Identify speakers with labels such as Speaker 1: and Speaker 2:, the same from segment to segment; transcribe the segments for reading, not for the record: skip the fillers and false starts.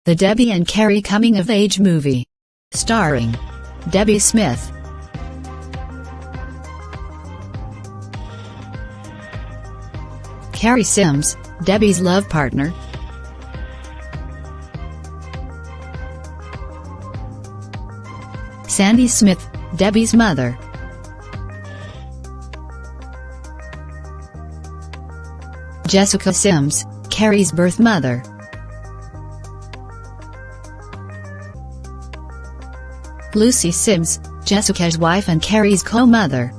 Speaker 1: The Debbie and Carrie coming-of-age movie. Starring Debbie Smith, Carrie Sims, Debbie's love partner, Sandy Smith, Debbie's mother, Jessica Sims, Carrie's birth mother, Lucy Sims, Jessica's wife and Carrie's co-mother,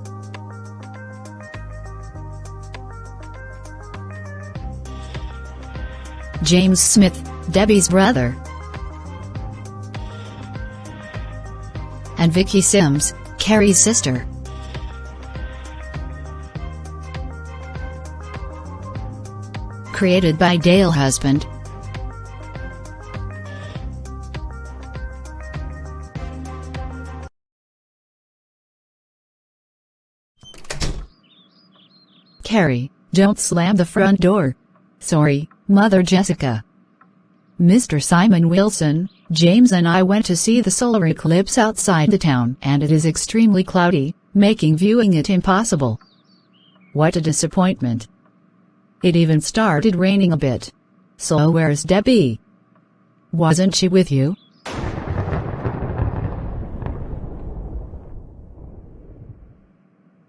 Speaker 1: James Smith, Debbie's brother, and Vicky Sims, Carrie's sister. Created by Dale Husband. Carrie, don't slam the front door. Sorry, Mother Jessica. Mr. Simon Wilson, James and I went to see the solar eclipse outside the town and it is extremely cloudy, making viewing it impossible. What a disappointment. It even started raining a bit. So where's Debbie? Wasn't she with you?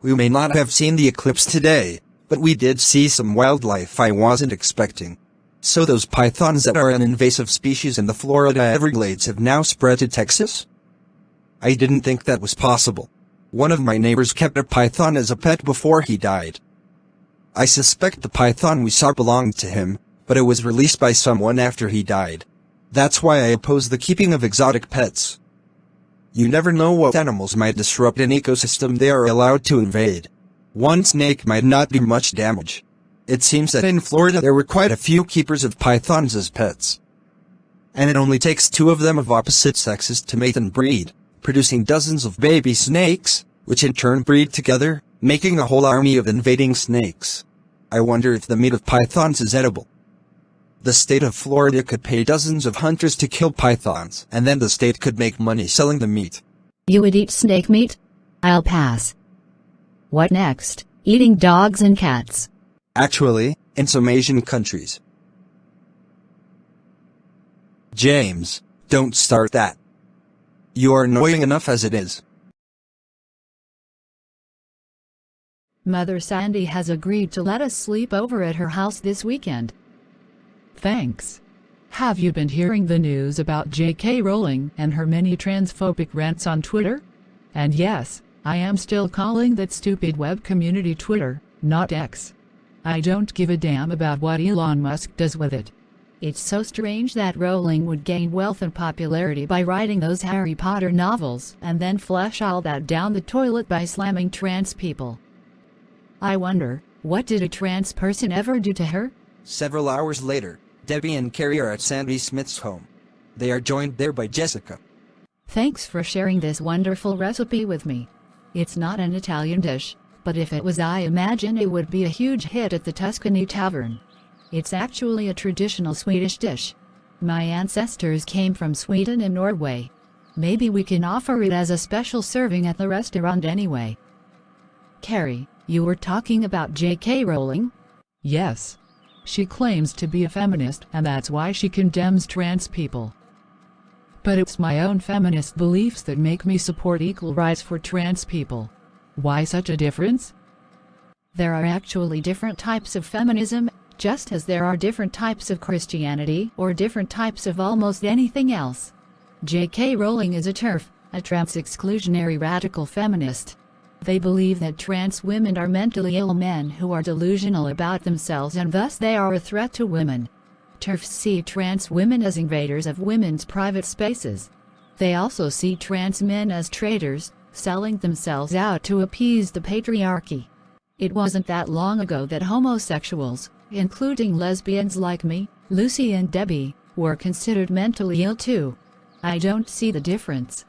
Speaker 2: We may not have seen the eclipse today, but we did see some wildlife I wasn't expecting. So those pythons that are an invasive species in the Florida Everglades have now spread to Texas? I didn't think that was possible. One of my neighbors kept a python as a pet before he died. I suspect the python we saw belonged to him, but it was released by someone after he died. That's why I oppose the keeping of exotic pets. You never know what animals might disrupt an ecosystem they are allowed to invade. One snake might not do much damage. It seems that in Florida there were quite a few keepers of pythons as pets. And it only takes two of them of opposite sexes to mate and breed, producing dozens of baby snakes, which in turn breed together, making a whole army of invading snakes. I wonder if the meat of pythons is edible. The state of Florida could pay dozens of hunters to kill pythons, and then the state could make money selling the meat.
Speaker 1: You would eat snake meat? I'll pass. What next? Eating dogs and cats?
Speaker 2: Actually, in some Asian countries. James, don't start that. You are annoying enough as it is.
Speaker 1: Mother Sandy has agreed to let us sleep over at her house this weekend.
Speaker 3: Thanks. Have you been hearing the news about J.K. Rowling and her many transphobic rants on Twitter? And yes, I am still calling that stupid web community Twitter, not X. I don't give a damn about what Elon Musk does with it.
Speaker 1: It's so strange that Rowling would gain wealth and popularity by writing those Harry Potter novels and then flush all that down the toilet by slamming trans people. I wonder, what did a trans person ever do to her?
Speaker 2: Several hours later, Debbie and Carrie are at Sandy Smith's home. They are joined there by Jessica.
Speaker 1: Thanks for sharing this wonderful recipe with me. It's not an Italian dish, but if it was, I imagine it would be a huge hit at the Tuscany Tavern. It's actually a traditional Swedish dish. My ancestors came from Sweden and Norway. Maybe we can offer it as a special serving at the restaurant anyway. Carrie, you were talking about J.K. Rowling?
Speaker 3: Yes. She claims to be a feminist and that's why she condemns trans people. But it's my own feminist beliefs that make me support equal rights for trans people. Why such a difference?
Speaker 1: There are actually different types of feminism, just as there are different types of Christianity or different types of almost anything else. J.K. Rowling is a TERF, a trans-exclusionary radical feminist. They believe that trans women are mentally ill men who are delusional about themselves and thus they are a threat to women. TERFs see trans women as invaders of women's private spaces. They also see trans men as traitors, selling themselves out to appease the patriarchy. It wasn't that long ago that homosexuals, including lesbians like me, Lucy and Debbie, were considered mentally ill too. I don't see the difference.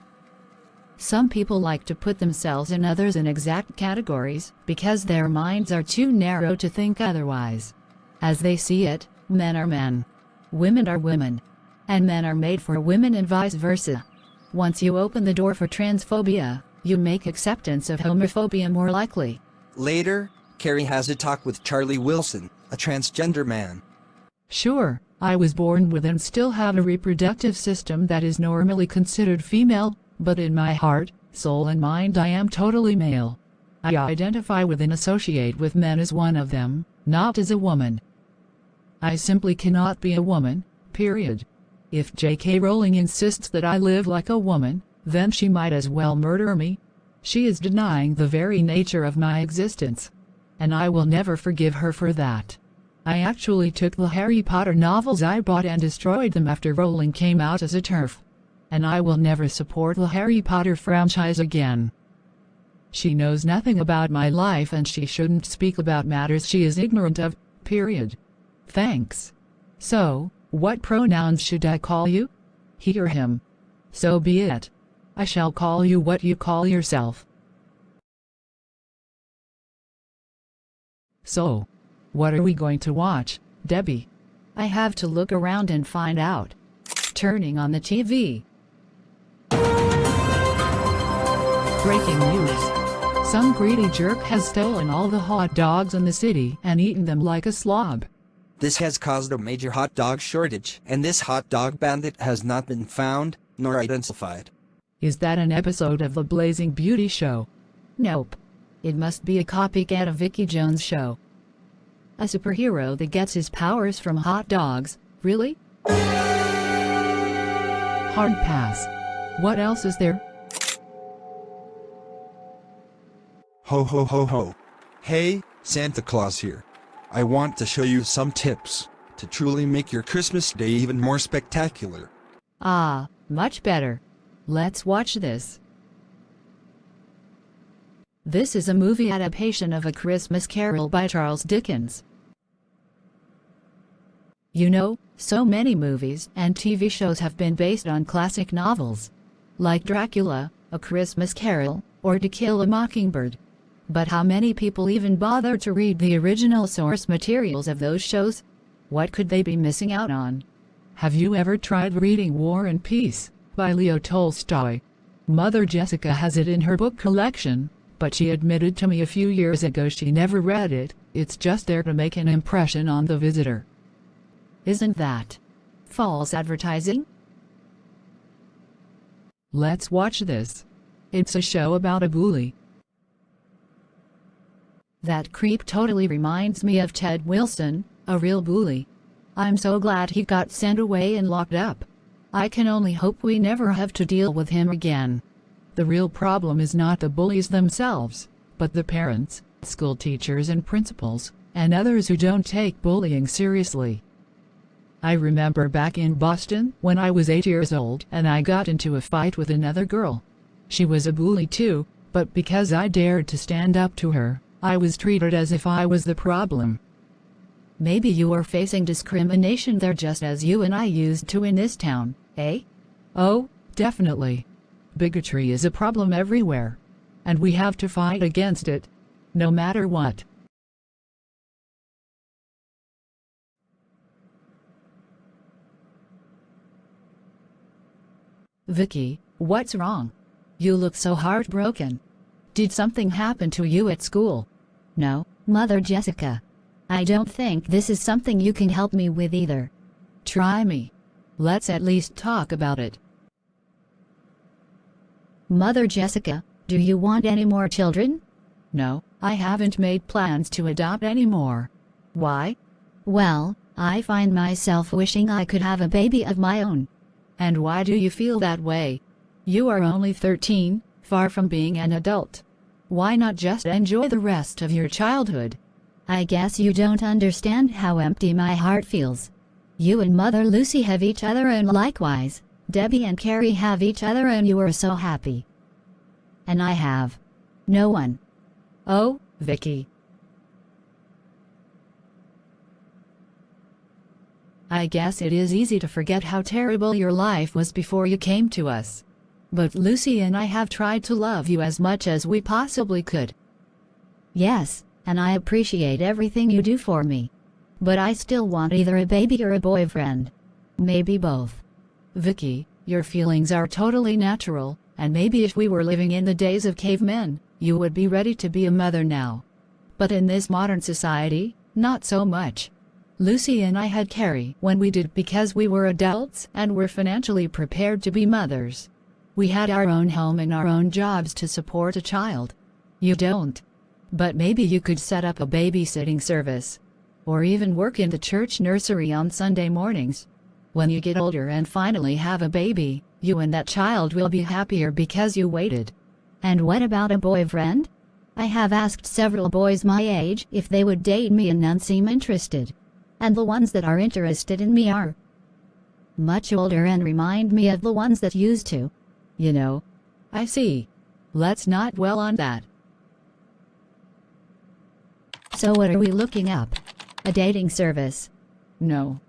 Speaker 1: Some people like to put themselves and others in exact categories because their minds are too narrow to think otherwise. As they see it, men are men. Women are women. and men are made for women and vice versa. Once you open the door for transphobia, you make acceptance of homophobia more likely.
Speaker 2: Later, Carrie has a talk with Charlie Wilson, a transgender man.
Speaker 3: Sure, I was born with and still have a reproductive system that is normally considered female, but in my heart, soul and mind I am totally male. I identify with and associate with men as one of them, not as a woman. I simply cannot be a woman, period. If J.K. Rowling insists that I live like a woman, then she might as well murder me. She is denying the very nature of my existence. And I will never forgive her for that. I actually took the Harry Potter novels I bought and destroyed them after Rowling came out as a TERF. And I will never support the Harry Potter franchise again. She knows nothing about my life and she shouldn't speak about matters she is ignorant of, period. Thanks. So, what pronouns should I call you? He or him. So be it. I shall call you what you call yourself. So, what are we going to watch, Debbie?
Speaker 1: I have to look around and find out. Turning on the TV.
Speaker 3: Breaking news. Some greedy jerk has stolen all the hot dogs in the city and eaten them like a slob.
Speaker 2: This has caused a major hot dog shortage, and this hot dog bandit has not been found, nor identified.
Speaker 3: Is that an episode of the Blazing Beauty show?
Speaker 1: Nope. It must be a copycat of Vicky Jones' show. A superhero that gets his powers from hot dogs, really?
Speaker 3: Hard pass. What else is there?
Speaker 2: Ho ho ho ho. Hey, Santa Claus here. I want to show you some tips to truly make your Christmas day even more spectacular.
Speaker 1: Ah, much better. Let's watch this. This is a movie adaptation of A Christmas Carol by Charles Dickens. You know, so many movies and TV shows have been based on classic novels, like Dracula, A Christmas Carol, or To Kill a Mockingbird. But how many people even bother to read the original source materials of those shows? What could they be missing out on?
Speaker 3: Have you ever tried reading War and Peace by Leo Tolstoy? Mother Jessica has it in her book collection, but she admitted to me a few years ago she never read it. It's just there to make an impression on the visitor.
Speaker 1: Isn't that false advertising?
Speaker 3: Let's watch this. It's a show about a bully.
Speaker 1: That creep totally reminds me of Ted Wilson, a real bully. I'm so glad he got sent away and locked up. I can only hope we never have to deal with him again.
Speaker 3: The real problem is not the bullies themselves, but the parents, school teachers and principals, and others who don't take bullying seriously. I remember back in Boston when I was 8 years old and I got into a fight with another girl. She was a bully too, but because I dared to stand up to her, I was treated as if I was the problem.
Speaker 1: Maybe you are facing discrimination there just as you and I used to in this town, eh?
Speaker 3: Oh, definitely. Bigotry is a problem everywhere. And we have to fight against it, no matter what.
Speaker 1: Vicky, what's wrong? You look so heartbroken. Did something happen to you at school?
Speaker 4: No, Mother Jessica. I don't think this is something you can help me with either.
Speaker 1: Try me. Let's at least talk about it.
Speaker 4: Mother Jessica, do you want any more children?
Speaker 1: No, I haven't made plans to adopt any more. Why?
Speaker 4: Well, I find myself wishing I could have a baby of my own.
Speaker 1: And why do you feel that way? You are only 13, far from being an adult. Why not just enjoy the rest of your childhood?
Speaker 4: I guess you don't understand how empty my heart feels. You and Mother Lucy have each other and likewise, Debbie and Carrie have each other and you are so happy. And I have no one.
Speaker 1: Oh, Vicky. I guess it is easy to forget how terrible your life was before you came to us. But Lucy and I have tried to love you as much as we possibly could.
Speaker 4: Yes, and I appreciate everything you do for me. But I still want either a baby or a boyfriend. Maybe both.
Speaker 1: Vicky, your feelings are totally natural, and maybe if we were living in the days of cavemen, you would be ready to be a mother now. But in this modern society, not so much. Lucy and I had Carrie when we did because we were adults and were financially prepared to be mothers. We had our own home and our own jobs to support a child. You don't. But maybe you could set up a babysitting service. Or even work in the church nursery on Sunday mornings. When you get older and finally have a baby, you and that child will be happier because you waited.
Speaker 4: And what about a boyfriend? I have asked several boys my age if they would date me and none seem interested. And the ones that are interested in me are much older and remind me of the ones that used to. You know.
Speaker 1: I see. Let's not dwell on that.
Speaker 4: So what are we looking up? A dating service?
Speaker 1: No.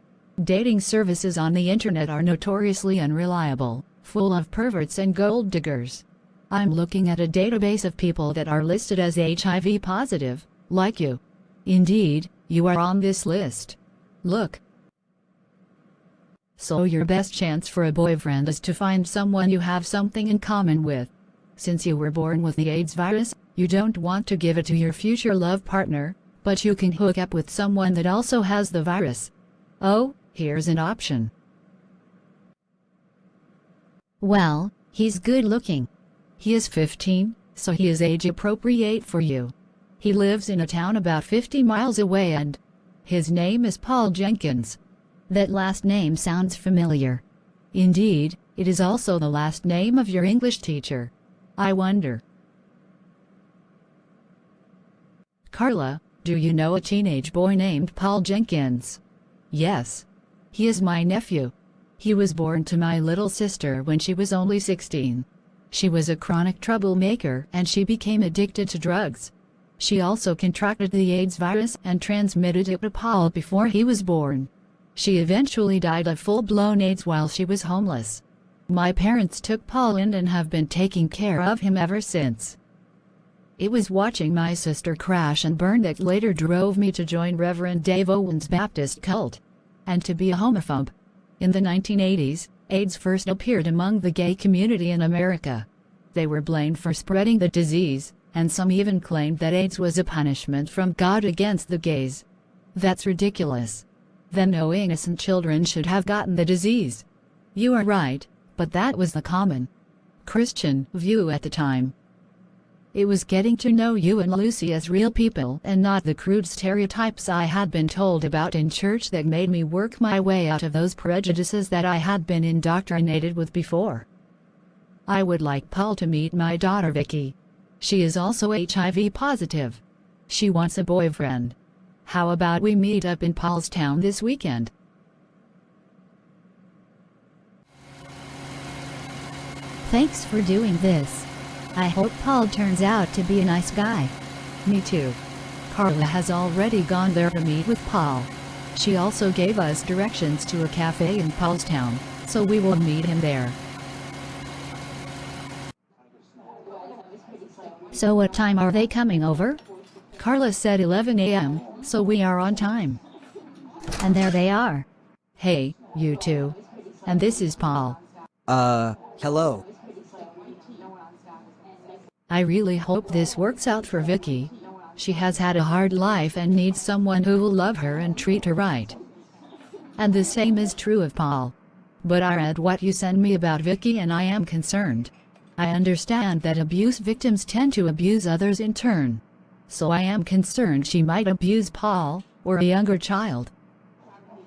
Speaker 1: Dating services on the internet are notoriously unreliable, full of perverts and gold diggers. I'm looking at a database of people that are listed as HIV positive, like you. Indeed, you are on this list. Look. So your best chance for a boyfriend is to find someone you have something in common with. Since you were born with the AIDS virus, you don't want to give it to your future love partner, but you can hook up with someone that also has the virus. Oh, here's an option.
Speaker 4: Well, he's good looking.
Speaker 1: He is 15, so he is age appropriate for you. He lives in a town about 50 miles away and his name is Paul Jenkins.
Speaker 4: That last name sounds familiar.
Speaker 1: Indeed, it is also the last name of your English teacher. I wonder. Carla, do you know a teenage boy named Paul Jenkins? Yes. He is my nephew. He was born to my little sister when she was only 16. She was a chronic troublemaker and she became addicted to drugs. She also contracted the AIDS virus and transmitted it to Paul before he was born. She eventually died of full-blown AIDS while she was homeless. My parents took Paul in and have been taking care of him ever since. It was watching my sister crash and burn that later drove me to join Reverend Dave Owen's Baptist cult. And to be a homophobe. In the 1980s, AIDS first appeared among the gay community in America. They were blamed for spreading the disease, and some even claimed that AIDS was a punishment from God against the gays. That's ridiculous. Then no innocent children should have gotten the disease. You are right, but that was the common Christian view at the time. It was getting to know you and Lucy as real people and not the crude stereotypes I had been told about in church that made me work my way out of those prejudices that I had been indoctrinated with before. I would like Paul to meet my daughter Vicky. She is also HIV positive. She wants a boyfriend. How about we meet up in Paul's town this weekend?
Speaker 4: Thanks for doing this. I hope Paul turns out to be a nice guy.
Speaker 1: Me too. Carla has already gone there to meet with Paul. She also gave us directions to a cafe in Paul's town, so we will meet him there.
Speaker 4: So what time are they coming over?
Speaker 1: Carla said 11 a.m., so we are on time.
Speaker 4: And there they are.
Speaker 1: Hey, you two. And this is Paul.
Speaker 2: Hello.
Speaker 1: I really hope this works out for Vicky. She has had a hard life and needs someone who will love her and treat her right. And the same is true of Paul. But I read what you sent me about Vicky and I am concerned. I understand that abuse victims tend to abuse others in turn. So I am concerned she might abuse Paul, or a younger child.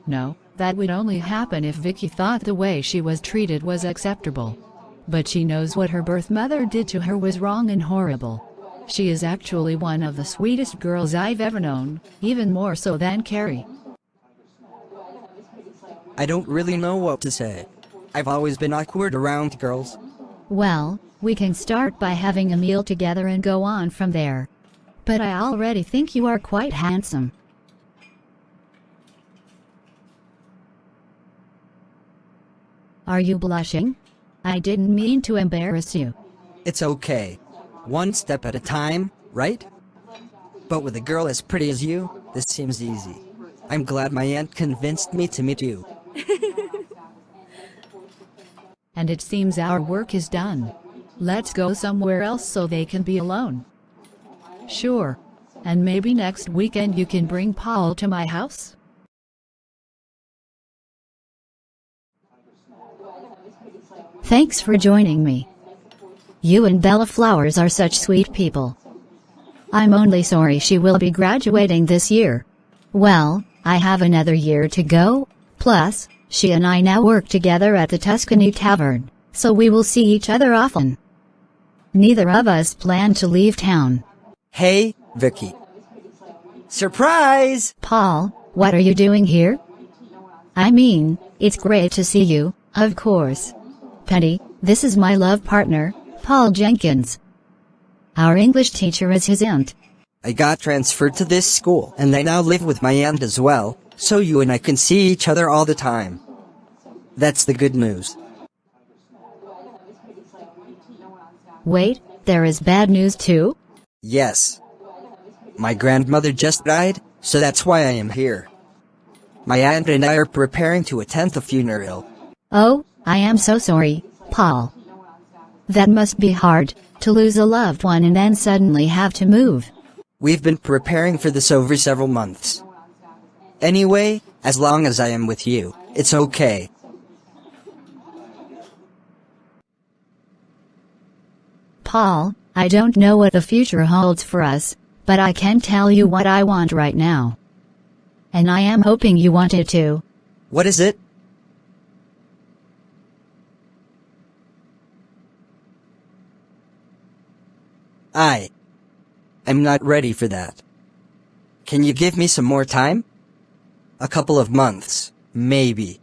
Speaker 1: No, that would only happen if Vicky thought the way she was treated was acceptable. But she knows what her birth mother did to her was wrong and horrible. She is actually one of the sweetest girls I've ever known, even more so than Carrie.
Speaker 5: I don't really know what to say. I've always been awkward around girls.
Speaker 4: Well, we can start by having a meal together and go on from there. But I already think you are quite handsome. Are you blushing? I didn't mean to embarrass you.
Speaker 5: It's okay. One step at a time, right? But with a girl as pretty as you, this seems easy. I'm glad my aunt convinced me to meet you.
Speaker 1: and it seems our work is done. Let's go somewhere else so they can be alone. Sure. And maybe next weekend you can bring Paul to my house?
Speaker 4: Thanks for joining me. You and Bella Flowers are such sweet people. I'm only sorry she will be graduating this year. Well, I have another year to go, plus, she and I now work together at the Tuscany Tavern, so we will see each other often. Neither of us plan to leave town.
Speaker 5: Hey, Vicky. Surprise!
Speaker 4: Paul, what are you doing here? I mean, it's great to see you, of course. Penny, this is my love partner, Paul Jenkins. Our English teacher is his aunt.
Speaker 5: I got transferred to this school, and I now live with my aunt as well, so you and I can see each other all the time. That's the good news.
Speaker 4: Wait, there is bad news too?
Speaker 5: Yes. My grandmother just died, so that's why I am here. My aunt and I are preparing to attend the funeral.
Speaker 4: Oh, I am so sorry, Paul. That must be hard, to lose a loved one and then suddenly have to move.
Speaker 5: We've been preparing for this over several months. Anyway, as long as I am with you, it's okay.
Speaker 4: Paul, I don't know what the future holds for us, but I can tell you what I want right now. And I am hoping you want it too.
Speaker 5: What is it? I'm not ready for that. Can you give me some more time? A couple of months, maybe.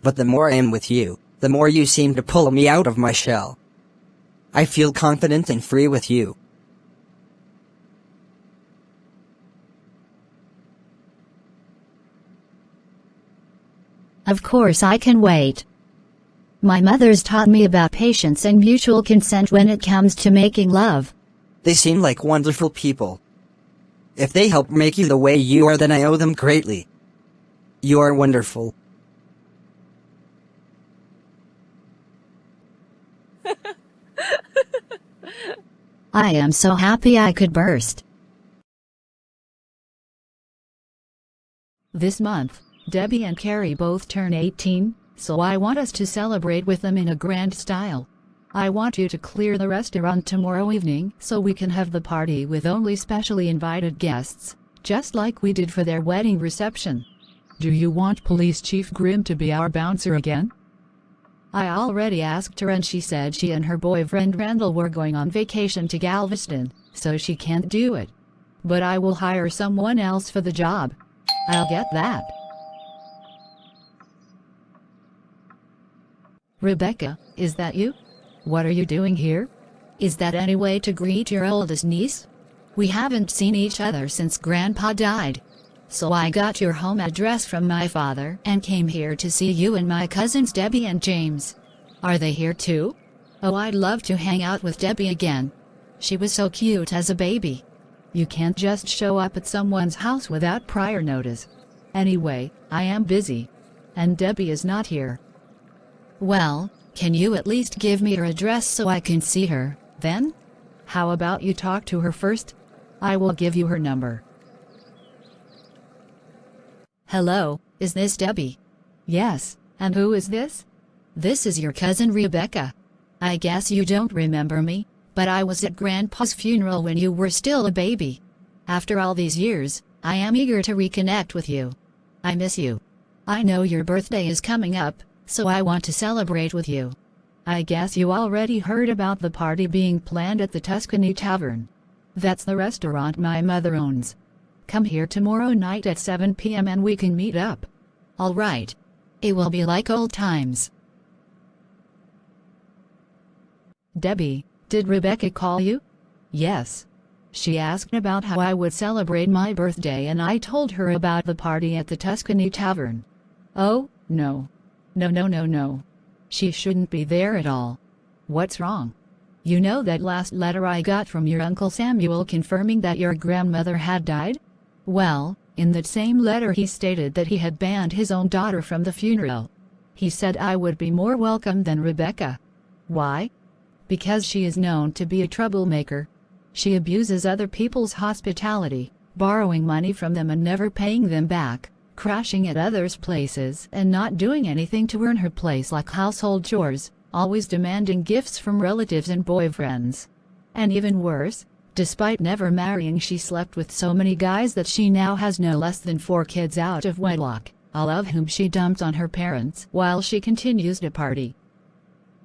Speaker 5: But the more I am with you, the more you seem to pull me out of my shell. I feel confident and free with you.
Speaker 4: Of course I can wait. My mother's taught me about patience and mutual consent when it comes to making love.
Speaker 5: They seem like wonderful people. If they help make you the way you are, then I owe them greatly. You are wonderful.
Speaker 4: I am so happy I could burst.
Speaker 1: This month, Debbie and Carrie both turn 18, so I want us to celebrate with them in a grand style. I want you to clear the restaurant tomorrow evening so we can have the party with only specially invited guests, just like we did for their wedding reception.
Speaker 3: Do you want Police Chief Grimm to be our bouncer again?
Speaker 1: I already asked her and she said she and her boyfriend Randall were going on vacation to Galveston, so she can't do it. But I will hire someone else for the job. I'll get that. Rebecca, is that you? What are you doing here? Is that any way to greet your oldest niece? We haven't seen each other since Grandpa died. So I got your home address from my father and came here to see you and my cousins Debbie and James. Are they here too? Oh, I'd love to hang out with Debbie again. She was so cute as a baby. You can't just show up at someone's house without prior notice. Anyway, I am busy. And Debbie is not here. Well, can you at least give me her address so I can see her, then? How about you talk to her first? I will give you her number. Hello, is this Debbie? Yes, and who is this? This is your cousin Rebecca. I guess you don't remember me, but I was at Grandpa's funeral when you were still a baby. After all these years, I am eager to reconnect with you. I miss you. I know your birthday is coming up, so I want to celebrate with you. I guess you already heard about the party being planned at the Tuscany Tavern. That's the restaurant my mother owns. Come here tomorrow night at 7 p.m. and we can meet up. All right. It will be like old times. Debbie, did Rebecca call you? Yes. She asked about how I would celebrate my birthday and I told her about the party at the Tuscany Tavern. Oh, no. No. She shouldn't be there at all. What's wrong? You know that last letter I got from your Uncle Samuel confirming that your grandmother had died? Well, in that same letter he stated that he had banned his own daughter from the funeral. He said I would be more welcome than Rebecca. Why? Because she is known to be a troublemaker. She abuses other people's hospitality, borrowing money from them and never paying them back, crashing at others' places and not doing anything to earn her place like household chores, always demanding gifts from relatives and boyfriends. And even worse, despite never marrying, she slept with so many guys that she now has no less than 4 kids out of wedlock, all of whom she dumped on her parents while she continues to party.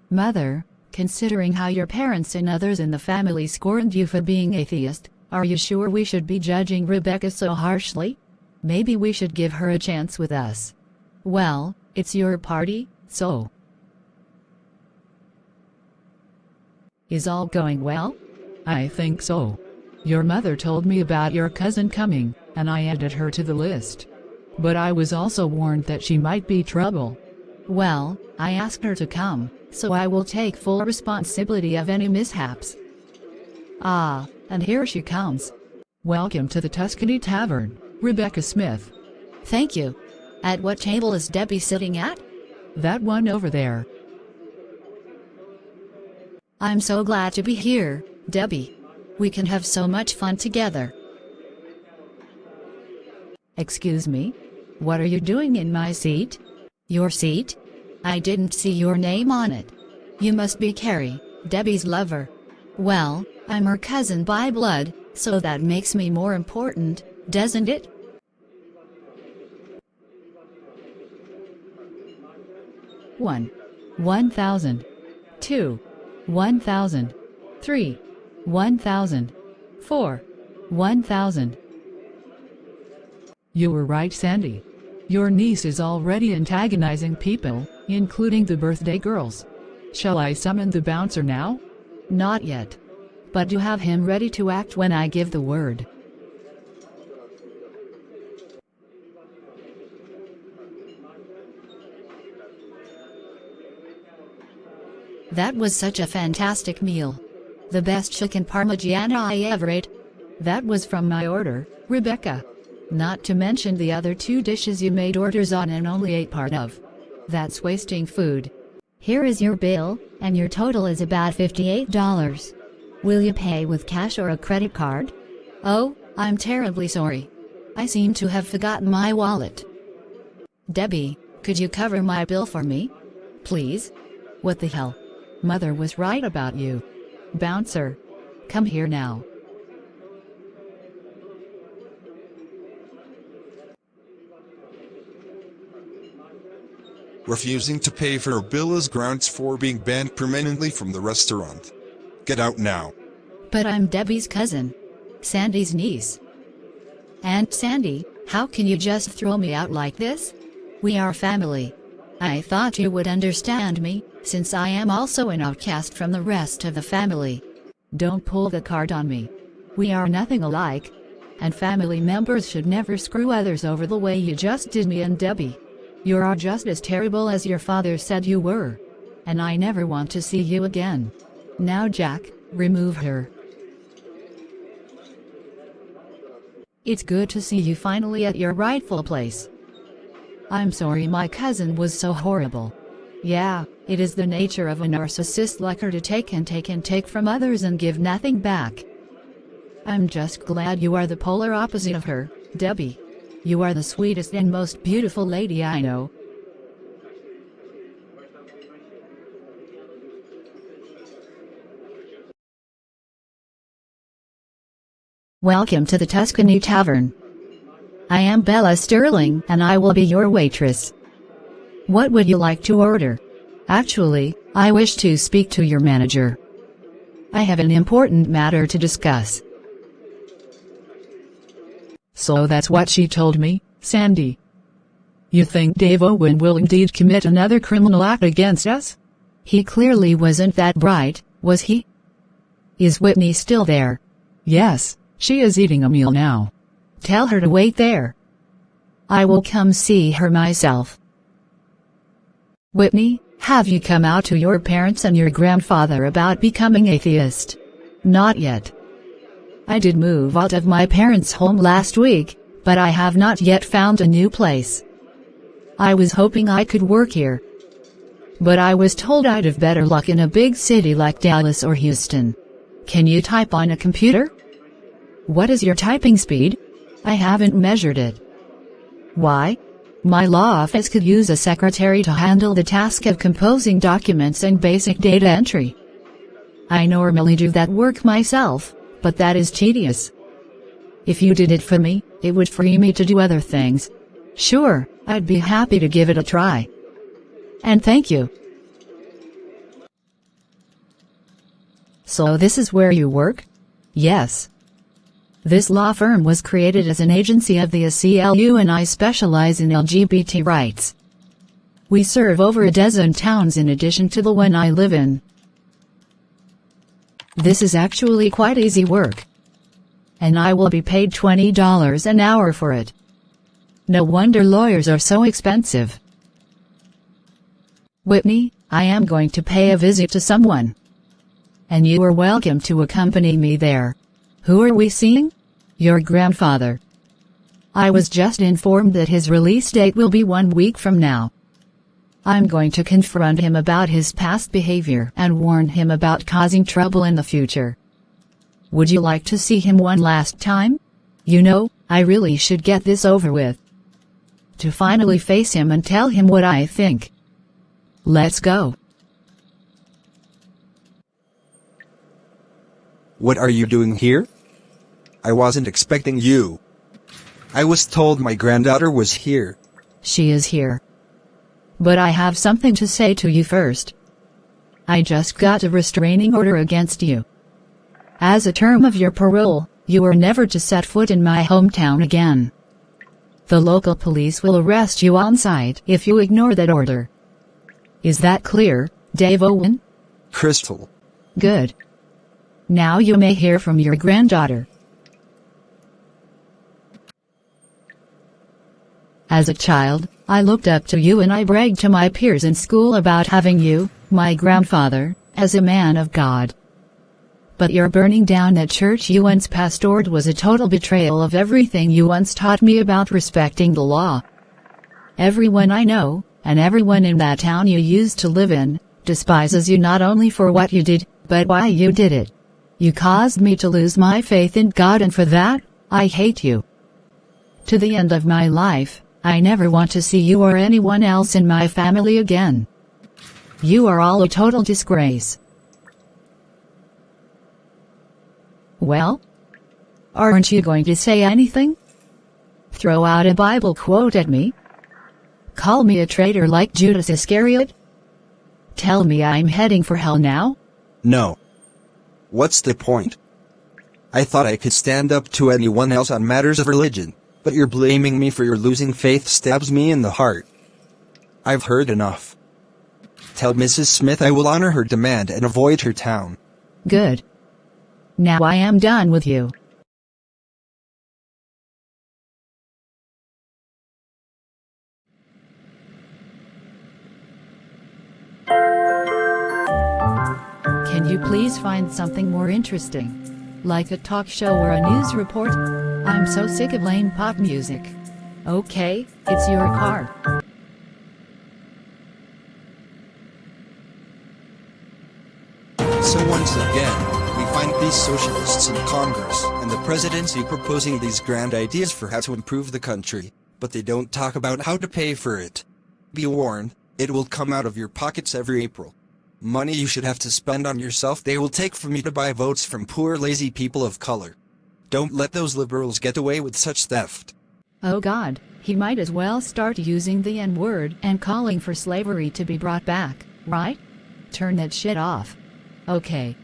Speaker 1: Mother, considering how your parents and others in the family scorned you for being atheist, are you sure we should be judging Rebecca so harshly? Maybe we should give her a chance with us. Well, it's your party, so. Is all going well?
Speaker 3: I think so. Your mother told me about your cousin coming, and I added her to the list. But I was also warned that she might be trouble.
Speaker 1: Well, I asked her to come, so I will take full responsibility of any mishaps. Ah, and here she comes.
Speaker 3: Welcome to the Tuscany Tavern, Rebecca Smith.
Speaker 1: Thank you. At what table is Debbie sitting at?
Speaker 3: That one over there.
Speaker 1: I'm so glad to be here, Debbie. We can have so much fun together. Excuse me? What are you doing in my seat? Your seat? I didn't see your name on it. You must be Carrie, Debbie's lover. Well, I'm her cousin by blood, so that makes me more important, doesn't it? One, 1,000. 2, 1,000. 3, 1,000. 4, 1,000.
Speaker 3: You were right, Sandy. Your niece is already antagonizing people, including the birthday girls. Shall I summon the bouncer now?
Speaker 1: Not yet. But you have him ready to act when I give the word. That was such a fantastic meal. The best chicken parmigiana I ever ate. That was from my order, Rebecca. Not to mention the other 2 dishes you made orders on and only ate part of. That's wasting food.
Speaker 4: Here is your bill, and your total is about $58. Will you pay with cash or a credit card?
Speaker 1: Oh, I'm terribly sorry. I seem to have forgotten my wallet. Debbie, could you cover my bill for me? Please? What the hell? Mother was right about you. Bouncer, come here now.
Speaker 6: Refusing to pay for her bill is grounds for being banned permanently from the restaurant. Get out now.
Speaker 1: But I'm Debbie's cousin. Sandy's niece. Aunt Sandy, how can you just throw me out like this? We are family. I thought you would understand me, since I am also an outcast from the rest of the family. Don't pull the card on me. We are nothing alike. And family members should never screw others over the way you just did me and Debbie. You are just as terrible as your father said you were. And I never want to see you again. Now Jack, remove her. It's good to see you finally at your rightful place. I'm sorry my cousin was so horrible. Yeah, it is the nature of a narcissist like her to take and take and take from others and give nothing back. I'm just glad you are the polar opposite of her, Debbie. You are the sweetest and most beautiful lady I know. Welcome to the Tuscany Tavern. I am Bella Sterling and I will be your waitress. What would you like to order? Actually, I wish to speak to your manager. I have an important matter to discuss.
Speaker 3: So that's what she told me, Sandy. You think Dave Owen will indeed commit another criminal act against us?
Speaker 1: He clearly wasn't that bright, was he? Is Whitney still there?
Speaker 3: Yes, she is eating a meal now.
Speaker 1: Tell her to wait there. I will come see her myself. Whitney, have you come out to your parents and your grandfather about becoming atheist? Not yet. I did move out of my parents' home last week, but I have not yet found a new place. I was hoping I could work here,
Speaker 3: But I was told I'd have better luck in a big city like Dallas or Houston. Can you type on a computer? What is your typing speed? I haven't measured it. Why? My law office could use a secretary to handle the task of composing documents and basic data entry. I normally do that work myself, but that is tedious. If you did it for me, it would free me to do other things. Sure, I'd be happy to give it a try. And thank you. So this is where you work? Yes. This law firm was created as an agency of the ACLU and I specialize in LGBT rights. We serve over a dozen towns in addition to the one I live in. This is actually quite easy work. And I will be paid $20 an hour for it. No wonder lawyers are so expensive. Whitney, I am going to pay a visit to someone. And you are welcome to accompany me there. Who are we seeing? Your grandfather. I was just informed that his release date will be 1 week from now. I'm going to confront him about his past behavior and warn him about causing trouble in the future. Would you like to see him one last time? You know, I really should get this over with. To finally face him and tell him what I think. Let's go.
Speaker 2: What are you doing here? I wasn't expecting you. I was told my granddaughter was here.
Speaker 3: She is here. But I have something to say to you first. I just got a restraining order against you. As a term of your parole, you are never to set foot in my hometown again. The local police will arrest you on sight if you ignore that order. Is that clear, Dave Owen?
Speaker 2: Crystal.
Speaker 3: Good. Now you may hear from your granddaughter. As a child, I looked up to you and I bragged to my peers in school about having you, my grandfather, as a man of God. But your burning down that church you once pastored was a total betrayal of everything you once taught me about respecting the law. Everyone I know, and everyone in that town you used to live in, despises you not only for what you did, but why you did it. You caused me to lose my faith in God, and for that, I hate you. To the end of my life, I never want to see you or anyone else in my family again. You are all a total disgrace. Well? Aren't you going to say anything? Throw out a Bible quote at me? Call me a traitor like Judas Iscariot? Tell me I'm heading for hell now?
Speaker 2: No. What's the point? I thought I could stand up to anyone else on matters of religion, but you're blaming me for your losing faith stabs me in the heart. I've heard enough. Tell Mrs. Smith I will honor her demand and avoid her town.
Speaker 3: Good. Now I am done with you. Can you please find something more interesting? Like a talk show or a news report? I'm so sick of lame pop music. Okay, it's your car.
Speaker 2: So once again, we find these socialists in Congress and the presidency proposing these grand ideas for how to improve the country, but they don't talk about how to pay for it. Be warned, it will come out of your pockets every April. Money you should have to spend on yourself they will take from you to buy votes from poor lazy people of color. Don't let those liberals get away with such theft.
Speaker 1: Oh God, he might as well start using the N-word and calling for slavery to be brought back, right? Turn that shit off. Okay.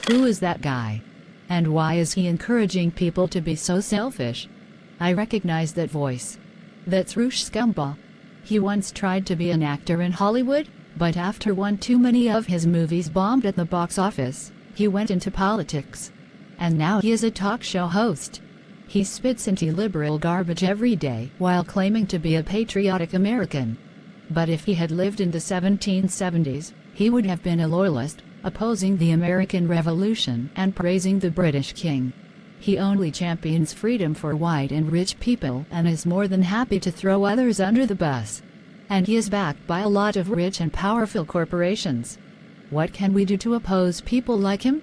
Speaker 1: Who is that guy? And why is he encouraging people to be so selfish? I recognize that voice. That's Rush Scumball. He once tried to be an actor in Hollywood, but after one too many of his movies bombed at the box office, he went into politics. And now he is a talk show host. He spits anti-liberal garbage every day while claiming to be a patriotic American. But if he had lived in the 1770s, he would have been a loyalist, opposing the American Revolution and praising the British king. He only champions freedom for white and rich people and is more than happy to throw others under the bus. And he is backed by a lot of rich and powerful corporations. What can we do to oppose people like him?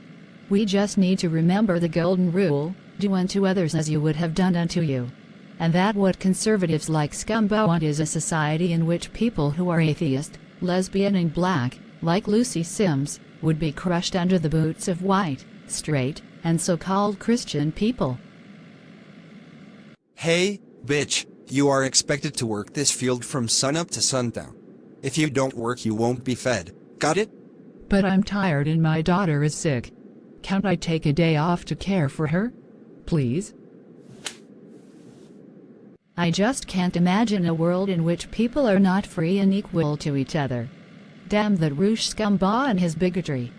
Speaker 1: We just need to remember the golden rule, do unto others as you would have done unto you. And that what conservatives like Scumbo want is a society in which people who are atheist, lesbian and black, like Lucy Sims, would be crushed under the boots of white, straight, and so-called Christian people.
Speaker 2: Hey, bitch, you are expected to work this field from sunup to sundown. If you don't work, you won't be fed. Got it?
Speaker 3: But I'm tired and my daughter is sick. Can't I take a day off to care for her? Please?
Speaker 1: I just can't imagine a world in which people are not free and equal to each other. Damn that Rouge Scumbaugh and his bigotry.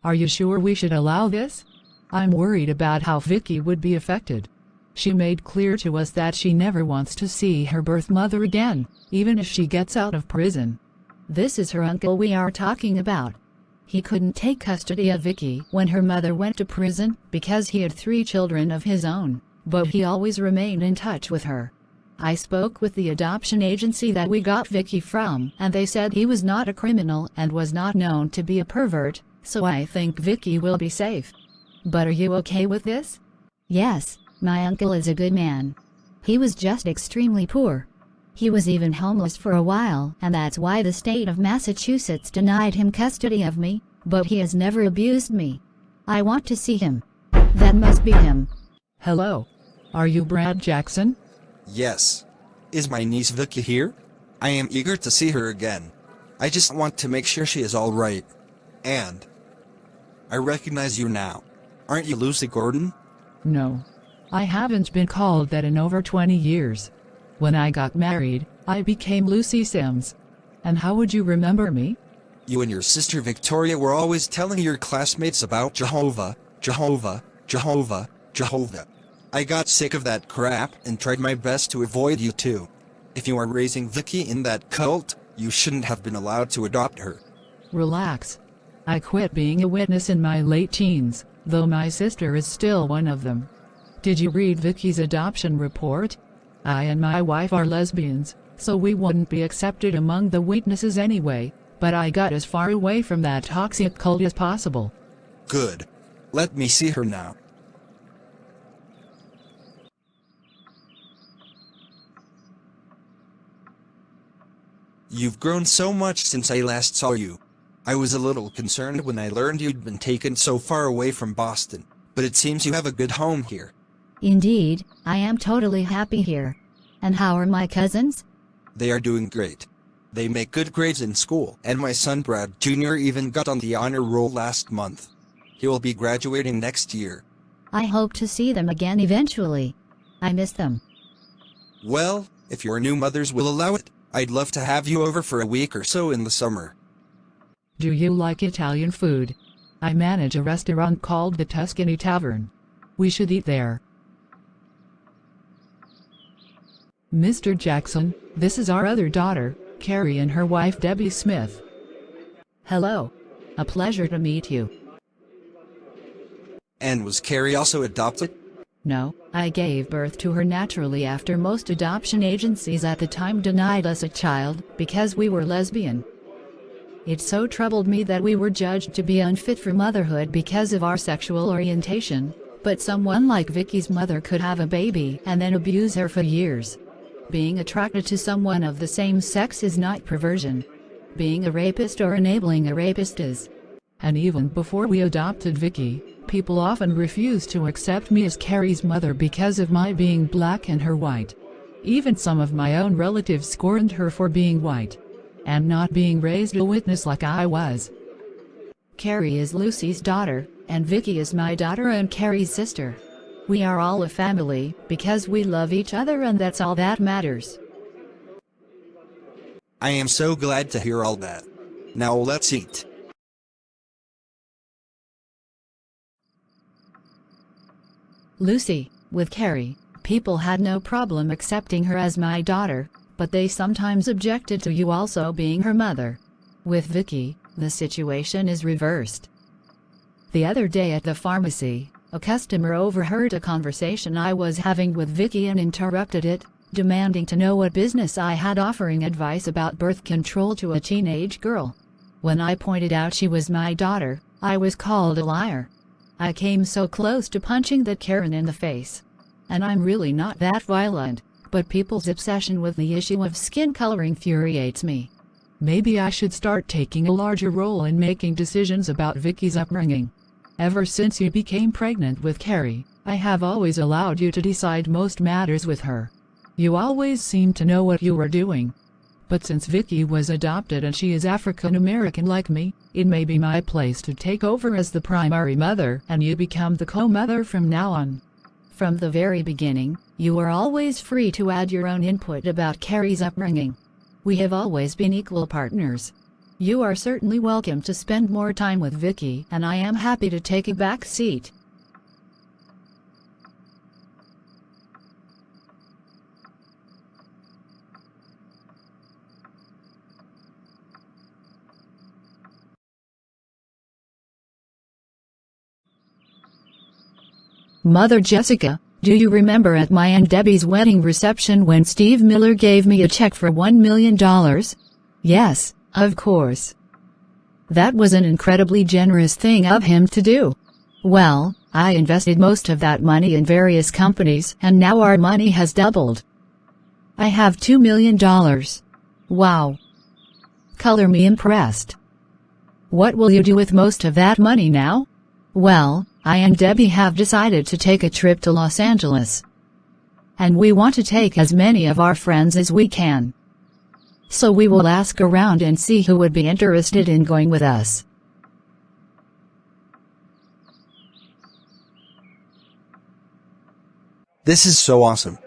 Speaker 3: Are you sure we should allow this? I'm worried about how Vicky would be affected. She made clear to us that she never wants to see her birth mother again, even if she gets out of prison.
Speaker 1: This is her uncle we are talking about. He couldn't take custody of Vicky when her mother went to prison because he had 3 children of his own, but he always remained in touch with her. I spoke with the adoption agency that we got Vicky from, and they said he was not a criminal and was not known to be a pervert, so I think Vicky will be safe. But are you okay with this?
Speaker 4: Yes, my uncle is a good man. He was just extremely poor. He was even homeless for a while, and that's why the state of Massachusetts denied him custody of me, but he has never abused me. I want to see him. That must be him.
Speaker 3: Hello. Are you Brad Jackson?
Speaker 2: Yes. Is my niece Vicky here? I am eager to see her again. I just want to make sure she is all right. And I recognize you now. Aren't you Lucy Gordon?
Speaker 3: No. I haven't been called that in over 20 years. When I got married, I became Lucy Sims. And how would you remember me?
Speaker 2: You and your sister Victoria were always telling your classmates about Jehovah, Jehovah, Jehovah, Jehovah. I got sick of that crap and tried my best to avoid you too. If you are raising Vicky in that cult, you shouldn't have been allowed to adopt her.
Speaker 3: Relax. I quit being a witness in my late teens, though my sister is still one of them. Did you read Vicky's adoption report? I and my wife are lesbians, so we wouldn't be accepted among the witnesses anyway, but I got as far away from that toxic cult as possible.
Speaker 2: Good. Let me see her now. You've grown so much since I last saw you. I was a little concerned when I learned you'd been taken so far away from Boston, but it seems you have a good home here.
Speaker 4: Indeed, I am totally happy here. And how are my cousins?
Speaker 2: They are doing great. They make good grades in school, and my son Brad Jr. even got on the honor roll last month. He will be graduating next year.
Speaker 4: I hope to see them again eventually. I miss them.
Speaker 2: Well, if your new mothers will allow it, I'd love to have you over for a week or so in the summer.
Speaker 3: Do you like Italian food? I manage a restaurant called the Tuscany Tavern. We should eat there. Mr. Jackson, this is our other daughter, Carrie, and her wife Debbie Smith.
Speaker 1: Hello. A pleasure to meet you.
Speaker 2: And was Carrie also adopted?
Speaker 1: No, I gave birth to her naturally after most adoption agencies at the time denied us a child because we were lesbian. It so troubled me that we were judged to be unfit for motherhood because of our sexual orientation, but someone like Vicky's mother could have a baby and then abuse her for years. Being attracted to someone of the same sex is not perversion. Being a rapist or enabling a rapist is.
Speaker 3: And even before we adopted Vicky, people often refused to accept me as Carrie's mother because of my being black and her white. Even some of my own relatives scorned her for being white and not being raised a witness like I was.
Speaker 1: Carrie is Lucy's daughter, and Vicky is my daughter and Carrie's sister. We are all a family because we love each other, and that's all that matters.
Speaker 2: I am so glad to hear all that. Now let's eat.
Speaker 1: Lucy, with Carrie, people had no problem accepting her as my daughter, but they sometimes objected to you also being her mother. With Vicky, the situation is reversed. The other day at the pharmacy, a customer overheard a conversation I was having with Vicky and interrupted it, demanding to know what business I had offering advice about birth control to a teenage girl. When I pointed out she was my daughter, I was called a liar. I came so close to punching that Karen in the face. And I'm really not that violent, but people's obsession with the issue of skin color infuriates me.
Speaker 3: Maybe I should start taking a larger role in making decisions about Vicky's upbringing. Ever since you became pregnant with Carrie, I have always allowed you to decide most matters with her. You always seemed to know what you were doing. But since Vicky was adopted and she is African American like me, it may be my place to take over as the primary mother and you become the co-mother from now on.
Speaker 1: From the very beginning, you were always free to add your own input about Carrie's upbringing. We have always been equal partners. You are certainly welcome to spend more time with Vicky, and I am happy to take a back seat.
Speaker 3: Mother Jessica, do you remember at my and Debbie's wedding reception when Steve Miller gave me a check for $1 million? Yes, of course. That was an incredibly generous thing of him to do. Well, I invested most of that money in various companies and now our money has doubled. I have $2 million. Wow. Color me impressed. What will you do with most of that money now? Well, I and Debbie have decided to take a trip to Los Angeles. And we want to take as many of our friends as we can. So we will ask around and see who would be interested in going with us.
Speaker 2: This is so awesome.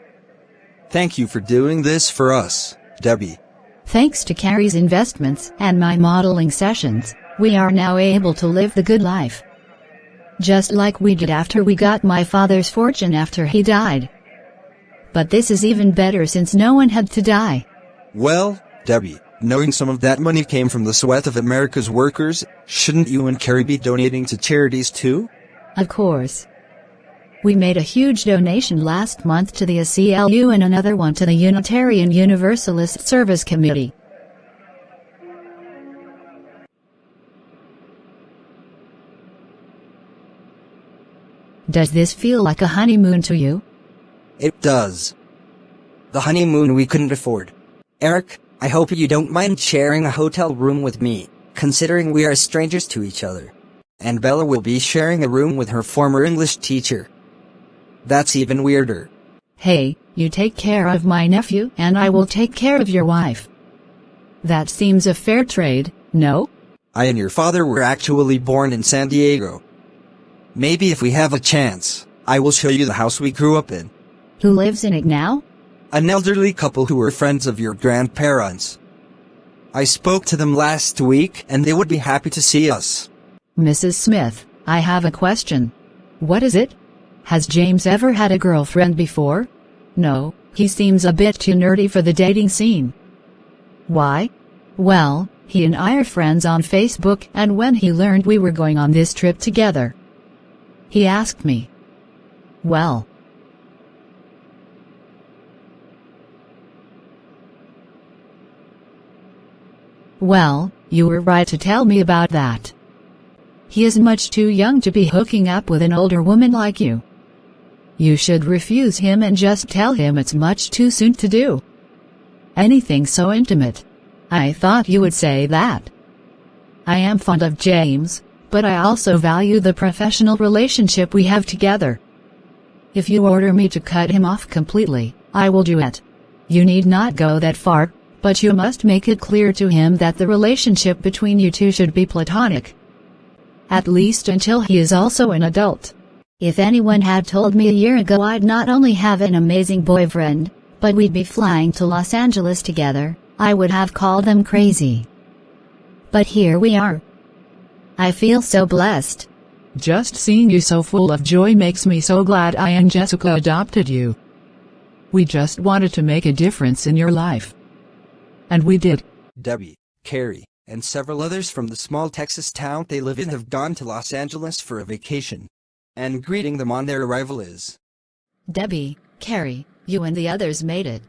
Speaker 2: Thank you for doing this for us, Debbie.
Speaker 4: Thanks to Carrie's investments and my modeling sessions, we are now able to live the good life. Just like we did after we got my father's fortune after he died. But this is even better since no one had to die.
Speaker 2: Well, Debbie, knowing some of that money came from the sweat of America's workers, shouldn't you and Carrie be donating to charities too?
Speaker 4: Of course. We made a huge donation last month to the ACLU and another one to the Unitarian Universalist Service Committee. Does this feel like a honeymoon to you?
Speaker 5: It does. The honeymoon we couldn't afford. Eric, I hope you don't mind sharing a hotel room with me, considering we are strangers to each other. And Bella will be sharing a room with her former English teacher. That's even weirder.
Speaker 4: Hey, you take care of my nephew and I will take care of your wife. That seems a fair trade, no?
Speaker 2: I and your father were actually born in San Diego. Maybe if we have a chance, I will show you the house we grew up in.
Speaker 4: Who lives in it now?
Speaker 2: An elderly couple who were friends of your grandparents. I spoke to them last week and they would be happy to see us.
Speaker 4: Mrs. Smith, I have a question. What is it? Has James ever had a girlfriend before? No, he seems a bit too nerdy for the dating scene. Why? Well, he and I are friends on Facebook, and when he learned we were going on this trip together, he asked me. Well, you were right to tell me about that. He is much too young to be hooking up with an older woman like you. You should refuse him and just tell him it's much too soon to do anything so intimate. I thought you would say that. I am fond of James, but I also value the professional relationship we have together. If you order me to cut him off completely, I will do it. You need not go that far, but you must make it clear to him that the relationship between you two should be platonic. At least until he is also an adult. If anyone had told me a year ago I'd not only have an amazing boyfriend, but we'd be flying to Los Angeles together, I would have called them crazy. But here we are. I feel so blessed.
Speaker 3: Just seeing you so full of joy makes me so glad I and Jessica adopted you. We just wanted to make a difference in your life. And we did.
Speaker 2: Debbie, Carrie, and several others from the small Texas town they live in have gone to Los Angeles for a vacation. And greeting them on their arrival is
Speaker 1: Debbie, Carrie, you and the others made it.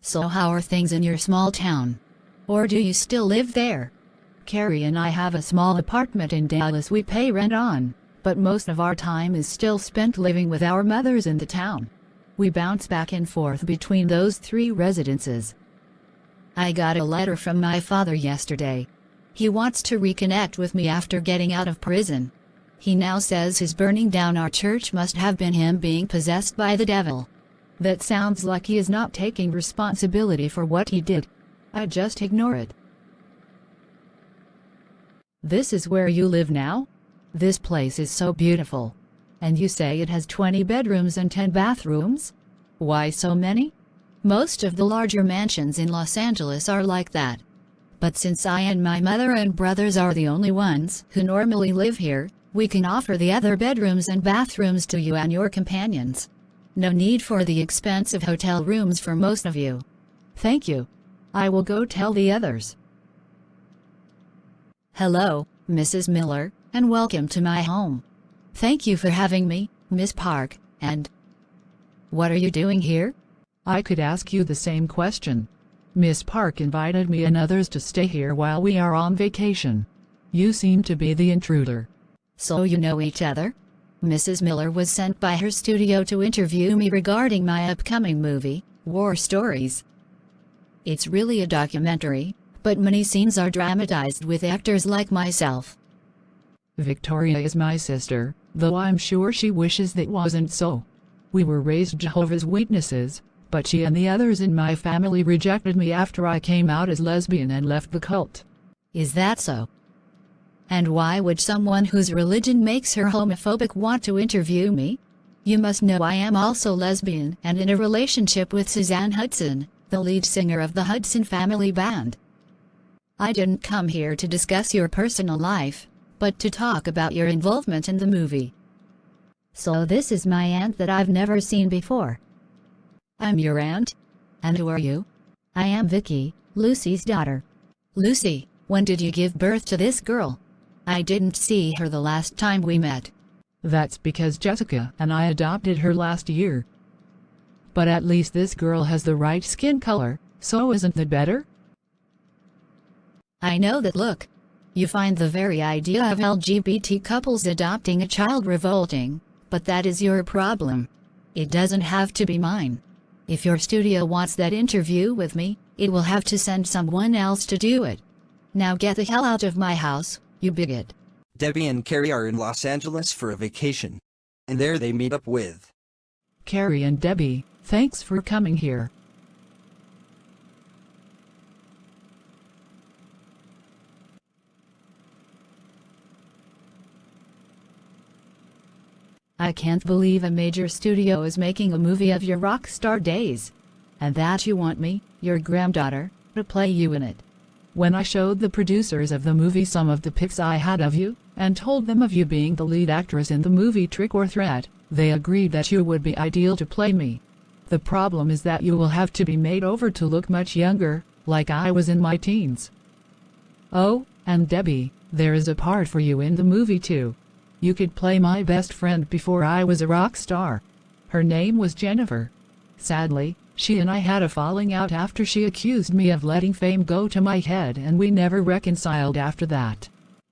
Speaker 1: So how are things in your small town? Or do you still live there? Carrie and I have a small apartment in Dallas we pay rent on, but most of our time is still spent living with our mothers in the town. We bounce back and forth between those three residences. I got a letter from my father yesterday. He wants to reconnect with me after getting out of prison. He now says his burning down our church must have been him being possessed by the devil. That sounds like he is not taking responsibility for what he did. I just ignore it. This is where you live now? This place is so beautiful. And you say it has 20 bedrooms and 10 bathrooms? Why so many? Most of the larger mansions in Los Angeles are like that. But since I and my mother and brothers are the only ones who normally live here, we can offer the other bedrooms and bathrooms to you and your companions. No need for the expensive hotel rooms for most of you. Thank you. I will go tell the others. Hello, Mrs. Miller, and welcome to my home. Thank you for having me, Miss Park, and... What are you doing here?
Speaker 3: I could ask you the same question. Miss Park invited me and others to stay here while we are on vacation. You seem to be the intruder.
Speaker 1: So you know each other? Mrs. Miller was sent by her studio to interview me regarding my upcoming movie, War Stories. It's really a documentary, but many scenes are dramatized with actors like myself.
Speaker 3: Victoria is my sister, though I'm sure she wishes that wasn't so. We were raised Jehovah's Witnesses, but she and the others in my family rejected me after I came out as lesbian and left the cult.
Speaker 1: Is that so? And why would someone whose religion makes her homophobic want to interview me? You must know I am also lesbian and in a relationship with Suzanne Hudson, the lead singer of the Hudson Family Band. I didn't come here to discuss your personal life, but to talk about your involvement in the movie.
Speaker 4: So this is my aunt that I've never seen before.
Speaker 1: I'm your aunt? And who are you?
Speaker 4: I am Vicky, Lucy's daughter.
Speaker 1: Lucy, when did you give birth to this girl? I didn't see her the last time we met.
Speaker 3: That's because Jessica and I adopted her last year. But at least this girl has the right skin color, so isn't that better?
Speaker 1: I know that look. You find the very idea of LGBT couples adopting a child revolting, but that is your problem. It doesn't have to be mine. If your studio wants that interview with me, it will have to send someone else to do it. Now get the hell out of my house, you bigot.
Speaker 2: Debbie and Carrie are in Los Angeles for a vacation. And there they meet up with
Speaker 3: Carrie and Debbie, thanks for coming here.
Speaker 1: I can't believe a major studio is making a movie of your rock star days. And that you want me, your granddaughter, to play you in it.
Speaker 3: When I showed the producers of the movie some of the pics I had of you, and told them of you being the lead actress in the movie Trick or Threat, they agreed that you would be ideal to play me. The problem is that you will have to be made over to look much younger, like I was in my teens. Oh, and Debbie, there is a part for you in the movie too. You could play my best friend before I was a rock star. Her name was Jennifer. Sadly, she and I had a falling out after she accused me of letting fame go to my head, and we never reconciled after that.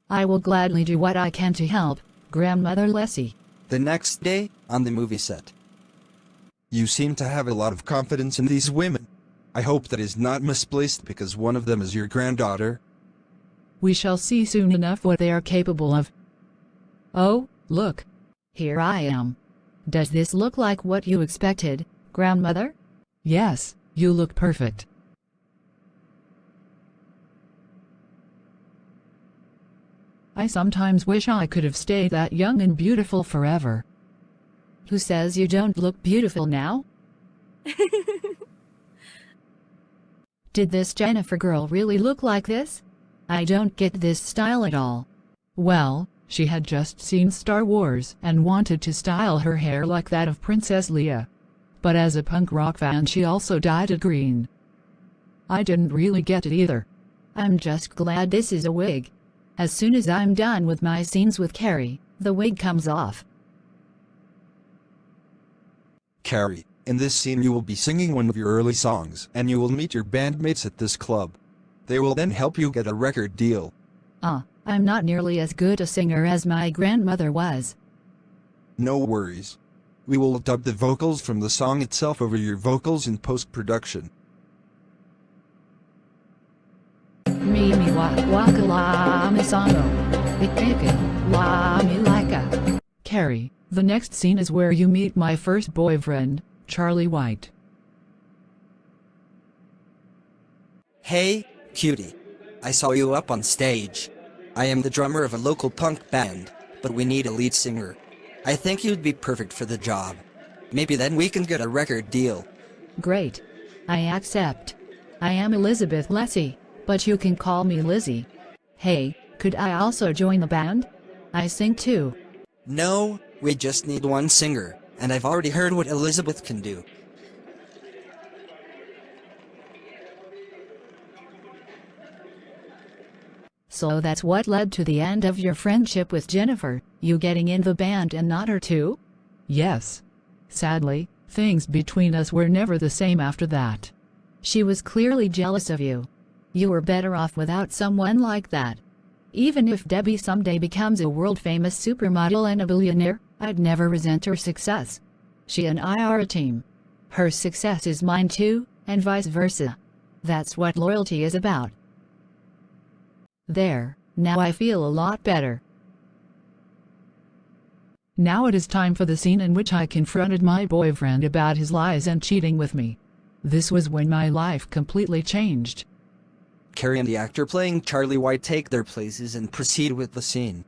Speaker 1: I will gladly do what I can to help, Grandmother Lessie.
Speaker 2: the next day, on the movie set. You seem to have a lot of confidence in these women. I hope that is not misplaced because one of them is your granddaughter.
Speaker 3: We shall see soon enough what they are capable of. Oh, look.
Speaker 1: Here I am. Does this look like what you expected, Grandmother?
Speaker 3: Yes, you look perfect. I sometimes wish I could have stayed that young and beautiful forever.
Speaker 1: Who says you don't look beautiful now? Did this Jennifer girl really look like this? I don't get this style at all.
Speaker 3: Well, She had just seen Star Wars and wanted to style her hair like that of Princess Leia. But as a punk rock fan, she also dyed it green. I didn't really get it either.
Speaker 1: I'm just glad this is a wig. As soon as I'm done with my scenes with Carrie, the wig comes off.
Speaker 2: Carrie, in this scene you will be singing one of your early songs and you will meet your bandmates at this club. They will then help you get a record deal.
Speaker 1: I'm not nearly as good a singer as my grandmother was.
Speaker 2: No worries. We will dub the vocals from the song itself over your vocals in post-production.
Speaker 1: Me waka la mi songo. Ikeke la mi laika.
Speaker 3: Carrie, the next scene is where you meet my first boyfriend, Charlie White.
Speaker 5: Hey, cutie. I saw you up on stage. I am the drummer of a local punk band, but we need a lead singer. I think you'd be perfect for the job. Maybe then we can get a record deal.
Speaker 1: Great. I accept. I am Elizabeth Lessie, but you can call me Lizzie. Hey, could I also join the band? I sing too.
Speaker 5: No, we just need one singer, and I've already heard what Elizabeth can do.
Speaker 1: So that's what led to the end of your friendship with Jennifer, you getting in the band and not her too?
Speaker 3: Yes. Sadly, things between us were never the same after that.
Speaker 1: She was clearly jealous of you. You were better off without someone like that. Even if Debbie someday becomes a world-famous supermodel and a billionaire, I'd never resent her success. She and I are a team. Her success is mine too, and vice versa. That's what loyalty is about. There, now I feel a lot better.
Speaker 3: Now it is time for the scene in which I confronted my boyfriend about his lies and cheating with me. This was when my life completely changed.
Speaker 5: Carrie and the actor playing Charlie White take their places and proceed with the scene.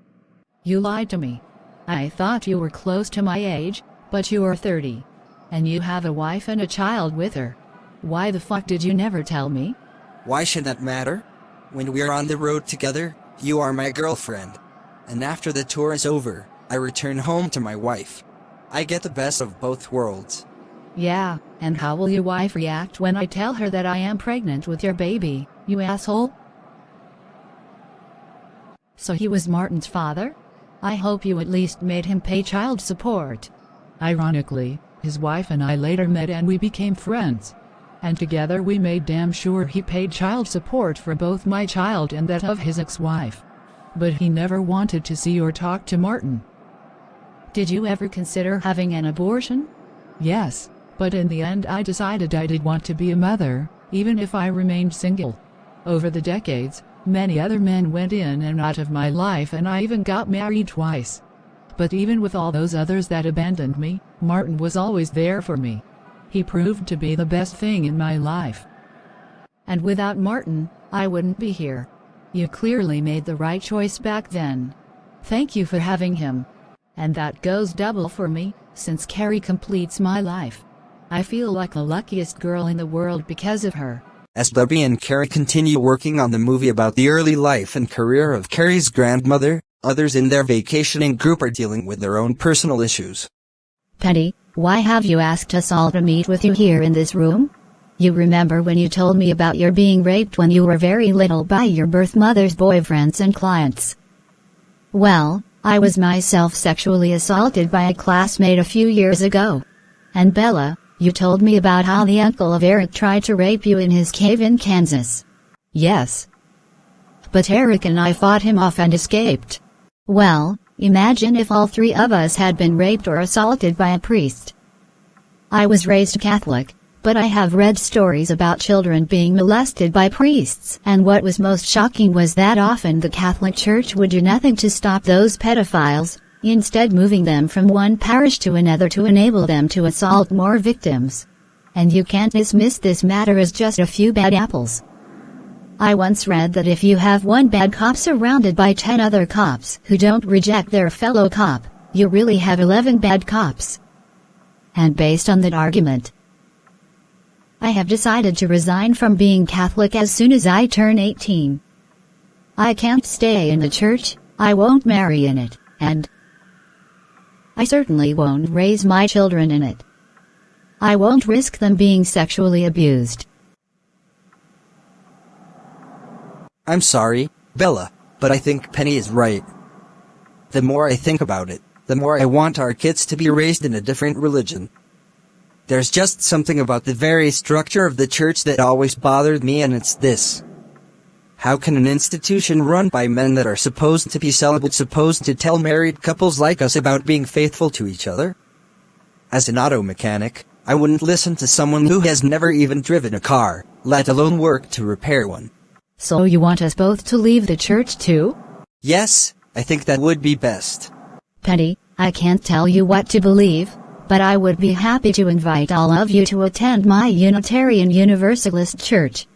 Speaker 1: You lied to me. I thought you were close to my age, but you are 30. And you have a wife and a child with her. Why the fuck did you never tell me?
Speaker 5: Why should that matter? When we're on the road together, you are my girlfriend. And after the tour is over, I return home to my wife. I get the best of both worlds.
Speaker 1: Yeah, and how will your wife react when I tell her that I am pregnant with your baby, you asshole? So he was Martin's father? I hope you at least made him pay child support.
Speaker 3: Ironically, his wife and I later met and we became friends. And together we made damn sure he paid child support for both my child and that of his ex-wife. But he never wanted to see or talk to Martin.
Speaker 1: Did you ever consider having an abortion?
Speaker 3: Yes, but in the end I decided I did want to be a mother, even if I remained single. Over the decades, many other men went in and out of my life and I even got married twice. But even with all those others that abandoned me, Martin was always there for me. He proved to be the best thing in my life.
Speaker 1: And without Martin, I wouldn't be here. You clearly made the right choice back then. Thank you for having him. And that goes double for me, since Carrie completes my life. I feel like the luckiest girl in the world because of her.
Speaker 2: As Debbie and Carrie continue working on the movie about the early life and career of Carrie's grandmother, others in their vacationing group are dealing with their own personal issues.
Speaker 4: Penny, why have you asked us all to meet with you here in this room? You remember when you told me about your being raped when you were very little by your birth mother's boyfriends and clients? Well, I was myself sexually assaulted by a classmate a few years ago. And Bella, you told me about how the uncle of Eric tried to rape you in his cave in Kansas. Yes. But Eric and I fought him off and escaped. Well, imagine if all three of us had been raped or assaulted by a priest. I was raised Catholic, but I have read stories about children being molested by priests, and what was most shocking was that often the Catholic Church would do nothing to stop those pedophiles, instead moving them from one parish to another to enable them to assault more victims. And you can't dismiss this matter as just a few bad apples. I once read that if you have one bad cop surrounded by 10 other cops who don't reject their fellow cop, you really have 11 bad cops. And based on that argument, I have decided to resign from being Catholic as soon as I turn 18. I can't stay in the church, I won't marry in it, and I certainly won't raise my children in it. I won't risk them being sexually abused.
Speaker 5: I'm sorry, Bella, but I think Penny is right. The more I think about it, the more I want our kids to be raised in a different religion. There's just something about the very structure of the church that always bothered me, and it's this. How can an institution run by men that are supposed to be celibate supposed to tell married couples like us about being faithful to each other? As an auto mechanic, I wouldn't listen to someone who has never even driven a car, let alone work to repair one.
Speaker 4: So you want us both to leave the church too?
Speaker 5: Yes, I think that would be best.
Speaker 4: Penny, I can't tell you what to believe, but I would be happy to invite all of you to attend my Unitarian Universalist church.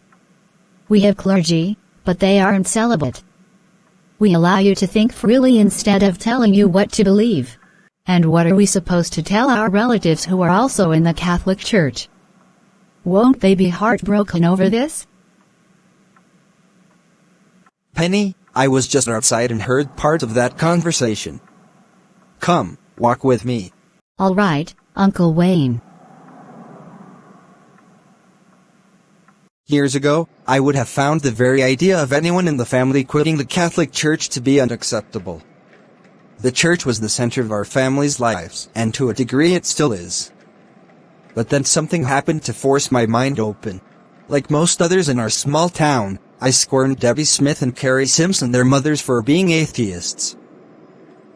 Speaker 4: We have clergy, but they aren't celibate. We allow you to think freely instead of telling you what to believe. And what are we supposed to tell our relatives who are also in the Catholic Church? Won't they be heartbroken over this?
Speaker 2: Penny, I was just outside and heard part of that conversation. Come, walk with me.
Speaker 4: All right, Uncle Wayne.
Speaker 2: Years ago, I would have found the very idea of anyone in the family quitting the Catholic Church to be unacceptable. The church was the center of our family's lives, and to a degree it still is. But then something happened to force my mind open. Like most others in our small town, I scorned Debbie Smith and Carrie Simpson, their mothers, for being atheists.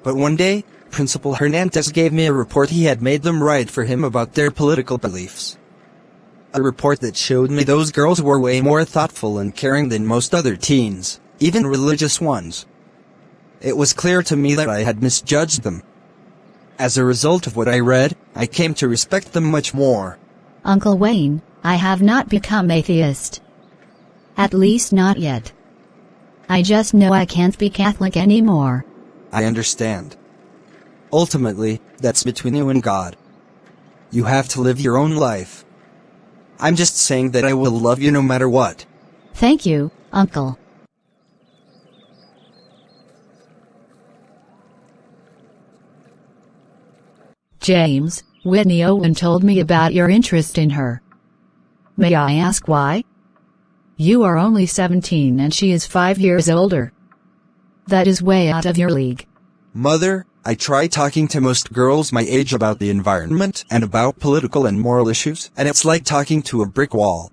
Speaker 2: But one day, Principal Hernandez gave me a report he had made them write for him about their political beliefs. A report that showed me those girls were way more thoughtful and caring than most other teens, even religious ones. It was clear to me that I had misjudged them. As a result of what I read, I came to respect them much more.
Speaker 4: Uncle Wayne, I have not become atheist. At least not yet. I just know I can't be Catholic anymore.
Speaker 2: I understand. Ultimately, that's between you and God. You have to live your own life. I'm just saying that I will love you no matter what.
Speaker 4: Thank you, Uncle.
Speaker 3: James, Whitney Owen told me about your interest in her. May I ask why? You are only 17 and she is 5 years older. That is way out of your league.
Speaker 2: Mother, I try talking to most girls my age about the environment and about political and moral issues, and it's like talking to a brick wall.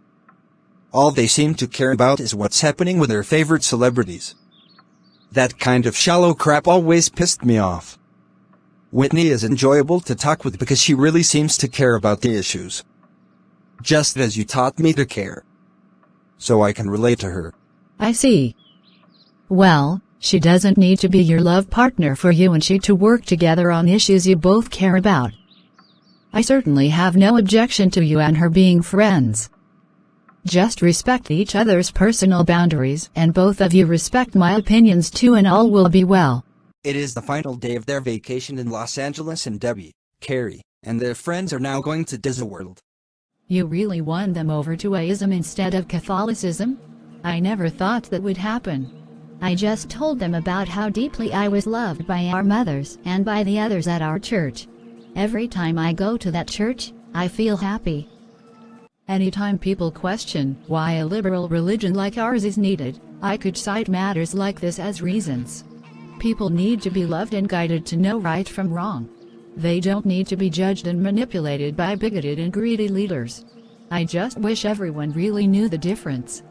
Speaker 2: All they seem to care about is what's happening with their favorite celebrities. That kind of shallow crap always pissed me off. Whitney is enjoyable to talk with because she really seems to care about the issues. Just as you taught me to care. So I can relate to her.
Speaker 3: I see. Well, she doesn't need to be your love partner for you and she to work together on issues you both care about. I certainly have no objection to you and her being friends. Just respect each other's personal boundaries and both of you respect my opinions too, and all will be well.
Speaker 2: It is the final day of their vacation in Los Angeles, and Debbie, Carrie, and their friends are now going to Disney World.
Speaker 1: You really won them over to atheism instead of Catholicism? I never thought that would happen.
Speaker 4: I just told them about how deeply I was loved by our mothers and by the others at our church. Every time I go to that church, I feel happy.
Speaker 1: Anytime people question why a liberal religion like ours is needed, I could cite matters like this as reasons. People need to be loved and guided to know right from wrong. They don't need to be judged and manipulated by bigoted and greedy leaders. I just wish everyone really knew the difference.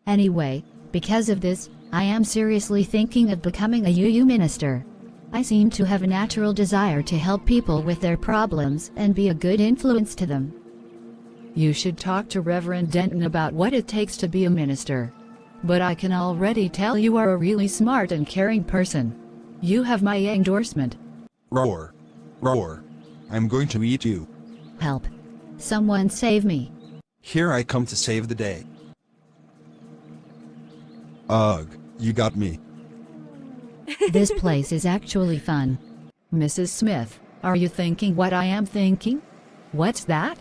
Speaker 4: Anyway, because of this, I am seriously thinking of becoming a UU minister. I seem to have a natural desire to help people with their problems and be a good influence to them.
Speaker 1: You should talk to Reverend Denton about what it takes to be a minister. But I can already tell you are a really smart and caring person. You have my endorsement.
Speaker 6: Roar. Roar. I'm going to eat you.
Speaker 4: Help. Someone save me.
Speaker 6: Here I come to save the day. Ugh, you got me.
Speaker 4: This place is actually fun.
Speaker 1: Mrs. Smith, are you thinking what I am thinking? What's that?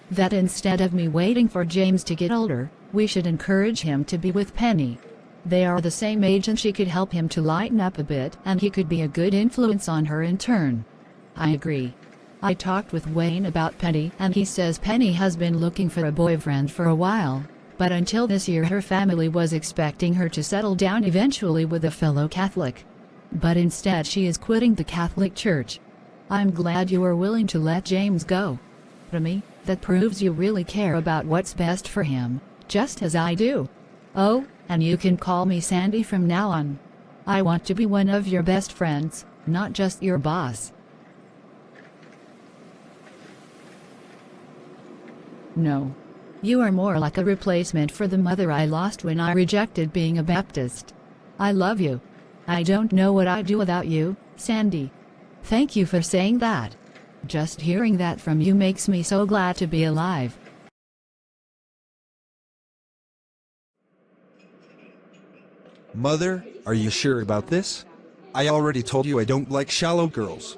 Speaker 1: That instead of me waiting for James to get older, we should encourage him to be with Penny. They are the same age and she could help him to lighten up a bit and he could be a good influence on her in turn. I agree. I talked with Wayne about Penny and he says Penny has been looking for a boyfriend for a while, but until this year her family was expecting her to settle down eventually with a fellow Catholic. But instead she is quitting the Catholic Church. I'm glad you are willing to let James go. To me, that proves you really care about what's best for him, just as I do. Oh, and you can call me Sandy from now on. I want to be one of your best friends, not just your boss. No. You are more like a replacement for the mother I lost when I rejected being a Baptist. I love you. I don't know what I'd do without you, Sandy. Thank you for saying that. Just hearing that from you makes me so glad to be alive.
Speaker 2: Mother, are you sure about this? I already told you I don't like shallow girls.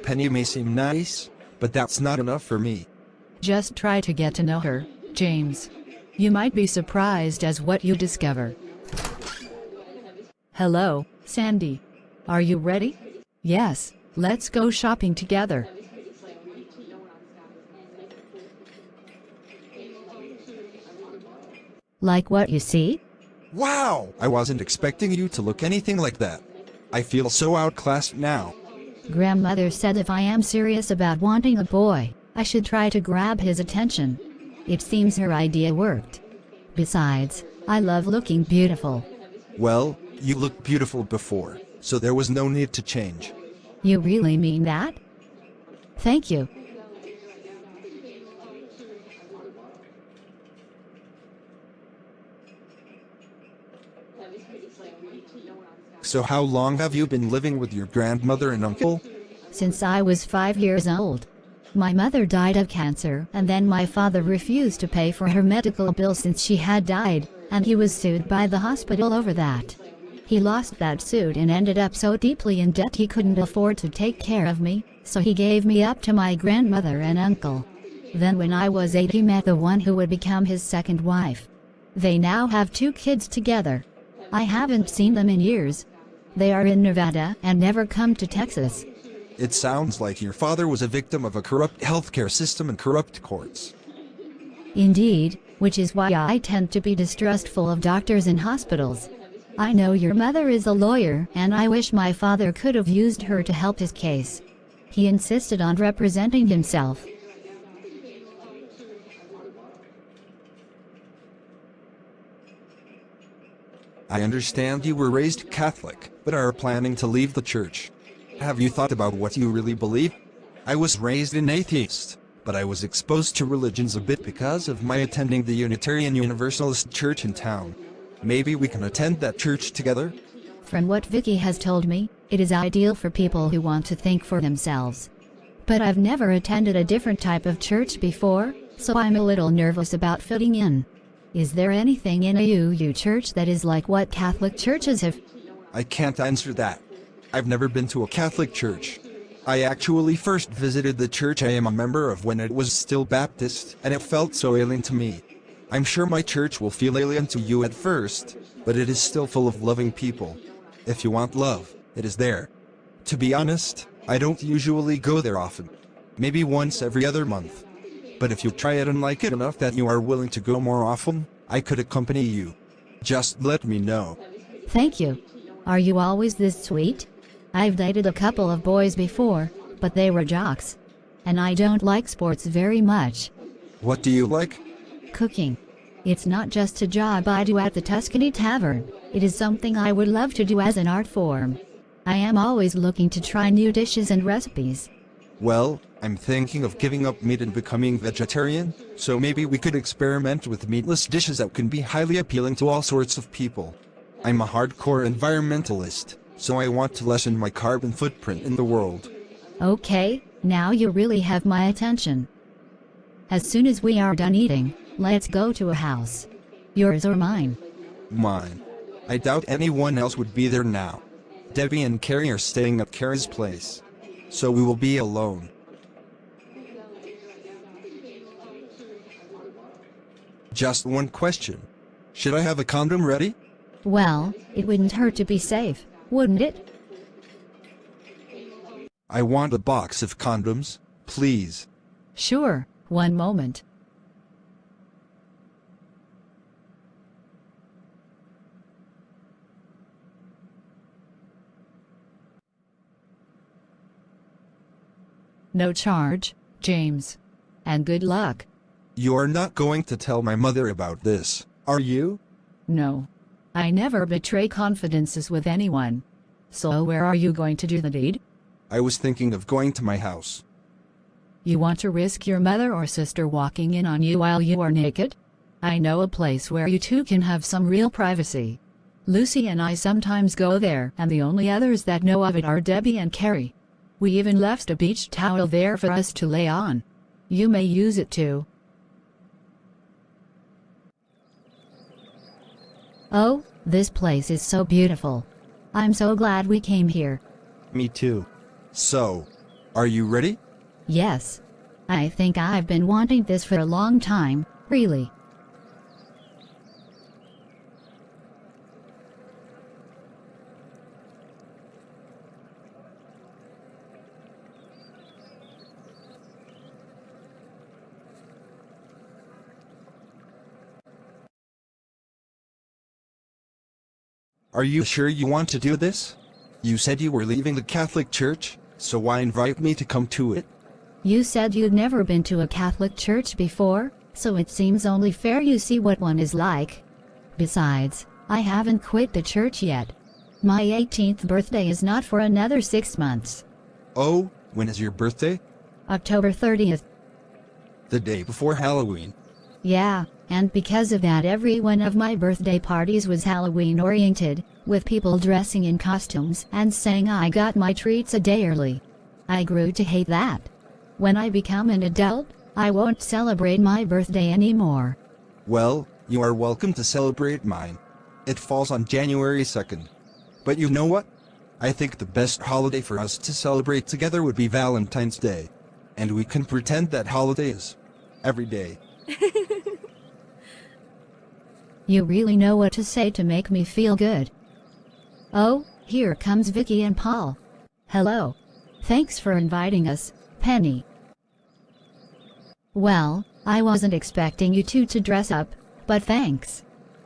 Speaker 2: Penny may seem nice, but that's not enough for me.
Speaker 1: Just try to get to know her, James. You might be surprised as what you discover. Hello, Sandy. Are you ready? Yes, let's go shopping together.
Speaker 4: Like what you see?
Speaker 2: Wow! I wasn't expecting you to look anything like that. I feel so outclassed now.
Speaker 4: Grandmother said if I am serious about wanting a boy, I should try to grab his attention. It seems her idea worked. Besides, I love looking beautiful.
Speaker 2: Well, you looked beautiful before, so there was no need to change.
Speaker 4: You really mean that? Thank you.
Speaker 2: So how long have you been living with your grandmother and uncle?
Speaker 4: Since I was 5 years old. My mother died of cancer, and then my father refused to pay for her medical bill since she had died, and he was sued by the hospital over that. He lost that suit and ended up so deeply in debt he couldn't afford to take care of me, so he gave me up to my grandmother and uncle. Then when I was 8 he met the one who would become his second wife. They now have 2 kids together. I haven't seen them in years. They are in Nevada and never come to Texas.
Speaker 2: It sounds like your father was a victim of a corrupt healthcare system and corrupt courts.
Speaker 4: Indeed, which is why I tend to be distrustful of doctors and hospitals. I know your mother is a lawyer, and I wish my father could have used her to help his case. He insisted on representing himself.
Speaker 2: I understand you were raised Catholic, but are planning to leave the church. Have you thought about what you really believe? I was raised an atheist, but I was exposed to religions a bit because of my attending the Unitarian Universalist church in town. Maybe we can attend that church together?
Speaker 4: From what Vicky has told me, it is ideal for people who want to think for themselves. But I've never attended a different type of church before, so I'm a little nervous about fitting in. Is there anything in a UU church that is like what Catholic churches have?
Speaker 2: I can't answer that. I've never been to a Catholic church. I actually first visited the church I am a member of when it was still Baptist, and it felt so alien to me. I'm sure my church will feel alien to you at first, but it is still full of loving people. If you want love, it is there. To be honest, I don't usually go there often. Maybe once every other month. But if you try it and like it enough that you are willing to go more often, I could accompany you. Just let me know.
Speaker 4: Thank you. Are you always this sweet? I've dated a couple of boys before, but they were jocks. And I don't like sports very much.
Speaker 2: What do you like?
Speaker 4: Cooking. It's not just a job I do at the Tuscany Tavern. It is something I would love to do as an art form. I am always looking to try new dishes and recipes.
Speaker 2: Well, I'm thinking of giving up meat and becoming vegetarian, so maybe we could experiment with meatless dishes that can be highly appealing to all sorts of people. I'm a hardcore environmentalist, so I want to lessen my carbon footprint in the world.
Speaker 4: Okay, now you really have my attention. As soon as we are done eating, let's go to a house. Yours or mine?
Speaker 2: Mine. I doubt anyone else would be there now. Debbie and Carrie are staying at Carrie's place, so we will be alone. Just one question. Should I have a condom ready?
Speaker 4: Well, it wouldn't hurt to be safe, wouldn't it?
Speaker 2: I want a box of condoms, please.
Speaker 1: Sure, one moment. No charge, James. And good luck.
Speaker 2: You are not going to tell my mother about this, are you?
Speaker 1: No. I never betray confidences with anyone. So where are you going to do the deed?
Speaker 2: I was thinking of going to my house.
Speaker 1: You want to risk your mother or sister walking in on you while you are naked? I know a place where you two can have some real privacy. Lucy and I sometimes go there, and the only others that know of it are Debbie and Carrie. We even left a beach towel there for us to lay on. You may use it too.
Speaker 4: Oh, this place is so beautiful. I'm so glad we came here.
Speaker 2: Me too. So, are you ready?
Speaker 4: Yes. I think I've been wanting this for a long time, really.
Speaker 2: Are you sure you want to do this? You said you were leaving the Catholic Church, so why invite me to come to it?
Speaker 4: You said you'd never been to a Catholic church before, so it seems only fair you see what one is like. Besides, I haven't quit the church yet. My 18th birthday is not for another 6 months.
Speaker 2: Oh, when is your birthday?
Speaker 4: October 30th.
Speaker 2: The day before Halloween.
Speaker 4: Yeah, and because of that every one of my birthday parties was Halloween-oriented, with people dressing in costumes and saying I got my treats a day early. I grew to hate that. When I become an adult, I won't celebrate my birthday anymore.
Speaker 2: Well, you are welcome to celebrate mine. It falls on January 2nd. But you know what? I think the best holiday for us to celebrate together would be Valentine's Day. And we can pretend that holiday is every day.
Speaker 4: You really know what to say to make me feel good. Oh, here comes Vicky and Paul. Hello. Thanks for inviting us, Penny. Well, I wasn't expecting you two to dress up, but thanks.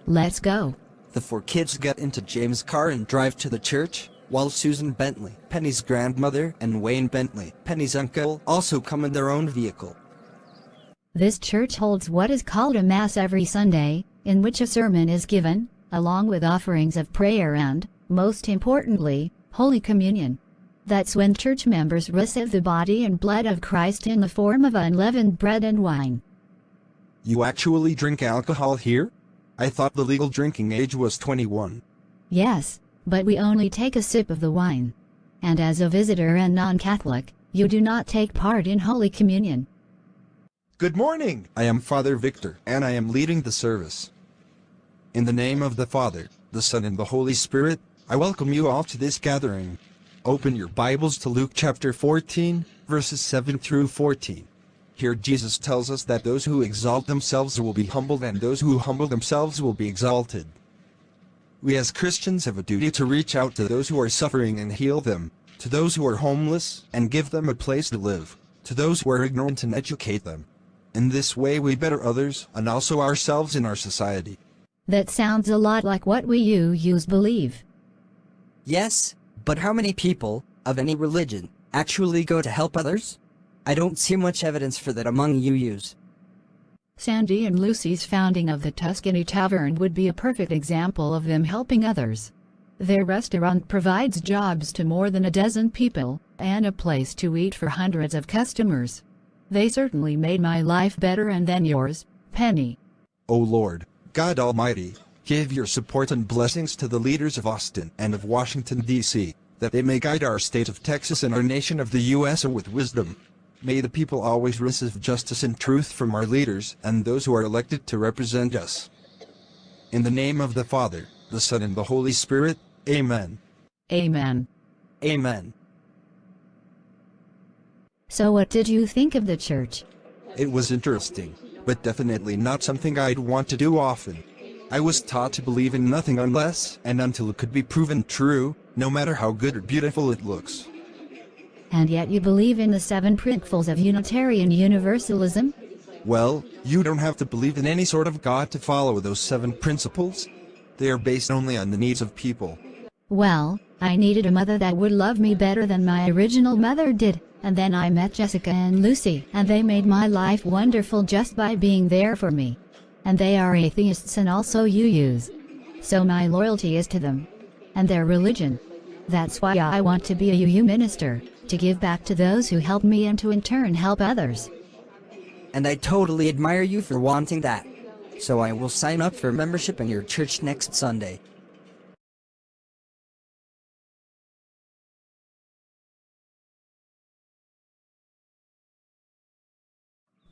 Speaker 4: Let's go.
Speaker 5: The four kids get into James' car and drive to the church, while Susan Bentley, Penny's grandmother, and Wayne Bentley, Penny's uncle, also come in their own vehicle.
Speaker 4: This church holds what is called a Mass every Sunday, in which a sermon is given, along with offerings of prayer and, most importantly, Holy Communion. That's when church members receive the body and blood of Christ in the form of unleavened bread and wine.
Speaker 2: You actually drink alcohol here? I thought the legal drinking age was 21.
Speaker 4: Yes, but we only take a sip of the wine. And as a visitor and non-Catholic, you do not take part in Holy Communion.
Speaker 2: Good morning! I am Father Victor, and I am leading the service. In the name of the Father, the Son, and the Holy Spirit, I welcome you all to this gathering. Open your Bibles to Luke chapter 14, verses 7 through 14. Here Jesus tells us that those who exalt themselves will be humbled, and those who humble themselves will be exalted. We as Christians have a duty to reach out to those who are suffering and heal them, to those who are homeless and give them a place to live, to those who are ignorant and educate them. In this way we better others and also ourselves in our society.
Speaker 4: That sounds a lot like what we use believe.
Speaker 5: Yes, but how many people, of any religion, actually go to help others? I don't see much evidence for that among UUs.
Speaker 1: Sandy and Lucy's founding of the Tuscany Tavern would be a perfect example of them helping others. Their restaurant provides jobs to more than a dozen people, and a place to eat for hundreds of customers. They certainly made my life better, and then yours, Penny.
Speaker 2: O Lord, God Almighty, give your support and blessings to the leaders of Austin and of Washington, D.C., that they may guide our state of Texas and our nation of the U.S. with wisdom. May the people always receive justice and truth from our leaders and those who are elected to represent us. In the name of the Father, the Son, and the Holy Spirit, Amen.
Speaker 1: Amen.
Speaker 5: Amen.
Speaker 4: So what did you think of the church?
Speaker 2: It was interesting, but definitely not something I'd want to do often. I was taught to believe in nothing unless and until it could be proven true, no matter how good or beautiful it looks.
Speaker 4: And yet you believe in the 7 principles of Unitarian Universalism?
Speaker 2: Well, you don't have to believe in any sort of God to follow those 7 principles. They are based only on the needs of people.
Speaker 4: Well, I needed a mother that would love me better than my original mother did, and then I met Jessica and Lucy, and they made my life wonderful just by being there for me. And they are atheists and also UUs. So my loyalty is to them. And their religion. That's why I want to be a UU minister, to give back to those who help me and to in turn help others.
Speaker 5: And I totally admire you for wanting that. So I will sign up for membership in your church next Sunday.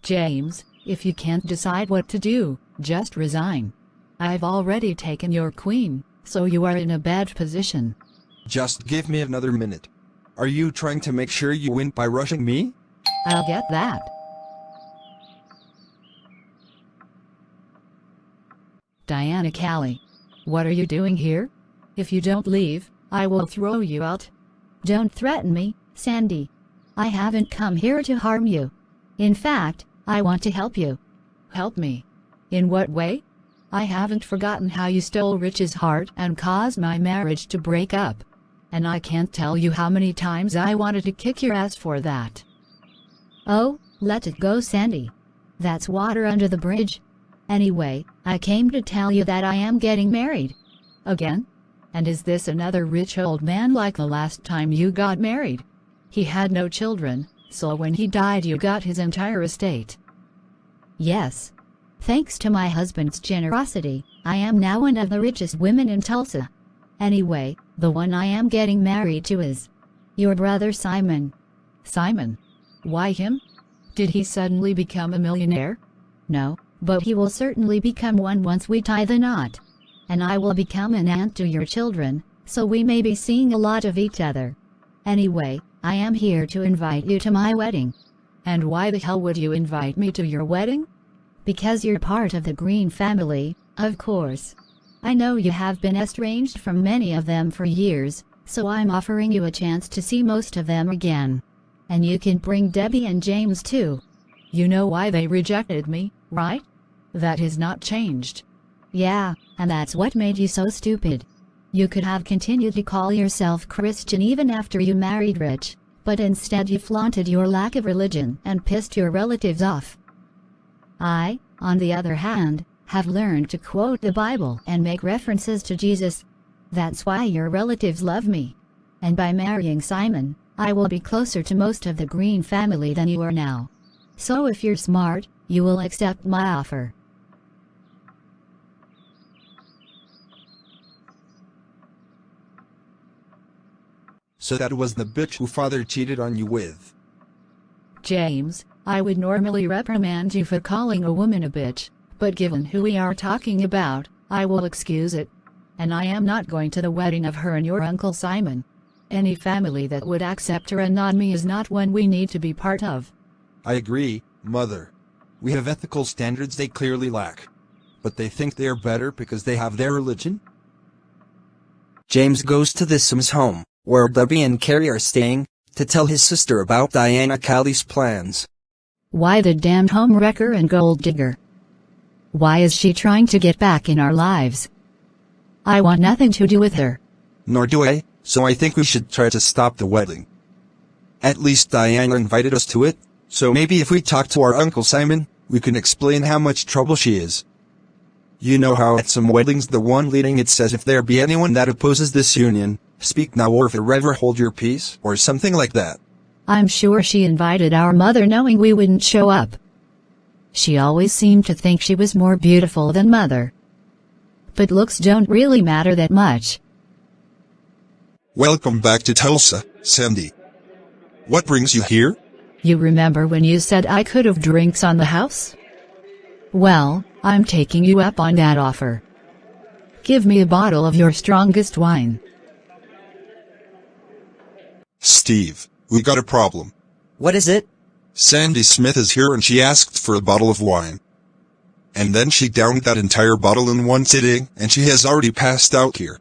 Speaker 3: James, if you can't decide what to do, just resign. I've already taken your queen, so you are in a bad position.
Speaker 2: Just give me another minute. Are you trying to make sure you win by rushing me?
Speaker 3: I'll get that. Diana Callie, what are you doing here? If you don't leave, I will throw you out.
Speaker 4: Don't threaten me, Sandy. I haven't come here to harm you. In fact, I want to help you.
Speaker 3: Help me. In what way? I haven't forgotten how you stole Rich's heart and caused my marriage to break up. And I can't tell you how many times I wanted to kick your ass for that.
Speaker 4: Oh, let it go, Sandy. That's water under the bridge. Anyway, I came to tell you that I am getting married.
Speaker 3: Again? And is this another rich old man like the last time you got married? He had no children, so when he died you got his entire estate.
Speaker 4: Yes. Thanks to my husband's generosity, I am now one of the richest women in Tulsa. Anyway, the one I am getting married to is your brother Simon.
Speaker 3: Simon? Why him? Did he suddenly become a millionaire?
Speaker 4: No, but he will certainly become one once we tie the knot. And I will become an aunt to your children, so we may be seeing a lot of each other. Anyway, I am here to invite you to my wedding.
Speaker 3: And why the hell would you invite me to your wedding?
Speaker 4: Because you're part of the Green family, of course. I know you have been estranged from many of them for years, so I'm offering you a chance to see most of them again. And you can bring Debbie and James too.
Speaker 3: You know why they rejected me, right? That has not changed.
Speaker 4: Yeah, and that's what made you so stupid. You could have continued to call yourself Christian even after you married Rich, but instead you flaunted your lack of religion and pissed your relatives off. I, on the other hand, have learned to quote the Bible and make references to Jesus. That's why your relatives love me. And by marrying Simon, I will be closer to most of the Green family than you are now. So if you're smart, you will accept my offer.
Speaker 2: So that was the bitch who father cheated on you with.
Speaker 3: James, I would normally reprimand you for calling a woman a bitch, but given who we are talking about, I will excuse it. And I am not going to the wedding of her and your Uncle Simon. Any family that would accept her and not me is not one we need to be part of.
Speaker 2: I agree, Mother. We have ethical standards they clearly lack. But they think they are better because they have their religion?
Speaker 5: James goes to the Sims home, where Debbie and Carrie are staying, to tell his sister about Diana Callie's plans.
Speaker 1: Why the damned home wrecker and gold digger? Why is she trying to get back in our lives? I want nothing to do with her.
Speaker 2: Nor do I, so I think we should try to stop the wedding. At least Diana invited us to it, so maybe if we talk to our Uncle Simon, we can explain how much trouble she is. You know how at some weddings the one leading it says if there be anyone that opposes this union, speak now or forever hold your peace, or something like that.
Speaker 1: I'm sure she invited our mother knowing we wouldn't show up. She always seemed to think she was more beautiful than Mother. But looks don't really matter that much.
Speaker 6: Welcome back to Tulsa, Sandy. What brings you here?
Speaker 1: You remember when you said I could have drinks on the house? Well, I'm taking you up on that offer. Give me a bottle of your strongest wine.
Speaker 6: Steve, we got a problem.
Speaker 5: What is it?
Speaker 6: Sandy Smith is here and she asked for a bottle of wine. and then she downed that entire bottle in one sitting, and she has already passed out here.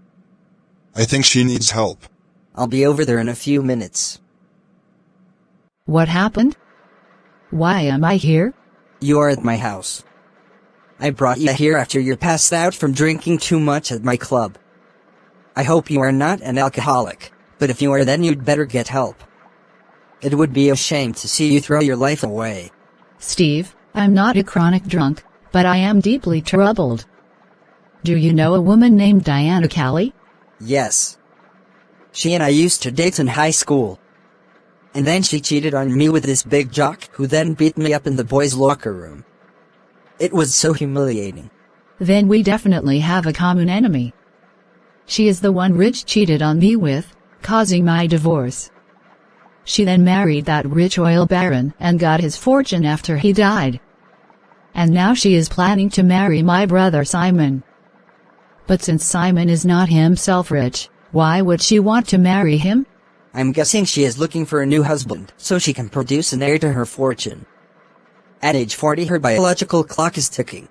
Speaker 6: I think she needs help.
Speaker 5: I'll be over there in a few minutes.
Speaker 3: What happened? Why am I here?
Speaker 5: You are at my house. I brought you here after you're passed out from drinking too much at my club. I hope you are not an alcoholic, but if you are, then you'd better get help. It would be a shame to see you throw your life away.
Speaker 3: Steve, I'm not a chronic drunk, but I am deeply troubled. Do you know a woman named Diana Callie?
Speaker 5: Yes. She and I used to date in high school. And then she cheated on me with this big jock who then beat me up in the boys' locker room. It was so humiliating.
Speaker 3: Then we definitely have a common enemy. She is the one Rich cheated on me with, causing my divorce. She then married that rich oil baron and got his fortune after he died. And now she is planning to marry my brother Simon. But since Simon is not himself rich, why would she want to marry him?
Speaker 5: I'm guessing she is looking for a new husband so she can produce an heir to her fortune. At age 40 her biological clock is ticking.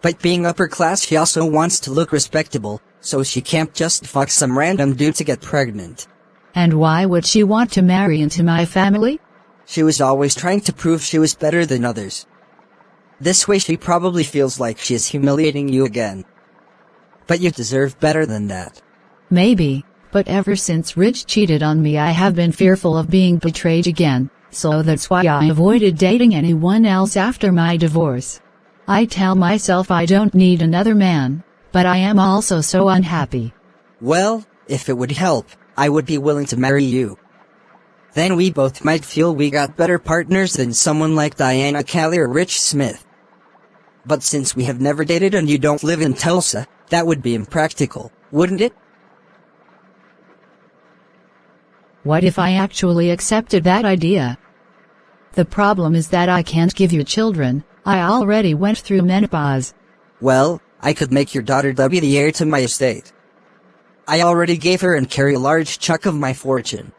Speaker 5: But being upper class, she also wants to look respectable, so she can't just fuck some random dude to get pregnant.
Speaker 3: And why would she want to marry into my family?
Speaker 5: She was always trying to prove she was better than others. This way she probably feels like she is humiliating you again. But you deserve better than that.
Speaker 3: Maybe, but ever since Rich cheated on me I have been fearful of being betrayed again, so that's why I avoided dating anyone else after my divorce. I tell myself I don't need another man, but I am also so unhappy.
Speaker 5: Well, if it would help, I would be willing to marry you. Then we both might feel we got better partners than someone like Diana Callie or Rich Smith. But since we have never dated and you don't live in Tulsa, that would be impractical, wouldn't it?
Speaker 3: What if I actually accepted that idea? The problem is that I can't give you children. I already went through menopause.
Speaker 5: Well, I could make your daughter Debbie the heir to my estate. I already gave her and Carrie a large chunk of my fortune.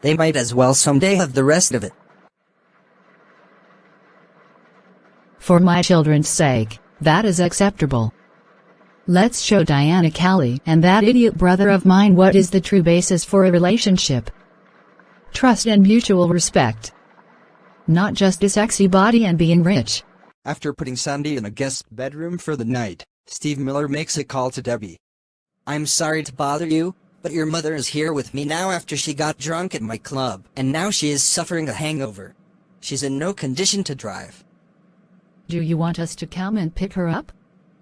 Speaker 5: They might as well someday have the rest of it.
Speaker 3: For my children's sake, that is acceptable. Let's show Diana Callie and that idiot brother of mine what is the true basis for a relationship. Trust and mutual respect. Not just a sexy body and being rich.
Speaker 5: After putting Sandy in a guest bedroom for the night, Steve Miller makes a call to Debbie. I'm sorry to bother you, but your mother is here with me now after she got drunk at my club, and now she is suffering a hangover. She's in no condition to drive.
Speaker 3: Do you want us to come and pick her up?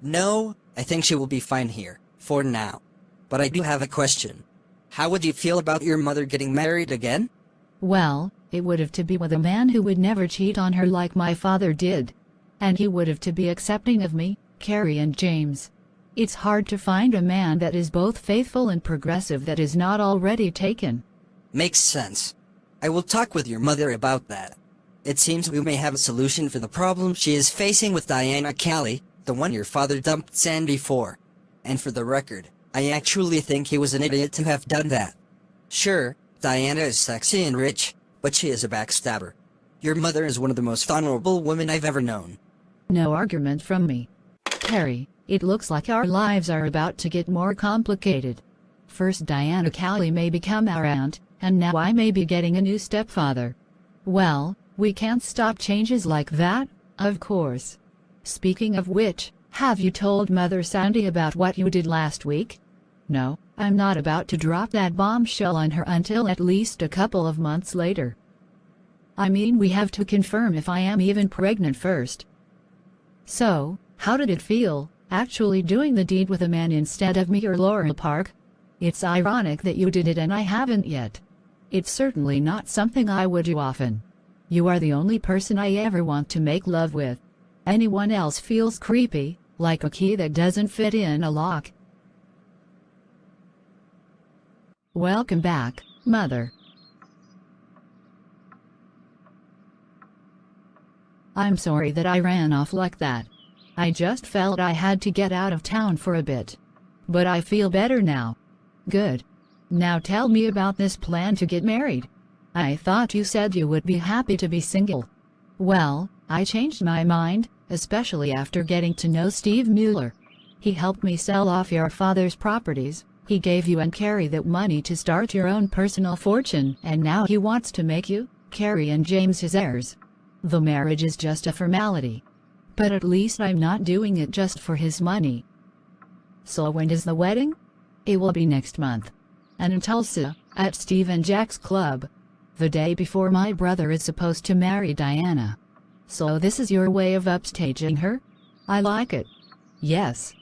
Speaker 5: No, I think she will be fine here, for now. But I do have a question. How would you feel about your mother getting married again?
Speaker 1: Well, it would have to be with a man who would never cheat on her like my father did. And he would have to be accepting of me, Carrie and James. It's hard to find a man that is both faithful and progressive that is not already taken.
Speaker 5: Makes sense. I will talk with your mother about that. It seems we may have a solution for the problem she is facing with Diana Callie, the one your father dumped Sandy for. And for the record, I actually think he was an idiot to have done that. Sure, Diana is sexy and rich, but she is a backstabber. Your mother is one of the most honorable women I've ever known.
Speaker 1: No argument from me. Carrie, it looks like our lives are about to get more complicated. First Diana Callie may become our aunt, and now I may be getting a new stepfather. Well, we can't stop changes like that, of course. Speaking of which, have you told Mother Sandy about what you did last week? No, I'm not about to drop that bombshell on her until at least a couple of months later. I mean, we have to confirm if I am even pregnant first. So, how did it feel, actually doing the deed with a man instead of me or Laurel Park? It's ironic that you did it and I haven't yet. It's certainly not something I would do often. You are the only person I ever want to make love with. Anyone else feels creepy, like a key that doesn't fit in a lock. Welcome back, Mother. I'm sorry that I ran off like that. I just felt I had to get out of town for a bit. But I feel better now. Good. Now tell me about this plan to get married. I thought you said you would be happy to be single. Well, I changed my mind, especially after getting to know Steve Mueller. He helped me sell off your father's properties. He gave you and Carrie that money to start your own personal fortune, and now he wants to make you, Carrie and James, his heirs. The marriage is just a formality. But at least I'm not doing it just for his money. So when is the wedding? It will be next month. And in Tulsa, at Steve and Jack's club. The day before my brother is supposed to marry Diana. So this is your way of upstaging her? I like it. Yes.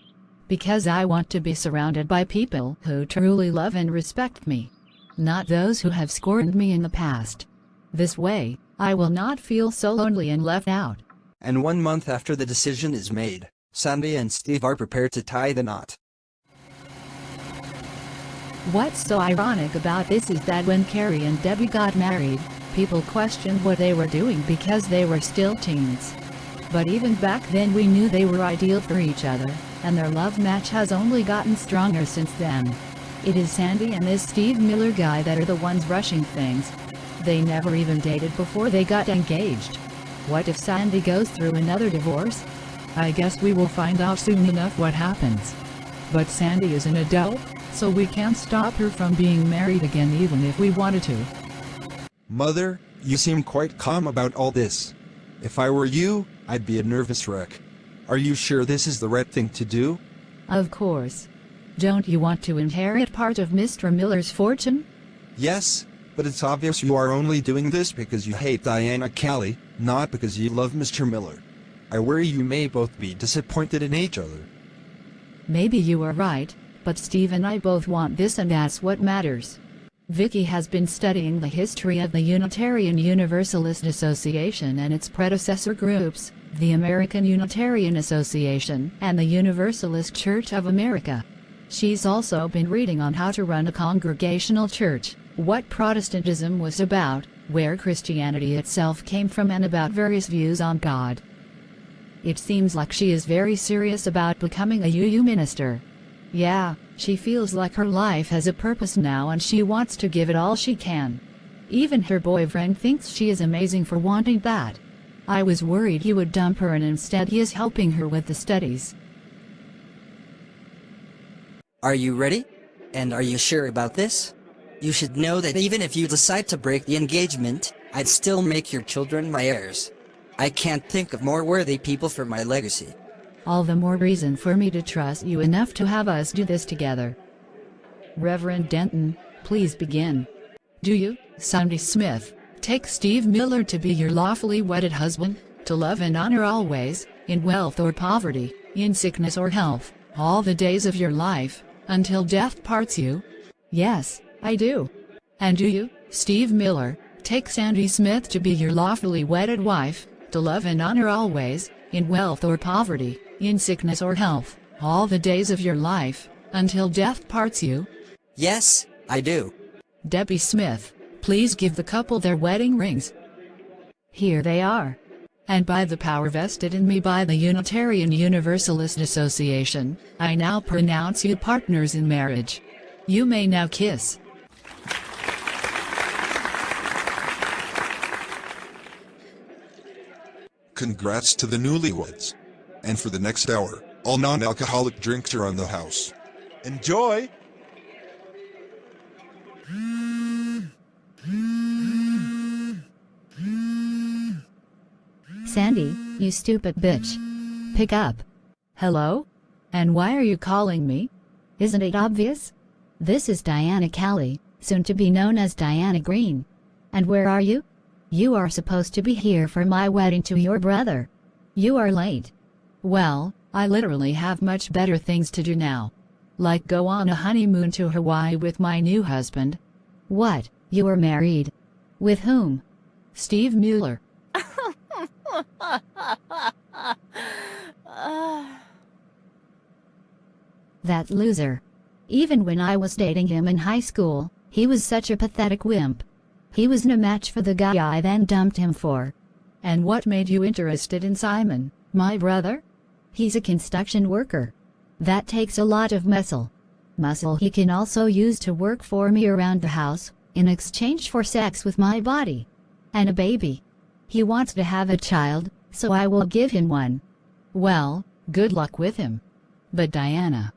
Speaker 1: Because I want to be surrounded by people who truly love and respect me. Not those who have scorned me in the past. This way, I will not feel so lonely and left out.
Speaker 2: And 1 month after the decision is made, Sandy and Steve are prepared to tie the knot.
Speaker 1: What's so ironic about this is that when Carrie and Debbie got married, people questioned what they were doing because they were still teens. But even back then we knew they were ideal for each other, and their love match has only gotten stronger since then. It is Sandy and this Steve Miller guy that are the ones rushing things. They never even dated before they got engaged. What if Sandy goes through another divorce?
Speaker 3: I guess we will find out soon enough what happens. But Sandy is an adult, so we can't stop her from being married again even if we wanted to.
Speaker 2: Mother, you seem quite calm about all this. If I were you, I'd be a nervous wreck. Are you sure this is the right thing to do?
Speaker 1: Of course. Don't you want to inherit part of Mr. Miller's fortune?
Speaker 2: Yes, but it's obvious you are only doing this because you hate Diana Callie, not because you love Mr. Miller. I worry you may both be disappointed in each other.
Speaker 1: Maybe you are right, but Steve and I both want this, and that's what matters. Vicky has been studying the history of the Unitarian Universalist Association and its predecessor groups, the American Unitarian Association and the Universalist Church of America. She's also been reading on how to run a congregational church, what Protestantism was about, where Christianity itself came from, and about various views on God. It seems like she is very serious about becoming a UU minister. Yeah, she feels like her life has a purpose now and she wants to give it all she can. Even her boyfriend thinks she is amazing for wanting that. I was worried he would dump her, and instead he is helping her with the studies.
Speaker 5: Are you ready? And are you sure about this? You should know that even if you decide to break the engagement, I'd still make your children my heirs. I can't think of more worthy people for my legacy.
Speaker 1: All the more reason for me to trust you enough to have us do this together. Reverend Denton, please begin.
Speaker 3: Do you, Sandy Smith, take Steve Miller to be your lawfully wedded husband, to love and honor always, in wealth or poverty, in sickness or health, all the days of your life, until death parts you?
Speaker 1: Yes, I do.
Speaker 3: And do you, Steve Miller, take Sandy Smith to be your lawfully wedded wife, to love and honor always, in wealth or poverty, in sickness or health, all the days of your life, until death parts you?
Speaker 5: Yes, I do.
Speaker 3: Debbie Smith, please give the couple their wedding rings.
Speaker 1: Here they are.
Speaker 3: And by the power vested in me by the Unitarian Universalist Association, I now pronounce you partners in marriage. You may now kiss.
Speaker 6: Congrats to the newlyweds. And for the next hour, all non-alcoholic drinks are on the house. Enjoy!
Speaker 4: Sandy, you stupid bitch. Pick up.
Speaker 1: Hello? And why are you calling me?
Speaker 4: Isn't it obvious? This is Diana Callie, soon to be known as Diana Green. And where are you? You are supposed to be here for my wedding to your brother. You are late.
Speaker 1: Well, I literally have much better things to do now. Like go on a honeymoon to Hawaii with my new husband.
Speaker 4: What? You are married? With whom?
Speaker 1: Steve Mueller.
Speaker 4: That loser. Even when I was dating him in high school, he was such a pathetic wimp. He was no match for the guy I then dumped him for.
Speaker 1: And what made you interested in Simon, my brother?
Speaker 4: He's a construction worker. That takes a lot of muscle. Muscle he can also use to work for me around the house, in exchange for sex with my body. And a baby. He wants to have a child, so I will give him one.
Speaker 1: Well, good luck with him. But Diana,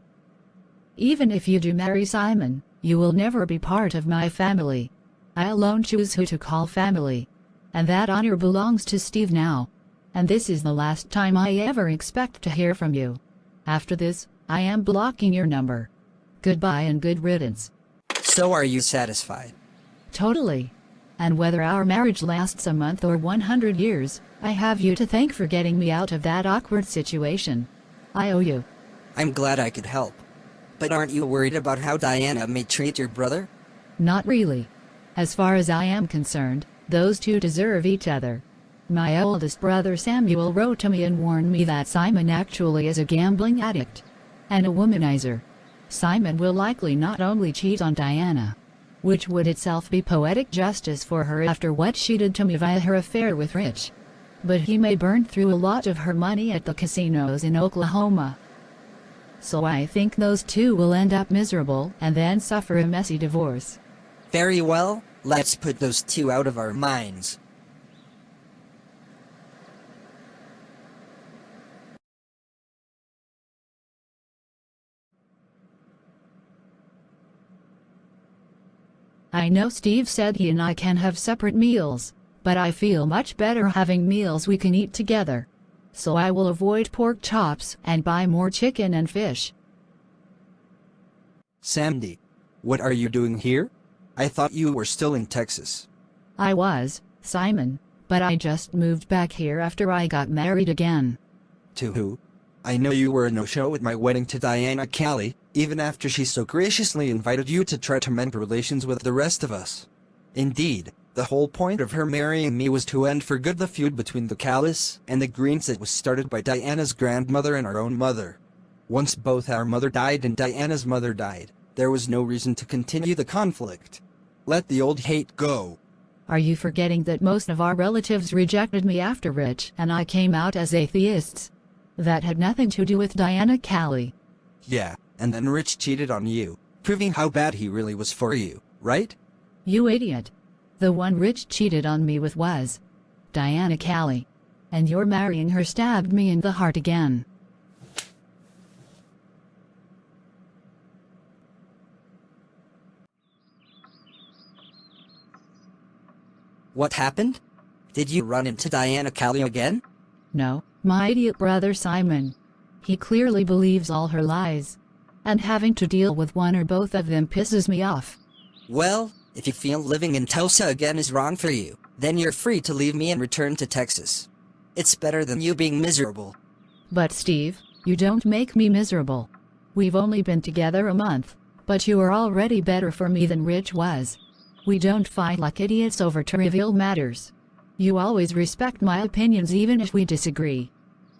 Speaker 1: even if you do marry Simon, you will never be part of my family. I alone choose who to call family. And that honor belongs to Steve now. And this is the last time I ever expect to hear from you. After this, I am blocking your number. Goodbye and good riddance.
Speaker 5: So are you satisfied?
Speaker 1: Totally. And whether our marriage lasts a month or 100 years, I have you to thank for getting me out of that awkward situation. I owe you.
Speaker 5: I'm glad I could help. But aren't you worried about how Diana may treat your brother?
Speaker 1: Not really. As far as I am concerned, those two deserve each other. My oldest brother Samuel wrote to me and warned me that Simon actually is a gambling addict and a womanizer. Simon will likely not only cheat on Diana, which would itself be poetic justice for her after what she did to me via her affair with Rich, but he may burn through a lot of her money at the casinos in Oklahoma. So I think those two will end up miserable and then suffer a messy divorce.
Speaker 5: Very well, let's put those two out of our minds.
Speaker 1: I know Steve said he and I can have separate meals, but I feel much better having meals we can eat together. So I will avoid pork chops and buy more chicken and fish.
Speaker 5: Sandy, what are you doing here? I thought you were still in Texas.
Speaker 1: I was, Simon, but I just moved back here after I got married again.
Speaker 5: To who? I know you were a no-show at my wedding to Diana Callie, even after she so graciously invited you to try to mend relations with the rest of us. Indeed, the whole point of her marrying me was to end for good the feud between the Callis and the Greens that was started by Diana's grandmother and our own mother. Once both our mother died and Diana's mother died, there was no reason to continue the conflict. Let the old hate go.
Speaker 1: Are you forgetting that most of our relatives rejected me after Rich and I came out as atheists? That had nothing to do with Diana Callie.
Speaker 5: Yeah, and then Rich cheated on you, proving how bad he really was for you, right?
Speaker 1: You idiot. The one Rich cheated on me with was Diana Callie. And your marrying her stabbed me in the heart again.
Speaker 5: What happened? Did you run into Diana Callie again?
Speaker 1: No, my idiot brother Simon. He clearly believes all her lies. And having to deal with one or both of them pisses me off.
Speaker 5: Well, if you feel living in Tulsa again is wrong for you, then you're free to leave me and return to Texas. It's better than you being miserable.
Speaker 1: But Steve, you don't make me miserable. We've only been together a month, but you are already better for me than Rich was. We don't fight like idiots over trivial matters. You always respect my opinions even if we disagree.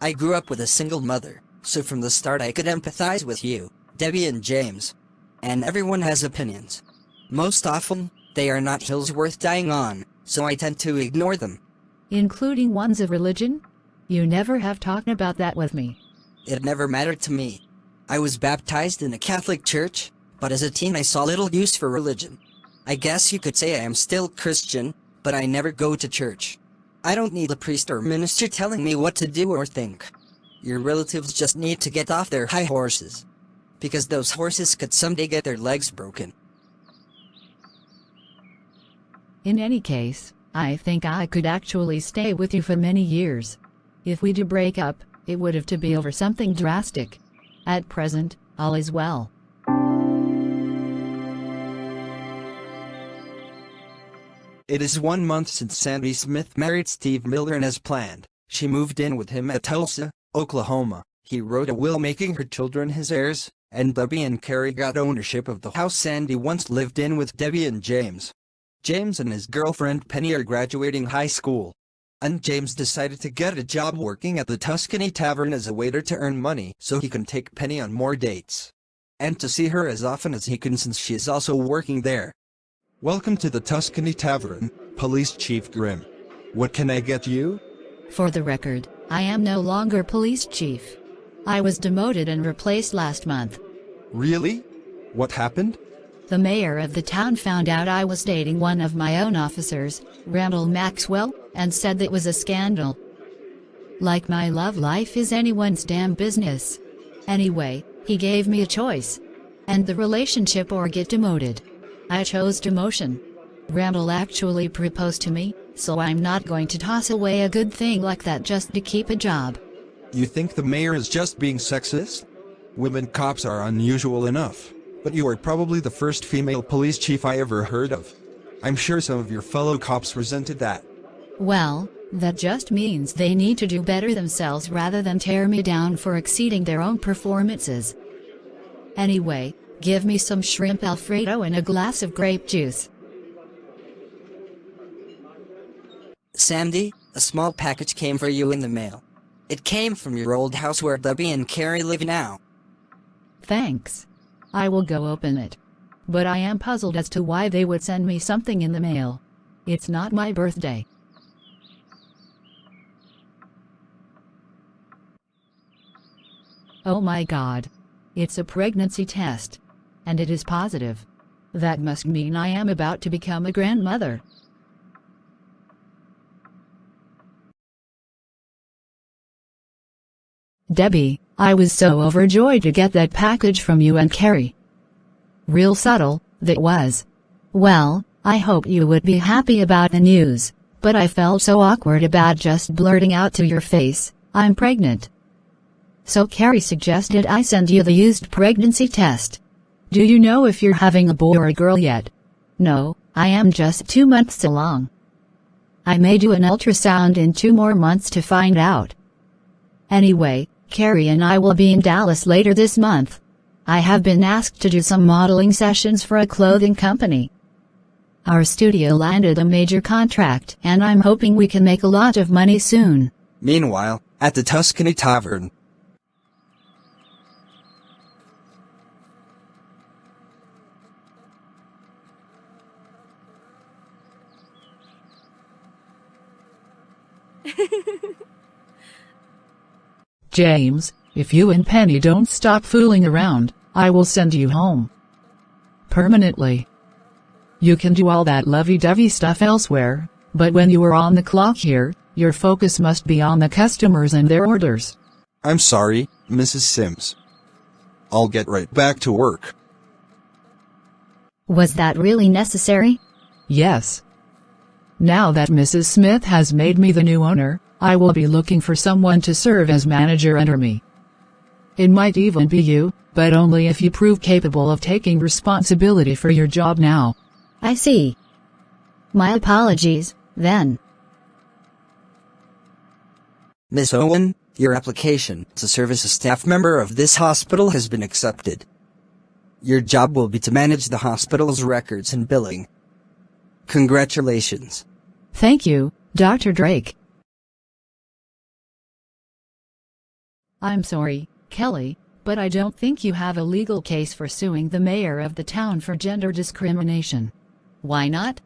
Speaker 5: I grew up with a single mother, so from the start I could empathize with you, Debbie and James. And everyone has opinions. Most often, they are not hills worth dying on, so I tend to ignore them.
Speaker 1: Including ones of religion? You never have talked about that with me.
Speaker 5: It never mattered to me. I was baptized in a Catholic church, but as a teen I saw little use for religion. I guess you could say I am still Christian, but I never go to church. I don't need a priest or minister telling me what to do or think. Your relatives just need to get off their high horses. Because those horses could someday get their legs broken.
Speaker 1: In any case, I think I could actually stay with you for many years. If we do break up, it would have to be over something drastic. At present, all is well.
Speaker 5: It is 1 month since Sandy Smith married Steve Miller, and as planned, she moved in with him at Tulsa, Oklahoma. He wrote a will making her children his heirs, and Debbie and Carrie got ownership of the house Sandy once lived in with Debbie and James. James and his girlfriend Penny are graduating high school. And James decided to get a job working at the Tuscany Tavern as a waiter to earn money so he can take Penny on more dates. And to see her as often as he can since she is also working there.
Speaker 6: Welcome to the Tuscany Tavern, Police Chief Grimm. What can I get you?
Speaker 1: For the record, I am no longer police chief. I was demoted and replaced last month.
Speaker 6: Really? What happened?
Speaker 1: The mayor of the town found out I was dating one of my own officers, Randall Maxwell, and said that was a scandal. Like my love life is anyone's damn business. Anyway, he gave me a choice. End the relationship or get demoted. I chose demotion. Randall actually proposed to me, so I'm not going to toss away a good thing like that just to keep a job.
Speaker 2: You think the mayor is just being sexist? Women cops are unusual enough, but you are probably the first female police chief I ever heard of. I'm sure some of your fellow cops resented that.
Speaker 1: Well, that just means they need to do better themselves rather than tear me down for exceeding their own performances. Anyway, give me some shrimp Alfredo and a glass of grape juice.
Speaker 5: Sandy, a small package came for you in the mail. It came from your old house where Debbie and Carrie live now.
Speaker 1: Thanks. I will go open it. But I am puzzled as to why they would send me something in the mail. It's not my birthday. Oh my God. It's a pregnancy test. And it is positive. That must mean I am about to become a grandmother.
Speaker 3: Debbie, I was so overjoyed to get that package from you and Carrie. Real subtle, that was. Well, I hope you would be happy about the news, but I felt so awkward about just blurting out to your face, I'm pregnant. So Carrie suggested I send you the used pregnancy test. Do you know if you're having a boy or a girl yet? No, I am just 2 months along. I may do an ultrasound in 2 more months to find out. Anyway, Carrie and I will be in Dallas later this month. I have been asked to do some modeling sessions for a clothing company. Our studio landed a major contract, and I'm hoping we can make a lot of money soon.
Speaker 2: Meanwhile, at the Tuscany Tavern.
Speaker 3: James, if you and Penny don't stop fooling around, I will send you home. Permanently. You can do all that lovey-dovey stuff elsewhere, but when you are on the clock here, your focus must be on the customers and their orders.
Speaker 2: I'm sorry, Mrs. Sims. I'll get right back to work.
Speaker 4: Was that really necessary?
Speaker 3: Yes. Now that Mrs. Smith has made me the new owner, I will be looking for someone to serve as manager under me. It might even be you, but only if you prove capable of taking responsibility for your job now.
Speaker 4: I see. My apologies, then.
Speaker 5: Miss Owen, your application to serve as a staff member of this hospital has been accepted. Your job will be to manage the hospital's records and billing. Congratulations.
Speaker 3: Thank you, Dr. Drake.
Speaker 1: I'm sorry, Kelly, but I don't think you have a legal case for suing the mayor of the town for gender discrimination. Why not?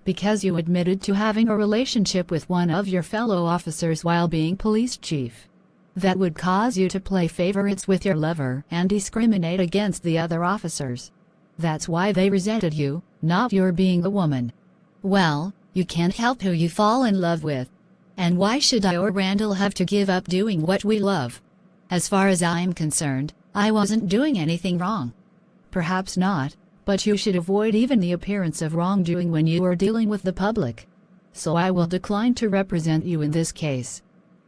Speaker 1: Because you admitted to having a relationship with one of your fellow officers while being police chief. That would cause you to play favorites with your lover and discriminate against the other officers. That's why they resented you, not your being a woman. Well, you can't help who you fall in love with. And why should I or Randall have to give up doing what we love? As far as I'm concerned, I wasn't doing anything wrong. Perhaps not, but you should avoid even the appearance of wrongdoing when you are dealing with the public. So I will decline to represent you in this case.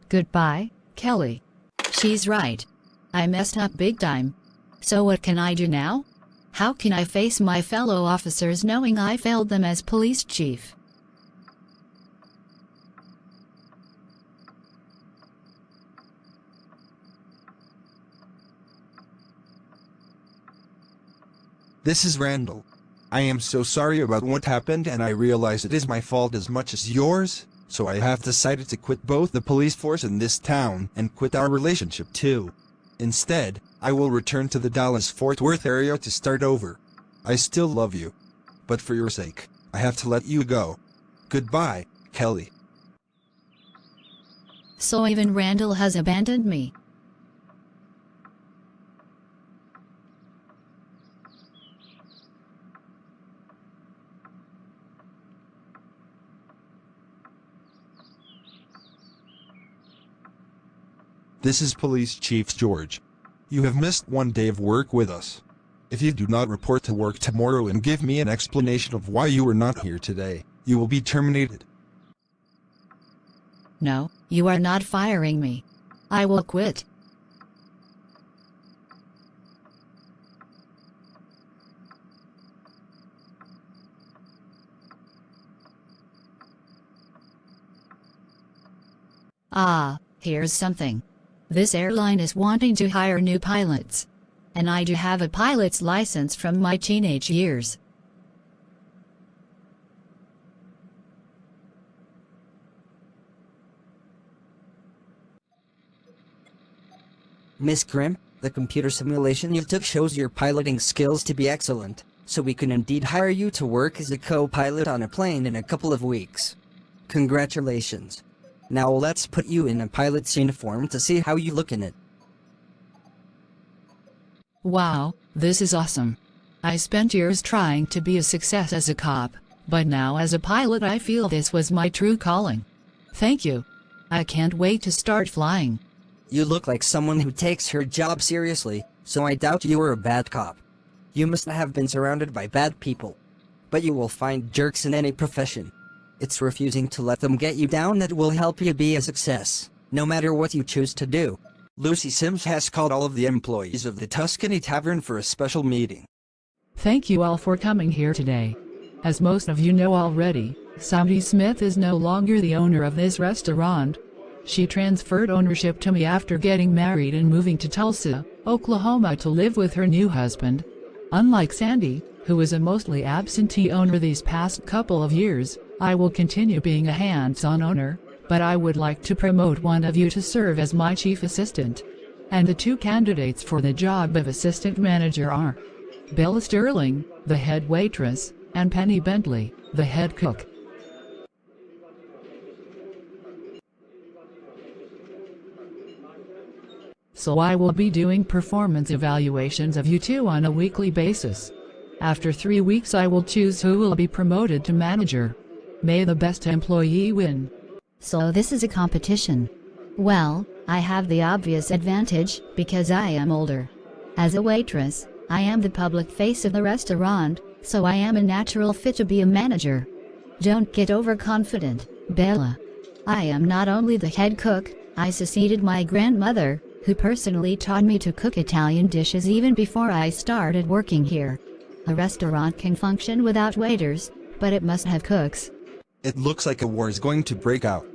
Speaker 1: Goodbye, Kelly. She's right. I messed up big time. So what can I do now? How can I face my fellow officers knowing I failed them as police chief?
Speaker 2: This is Randall. I am so sorry about what happened, and I realize it is my fault as much as yours, so I have decided to quit both the police force in this town and quit our relationship too. Instead, I will return to the Dallas-Fort Worth area to start over. I still love you, but for your sake, I have to let you go. Goodbye, Kelly.
Speaker 1: So even Randall has abandoned me.
Speaker 6: This is Police Chief George. You have missed one day of work with us. If you do not report to work tomorrow and give me an explanation of why you were not here today, you will be terminated.
Speaker 1: No, you are not firing me. I will quit. Ah, here's something. This airline is wanting to hire new pilots. And I do have a pilot's license from my teenage years.
Speaker 5: Miss Grimm, the computer simulation you took shows your piloting skills to be excellent, so we can indeed hire you to work as a co-pilot on a plane in a couple of weeks. Congratulations. Now let's put you in a pilot's uniform to see how you look in it.
Speaker 1: Wow, this is awesome. I spent years trying to be a success as a cop, but now as a pilot I feel this was my true calling. Thank you. I can't wait to start flying.
Speaker 5: You look like someone who takes her job seriously, so I doubt you were a bad cop. You must have been surrounded by bad people. But you will find jerks in any profession. It's refusing to let them get you down that will help you be a success, no matter what you choose to do. Lucy Sims has called all of the employees of the Tuscany Tavern for a special meeting.
Speaker 3: Thank you all for coming here today. As most of you know already, Sandy Smith is no longer the owner of this restaurant. She transferred ownership to me after getting married and moving to Tulsa, Oklahoma to live with her new husband. Unlike Sandy, who was a mostly absentee owner these past couple of years, I will continue being a hands-on owner, but I would like to promote one of you to serve as my chief assistant. And the two candidates for the job of assistant manager are Bella Sterling, the head waitress, and Penny Bentley, the head cook. So I will be doing performance evaluations of you two on a weekly basis. After 3 weeks I will choose who will be promoted to manager. May the best employee win.
Speaker 4: So this is a competition. Well, I have the obvious advantage, because I am older. As a waitress, I am the public face of the restaurant, so I am a natural fit to be a manager. Don't get overconfident, Bella. I am not only the head cook, I succeeded my grandmother, who personally taught me to cook Italian dishes even before I started working here. A restaurant can function without waiters, but it must have cooks.
Speaker 2: It looks like a war is going to break out.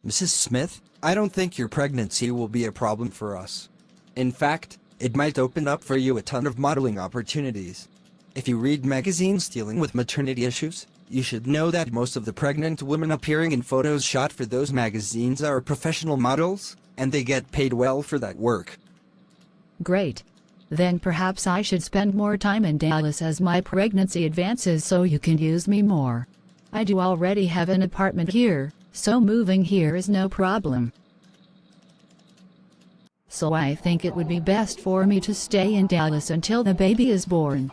Speaker 5: Mrs. Smith, I don't think your pregnancy will be a problem for us. In fact, it might open up for you a ton of modeling opportunities. If you read magazines dealing with maternity issues, you should know that most of the pregnant women appearing in photos shot for those magazines are professional models, and they get paid well for that work.
Speaker 1: Great. Then perhaps I should spend more time in Dallas as my pregnancy advances so you can use me more. I do already have an apartment here, so moving here is no problem. So I think it would be best for me to stay in Dallas until the baby is born.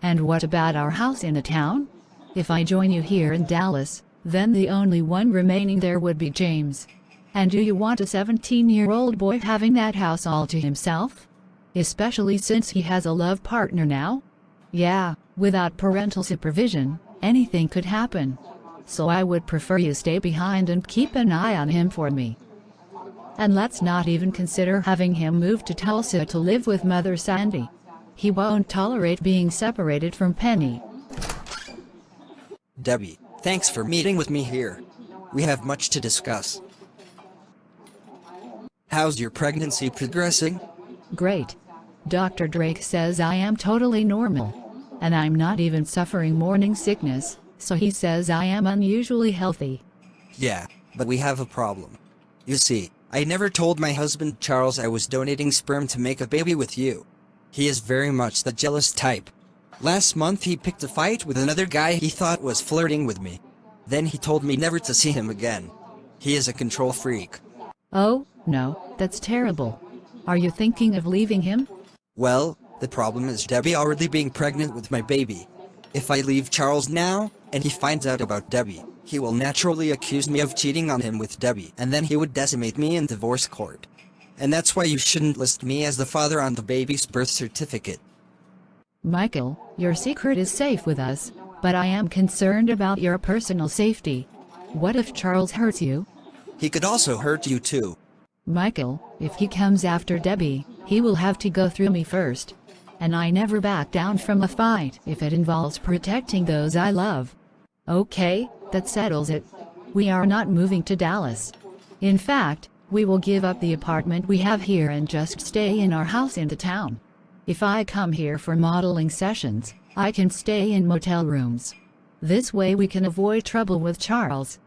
Speaker 1: And what about our house in the town? If I join you here in Dallas, then the only one remaining there would be James. And do you want a 17-year-old boy having that house all to himself? Especially since he has a love partner now? Yeah, without parental supervision, anything could happen. So I would prefer you stay behind and keep an eye on him for me. And let's not even consider having him move to Tulsa to live with Mother Sandy. He won't tolerate being separated from Penny.
Speaker 5: Debbie, thanks for meeting with me here. We have much to discuss. How's your pregnancy progressing?
Speaker 1: Great. Dr. Drake says I am totally normal. And I'm not even suffering morning sickness, so he says I am unusually healthy.
Speaker 5: Yeah, but we have a problem. You see, I never told my husband Charles I was donating sperm to make a baby with you. He is very much the jealous type. Last month he picked a fight with another guy he thought was flirting with me. Then he told me never to see him again. He is a control freak.
Speaker 1: Oh, no, that's terrible. Are you thinking of leaving him?
Speaker 5: Well, the problem is Debbie already being pregnant with my baby. If I leave Charles now, and he finds out about Debbie,
Speaker 2: He will naturally accuse me of cheating on him with Debbie, and then he would decimate me in divorce court. And that's why you shouldn't list me as the father on the baby's birth certificate.
Speaker 1: Michael, your secret is safe with us, but I am concerned about your personal safety. What if Charles hurts you?
Speaker 2: He could also hurt you too.
Speaker 1: Michael, if he comes after Debbie, he will have to go through me first. And I never back down from a fight if it involves protecting those I love. Okay, that settles it. We are not moving to Dallas. In fact, we will give up the apartment we have here and just stay in our house in the town. If I come here for modeling sessions, I can stay in motel rooms. This way we can avoid trouble with Charles.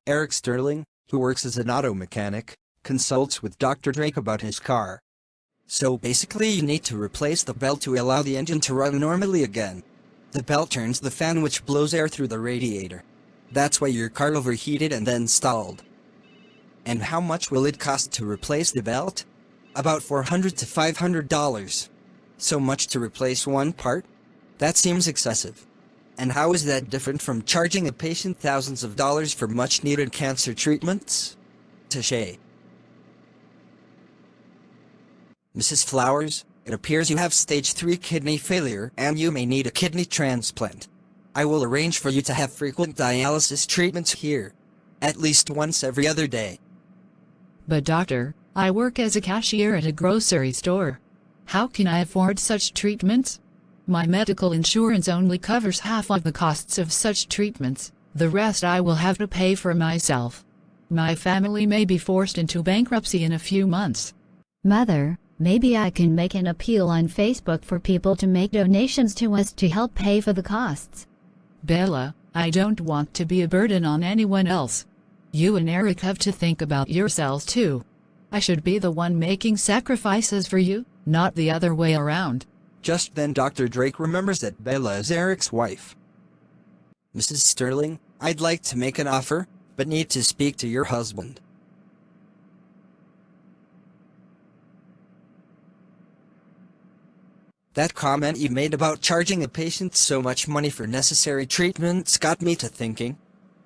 Speaker 2: Eric Sterling, who works as an auto mechanic, consults with Dr. Drake about his car. So basically you need to replace the belt to allow the engine to run normally again. The belt turns the fan which blows air through the radiator. That's why your car overheated and then stalled. And how much will it cost to replace the belt? About $400 to $500. So much to replace one part? That seems excessive. And how is that different from charging a patient thousands of dollars for much-needed cancer treatments? Touché. Mrs. Flowers, it appears you have stage 3 kidney failure and you may need a kidney transplant. I will arrange for you to have frequent dialysis treatments here. At least once every other day.
Speaker 1: But doctor, I work as a cashier at a grocery store. How can I afford such treatments? My medical insurance only covers half of the costs of such treatments. The rest I will have to pay for myself. My family may be forced into bankruptcy in a few months.
Speaker 4: Mother, maybe I can make an appeal on Facebook for people to make donations to us to help pay for the costs.
Speaker 1: Bella, I don't want to be a burden on anyone else. You and Eric have to think about yourselves too. I should be the one making sacrifices for you, not the other way around.
Speaker 2: Just then Dr. Drake remembers that Bella is Eric's wife. Mrs. Sterling, I'd like to make an offer, but need to speak to your husband. That comment you made about charging a patient so much money for necessary treatments got me to thinking.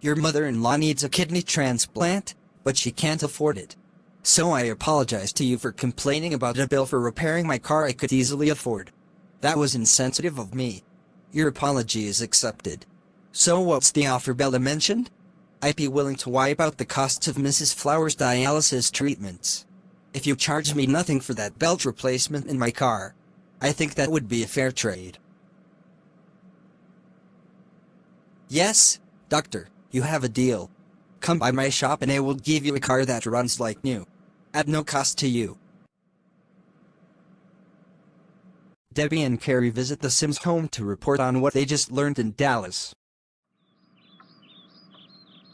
Speaker 2: Your mother-in-law needs a kidney transplant, but she can't afford it. So I apologize to you for complaining about a bill for repairing my car I could easily afford. That was insensitive of me. Your apology is accepted. So what's the offer Bella mentioned? I'd be willing to wipe out the costs of Mrs. Flowers' dialysis treatments. If you charge me nothing for that belt replacement in my car, I think that would be a fair trade. Yes, doctor, you have a deal. Come by my shop and I will give you a car that runs like new. At no cost to you. Debbie and Carrie visit the Sims home to report on what they just learned in Dallas.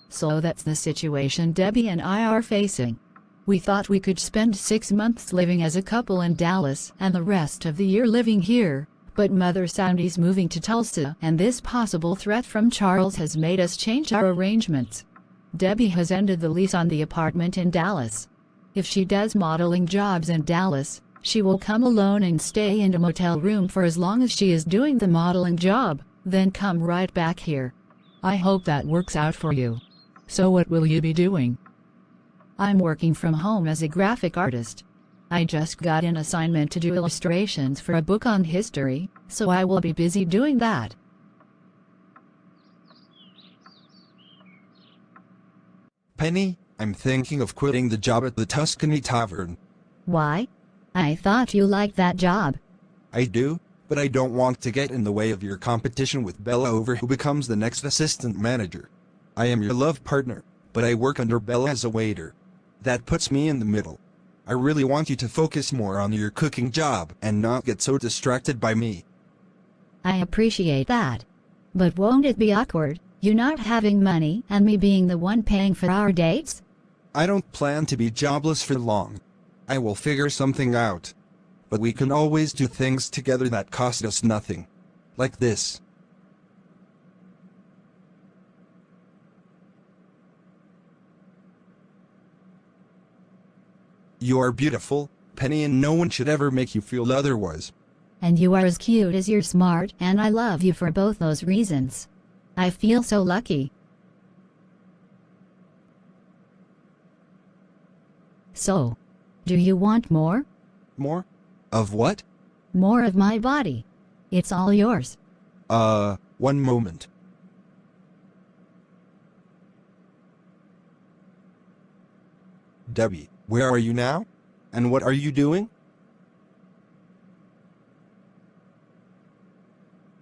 Speaker 1: So that's the situation Debbie and I are facing. We thought we could spend 6 months living as a couple in Dallas and the rest of the year living here, but Mother Sandy's moving to Tulsa and this possible threat from Charles has made us change our arrangements. Debbie has ended the lease on the apartment in Dallas. If she does modeling jobs in Dallas, she will come alone and stay in a motel room for as long as she is doing the modeling job, then come right back here.
Speaker 3: I hope that works out for you. So what will you be doing?
Speaker 1: I'm working from home as a graphic artist. I just got an assignment to do illustrations for a book on history, so I will be busy doing that.
Speaker 6: Penny, I'm thinking of quitting the job at the Tuscany Tavern.
Speaker 4: Why? I thought you liked that job.
Speaker 6: I do, but I don't want to get in the way of your competition with Bella over who becomes the next assistant manager. I am your love partner, but I work under Bella as a waiter. That puts me in the middle. I really want you to focus more on your cooking job and not get so distracted by me.
Speaker 4: I appreciate that. But won't it be awkward, you not having money and me being the one paying for our dates?
Speaker 6: I don't plan to be jobless for long. I will figure something out. But we can always do things together that cost us nothing. Like this. You are beautiful, Penny, and no one should ever make you feel otherwise.
Speaker 4: And you are as cute as you're smart, and I love you for both those reasons. I feel so lucky. So, do you want more?
Speaker 6: More? Of what?
Speaker 4: More of my body. It's all yours.
Speaker 6: One moment. Debbie, where are you now? And what are you doing?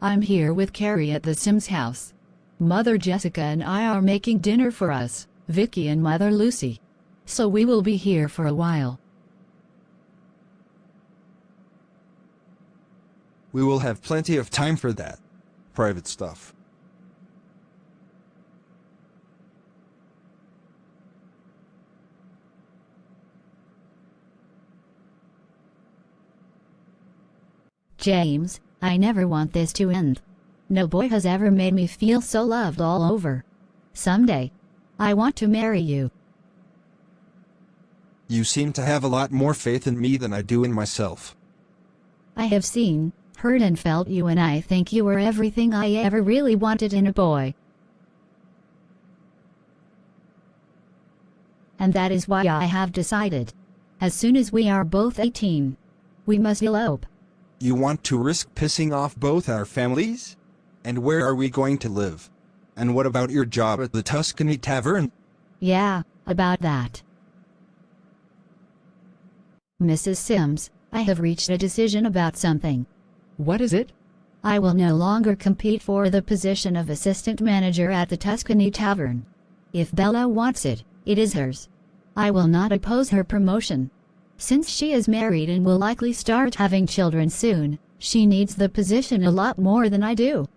Speaker 1: I'm here with Carrie at the Sims house. Mother Jessica and I are making dinner for us, Vicky and Mother Lucy. So we will be here for a while.
Speaker 6: We will have plenty of time for that. Private stuff.
Speaker 4: James, I never want this to end. No boy has ever made me feel so loved all over. Someday, I want to marry you.
Speaker 6: You seem to have a lot more faith in me than I do in myself.
Speaker 4: I have seen, heard and felt you, and I think you are everything I ever really wanted in a boy. And that is why I have decided, as soon as we are both 18, we must elope.
Speaker 6: You want to risk pissing off both our families? And where are we going to live? And what about your job at the Tuscany Tavern?
Speaker 4: Yeah, about that. Mrs. Sims, I have reached a decision about something.
Speaker 3: What is it?
Speaker 4: I will no longer compete for the position of assistant manager at the Tuscany Tavern. If Bella wants it, it is hers. I will not oppose her promotion. Since she is married and will likely start having children soon, she needs the position a lot more than I do.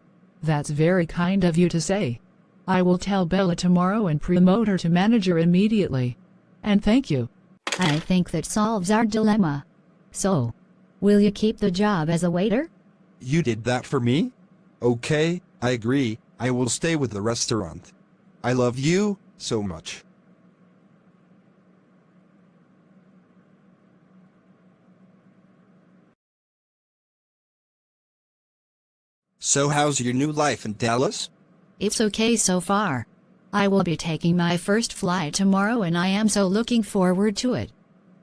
Speaker 3: That's very kind of you to say. I will tell Bella tomorrow and promote her to manager immediately. And thank you.
Speaker 4: I think that solves our dilemma. So, will you keep the job as a waiter?
Speaker 6: You did that for me? Okay, I agree. I will stay with the restaurant. I love you so much. So how's your new life in Dallas?
Speaker 1: It's okay so far. I will be taking my first flight tomorrow and I am so looking forward to it.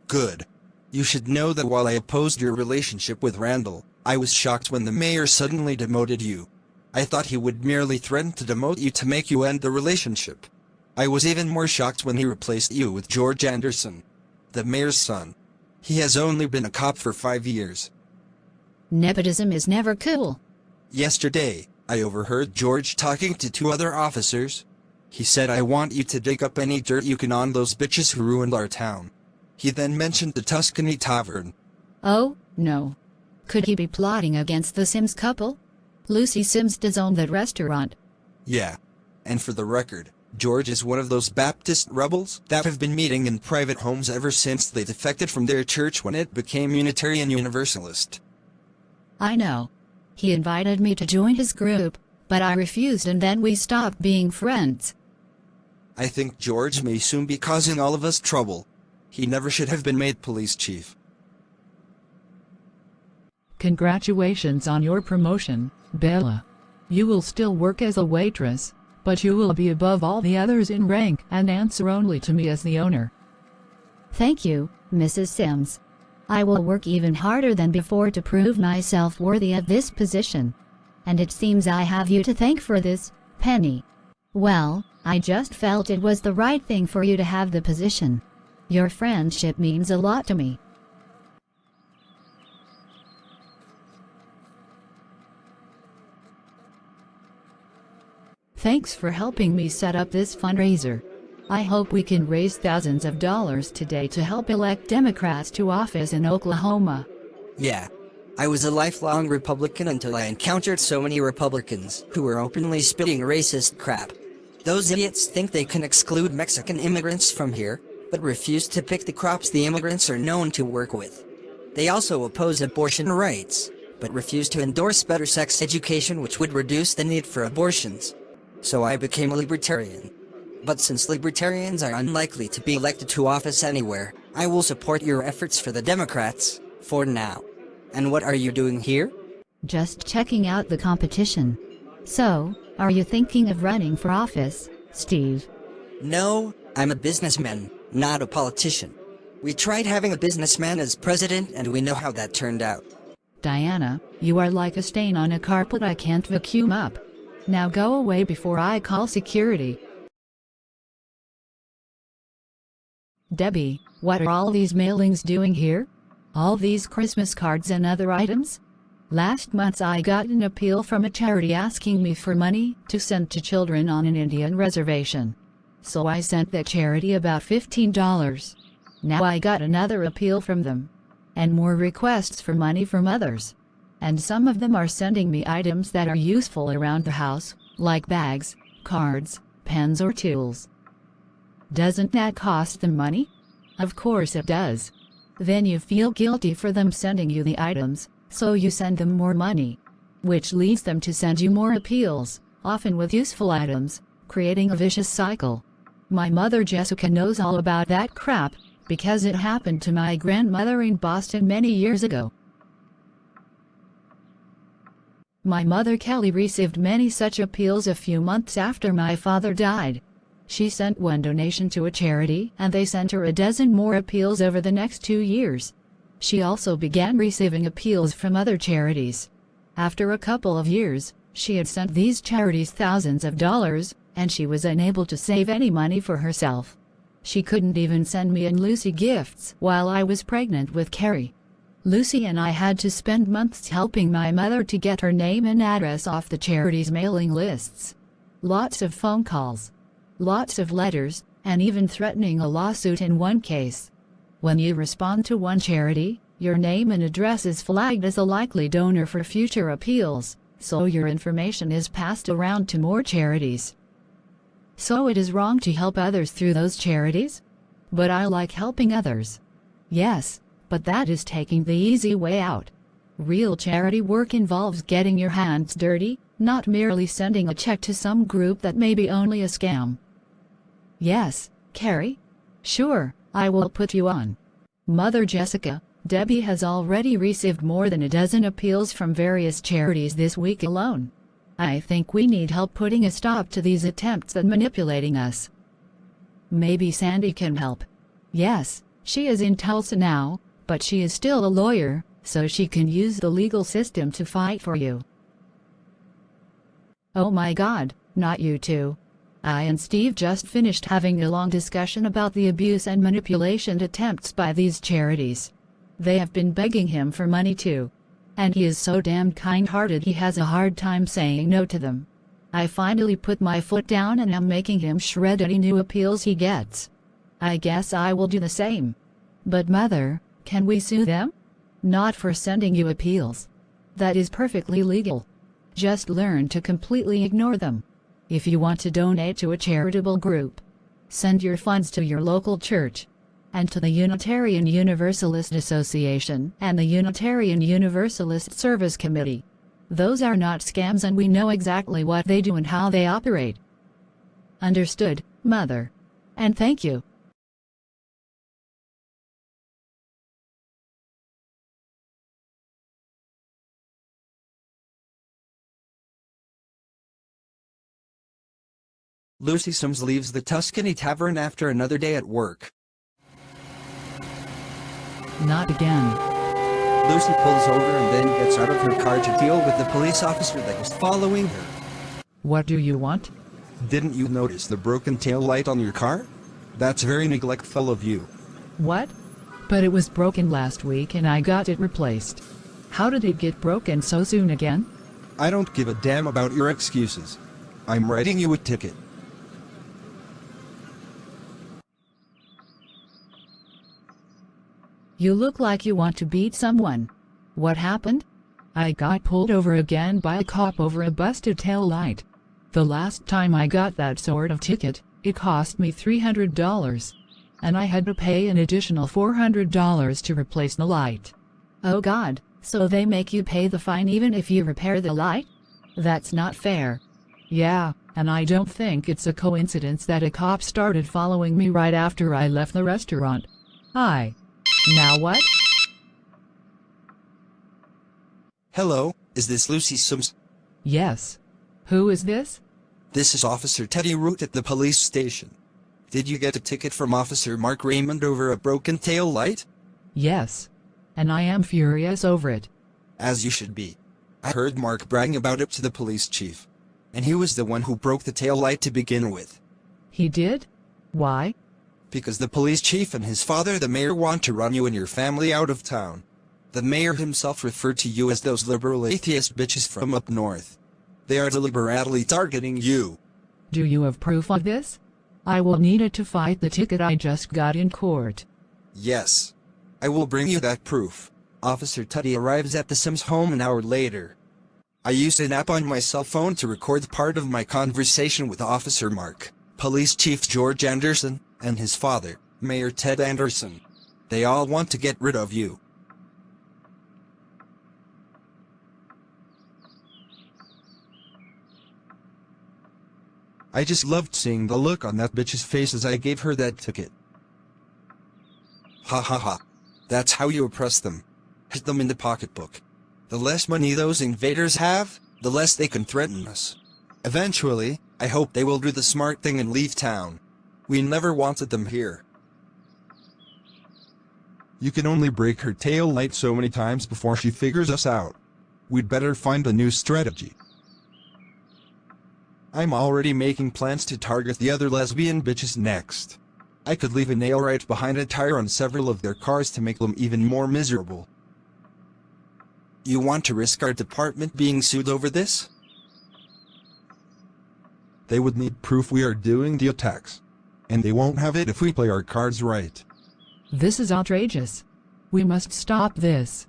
Speaker 6: Good. You should know that while I opposed your relationship with Randall, I was shocked when the mayor suddenly demoted you. I thought he would merely threaten to demote you to make you end the relationship. I was even more shocked when he replaced you with George Anderson, the mayor's son. He has only been a cop for 5 years.
Speaker 1: Nepotism is never cool.
Speaker 6: Yesterday, I overheard George talking to 2 other officers. He said, "I want you to dig up any dirt you can on those bitches who ruined our town." He then mentioned the Tuscany Tavern.
Speaker 1: Oh, no. Could he be plotting against the Sims couple? Lucy Sims does own that restaurant.
Speaker 6: Yeah. And for the record, George is one of those Baptist rebels that have been meeting in private homes ever since they defected from their church when it became Unitarian Universalist.
Speaker 1: I know. He invited me to join his group, but I refused and then we stopped being friends.
Speaker 6: I think George may soon be causing all of us trouble. He never should have been made police chief.
Speaker 3: Congratulations on your promotion, Bella. You will still work as a waitress, but you will be above all the others in rank and answer only to me as the owner.
Speaker 4: Thank you, Mrs. Sims. I will work even harder than before to prove myself worthy of this position. And it seems I have you to thank for this, Penny. Well, I just felt it was the right thing for you to have the position. Your friendship means a lot to me.
Speaker 1: Thanks for helping me set up this fundraiser. I hope we can raise thousands of dollars today to help elect Democrats to office in Oklahoma.
Speaker 5: Yeah. I was a lifelong Republican until I encountered so many Republicans who were openly spitting racist crap. Those idiots think they can exclude Mexican immigrants from here, but refuse to pick the crops the immigrants are known to work with. They also oppose abortion rights, but refuse to endorse better sex education which would reduce the need for abortions. So I became a libertarian. But since libertarians are unlikely to be elected to office anywhere, I will support your efforts for the Democrats, for now. And what are you doing here?
Speaker 4: Just checking out the competition. So, are you thinking of running for office, Steve?
Speaker 5: No, I'm a businessman, not a politician. We tried having a businessman as president, and we know how that turned out.
Speaker 1: Diana, you are like a stain on a carpet I can't vacuum up. Now go away before I call security. Debbie, what are all these mailings doing here? All these Christmas cards and other items? Last month I got an appeal from a charity asking me for money to send to children on an Indian reservation. So I sent that charity about $15. Now I got another appeal from them. And more requests for money from others. And some of them are sending me items that are useful around the house, like bags, cards, pens or tools. Doesn't that cost them money? Of course it does. Then you feel guilty for them sending you the items, so you send them more money. Which leads them to send you more appeals, often with useful items, creating a vicious cycle. My mother Jessica knows all about that crap, because it happened to my grandmother in Boston many years ago. My mother Kelly received many such appeals a few months after my father died. She sent one donation to a charity, and they sent her a dozen more appeals over the next 2 years. She also began receiving appeals from other charities. After a couple of years, she had sent these charities thousands of dollars, and she was unable to save any money for herself. She couldn't even send me and Lucy gifts while I was pregnant with Carrie. Lucy and I had to spend months helping my mother to get her name and address off the charity's mailing lists. Lots of phone calls. Lots of letters, and even threatening a lawsuit in one case. When you respond to one charity, your name and address is flagged as a likely donor for future appeals, so your information is passed around to more charities. So it is wrong to help others through those charities? But I like helping others. Yes, but that is taking the easy way out. Real charity work involves getting your hands dirty, not merely sending a check to some group that may be only a scam. Yes, Carrie? Sure, I will put you on. Mother Jessica, Debbie has already received more than a dozen appeals from various charities this week alone. I think we need help putting a stop to these attempts at manipulating us. Maybe Sandy can help. Yes, she is in Tulsa now, but she is still a lawyer, so she can use the legal system to fight for you. Oh my God, not you two. I and Steve just finished having a long discussion about the abuse and manipulation attempts by these charities. They have been begging him for money too. And he is so damn kind-hearted he has a hard time saying no to them. I finally put my foot down and am making him shred any new appeals he gets. I guess I will do the same. But Mother, can we sue them? Not for sending you appeals. That is perfectly legal. Just learn to completely ignore them. If you want to donate to a charitable group, send your funds to your local church, and to the Unitarian Universalist Association and the Unitarian Universalist Service Committee. Those are not scams and we know exactly what they do and how they operate. Understood, Mother. And thank you.
Speaker 6: Lucy Sims leaves the Tuscany Tavern after another day at work.
Speaker 3: Not again.
Speaker 6: Lucy pulls over and then gets out of her car to deal with the police officer that was following her.
Speaker 3: What do you want?
Speaker 6: Didn't you notice the broken tail light on your car? That's very neglectful of you.
Speaker 3: What? But it was broken last week and I got it replaced. How did it get broken so soon again?
Speaker 6: I don't give a damn about your excuses. I'm writing you a ticket.
Speaker 1: You look like you want to beat someone. What happened?
Speaker 3: I got pulled over again by a cop over a busted tail light. The last time I got that sort of ticket, it cost me $300. And I had to pay an additional $400 to replace the light.
Speaker 1: Oh God, so they make you pay the fine even if you repair the light? That's not fair.
Speaker 3: Yeah, and I don't think it's a coincidence that a cop started following me right after I left the restaurant. Now what?
Speaker 6: Hello, is this Lucy Sims?
Speaker 3: Yes. Who is this?
Speaker 6: This is Officer Teddy Root at the police station. Did you get a ticket from Officer Mark Raymond over a broken tail light?
Speaker 3: Yes. And I am furious over it.
Speaker 6: As you should be. I heard Mark bragging about it to the police chief. And he was the one who broke the tail light to begin with.
Speaker 3: He did? Why?
Speaker 6: Because the police chief and his father, the mayor, want to run you and your family out of town. The mayor himself referred to you as those liberal atheist bitches from up north. They are deliberately targeting you.
Speaker 3: Do you have proof of this? I will need it to fight the ticket I just got in court.
Speaker 6: Yes. I will bring you that proof. Officer Tuddy arrives at the Sims home an hour later. I used an app on my cell phone to record part of my conversation with Officer Mark, Police Chief George Anderson, and his father, Mayor Ted Anderson. They all want to get rid of you. I just loved seeing the look on that bitch's face as I gave her that ticket. Ha ha ha. That's how you oppress them. Hit them in the pocketbook. The less money those invaders have, the less they can threaten us. Eventually, I hope they will do the smart thing and leave town. We never wanted them here. You can only break her tail light so many times before she figures us out. We'd better find a new strategy. I'm already making plans to target the other lesbian bitches next. I could leave a nail right behind a tire on several of their cars to make them even more miserable. You want to risk our department being sued over this? They would need proof we are doing the attacks. And they won't have it if we play our cards right.
Speaker 3: This is outrageous. We must stop this.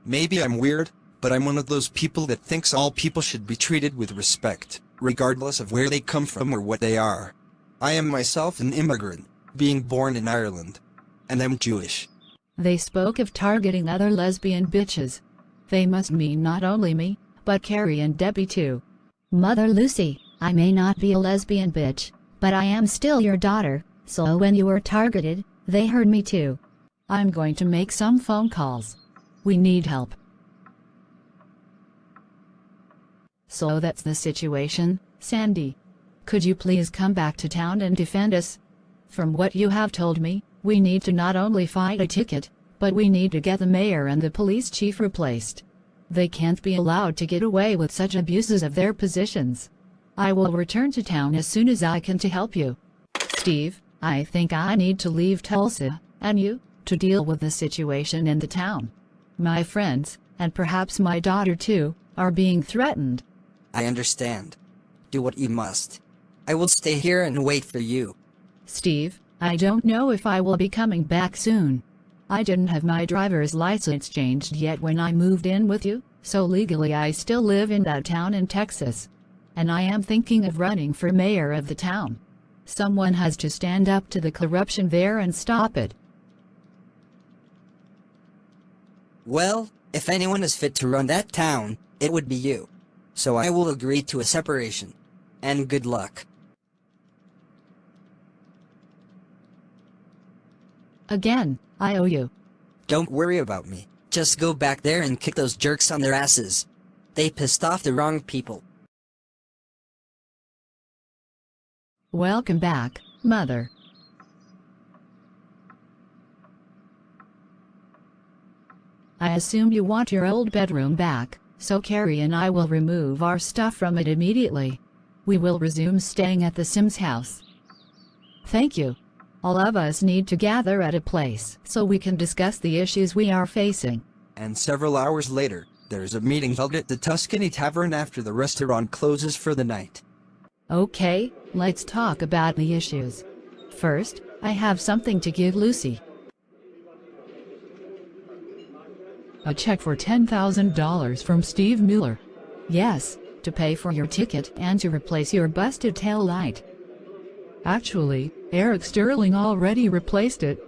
Speaker 6: Maybe I'm weird, but I'm one of those people that thinks all people should be treated with respect, regardless of where they come from or what they are. I am myself an immigrant, being born in Ireland. And I'm Jewish.
Speaker 1: They spoke of targeting other lesbian bitches. They must mean not only me, but Carrie and Debbie too.
Speaker 4: Mother Lucy, I may not be a lesbian bitch, but I am still your daughter, so when you were targeted, they heard me too.
Speaker 1: I'm going to make some phone calls. We need help. So that's the situation, Sandy. Could you please come back to town and defend us? From what you have told me, we need to not only fight a ticket, but we need to get the mayor and the police chief replaced. They can't be allowed to get away with such abuses of their positions. I will return to town as soon as I can to help you. Steve, I think I need to leave Tulsa, and you, to deal with the situation in the town. My friends, and perhaps my daughter too, are being threatened.
Speaker 5: I understand. Do what you must. I will stay here and wait for you.
Speaker 1: Steve, I don't know if I will be coming back soon. I didn't have my driver's license changed yet when I moved in with you, so legally I still live in that town in Texas. And I am thinking of running for mayor of the town. Someone has to stand up to the corruption there and stop it.
Speaker 5: Well, if anyone is fit to run that town, it would be you. So I will agree to a separation. And good luck.
Speaker 1: Again, I owe you.
Speaker 5: Don't worry about me. Just go back there and kick those jerks on their asses. They pissed off the wrong people.
Speaker 1: Welcome back, Mother. I assume you want your old bedroom back, so Carrie and I will remove our stuff from it immediately. We will resume staying at the Sims house. Thank you. All of us need to gather at a place so we can discuss the issues we are facing.
Speaker 6: And several hours later, there's a meeting held at the Tuscany Tavern after the restaurant closes for the night.
Speaker 1: Okay, let's talk about the issues. First, I have something to give Lucy.
Speaker 3: A check for $10,000 from Steve Miller.
Speaker 1: Yes, to pay for your ticket and to replace your busted tail light.
Speaker 3: Actually, Eric Sterling already replaced it,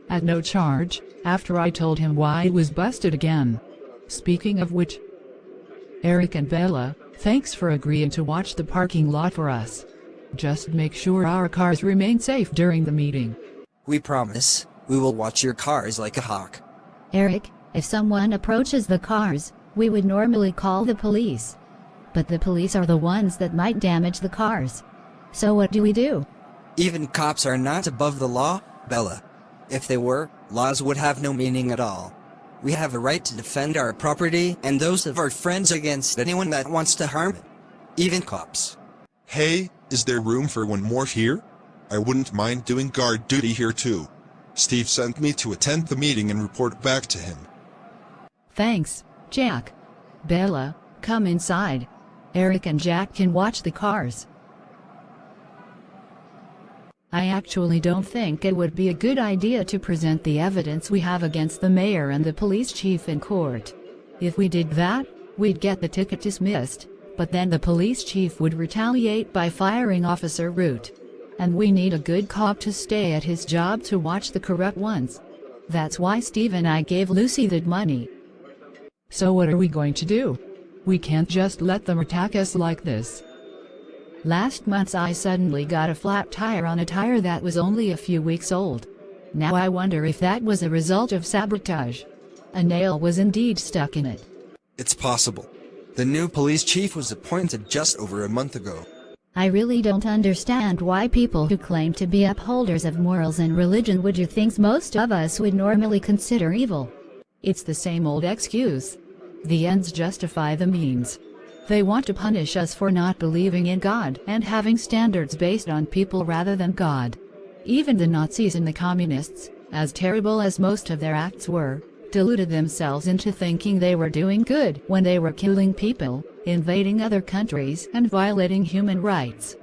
Speaker 3: at no charge, after I told him why it was busted again. Speaking of which, Eric and Bella, thanks for agreeing to watch the parking lot for us. Just make sure our cars remain safe during the meeting.
Speaker 5: We promise, we will watch your cars like a hawk.
Speaker 4: Eric, if someone approaches the cars, we would normally call the police. But the police are the ones that might damage the cars. So what do we do?
Speaker 5: Even cops are not above the law, Bella. If they were, laws would have no meaning at all. We have a right to defend our property and those of our friends against anyone that wants to harm it. Even cops.
Speaker 6: Hey, is there room for one more here? I wouldn't mind doing guard duty here too. Steve sent me to attend the meeting and report back to him.
Speaker 1: Thanks, Jack. Bella, come inside. Eric and Jack can watch the cars. I actually don't think it would be a good idea to present the evidence we have against the mayor and the police chief in court. If we did that, we'd get the ticket dismissed, but then the police chief would retaliate by firing Officer Root. And we need a good cop to stay at his job to watch the corrupt ones. That's why Steve and I gave Lucy that money.
Speaker 3: So what are we going to do? We can't just let them attack us like this.
Speaker 1: Last month I suddenly got a flat tire on a tire that was only a few weeks old. Now I wonder if that was a result of sabotage. A nail was indeed stuck in it.
Speaker 6: It's possible. The new police chief was appointed just over a month ago.
Speaker 4: I really don't understand why people who claim to be upholders of morals and religion would do things most of us would normally consider evil.
Speaker 1: It's the same old excuse. The ends justify the means. They want to punish us for not believing in God and having standards based on people rather than God. Even the Nazis and the Communists, as terrible as most of their acts were, deluded themselves into thinking they were doing good when they were killing people, invading other countries, and violating human rights.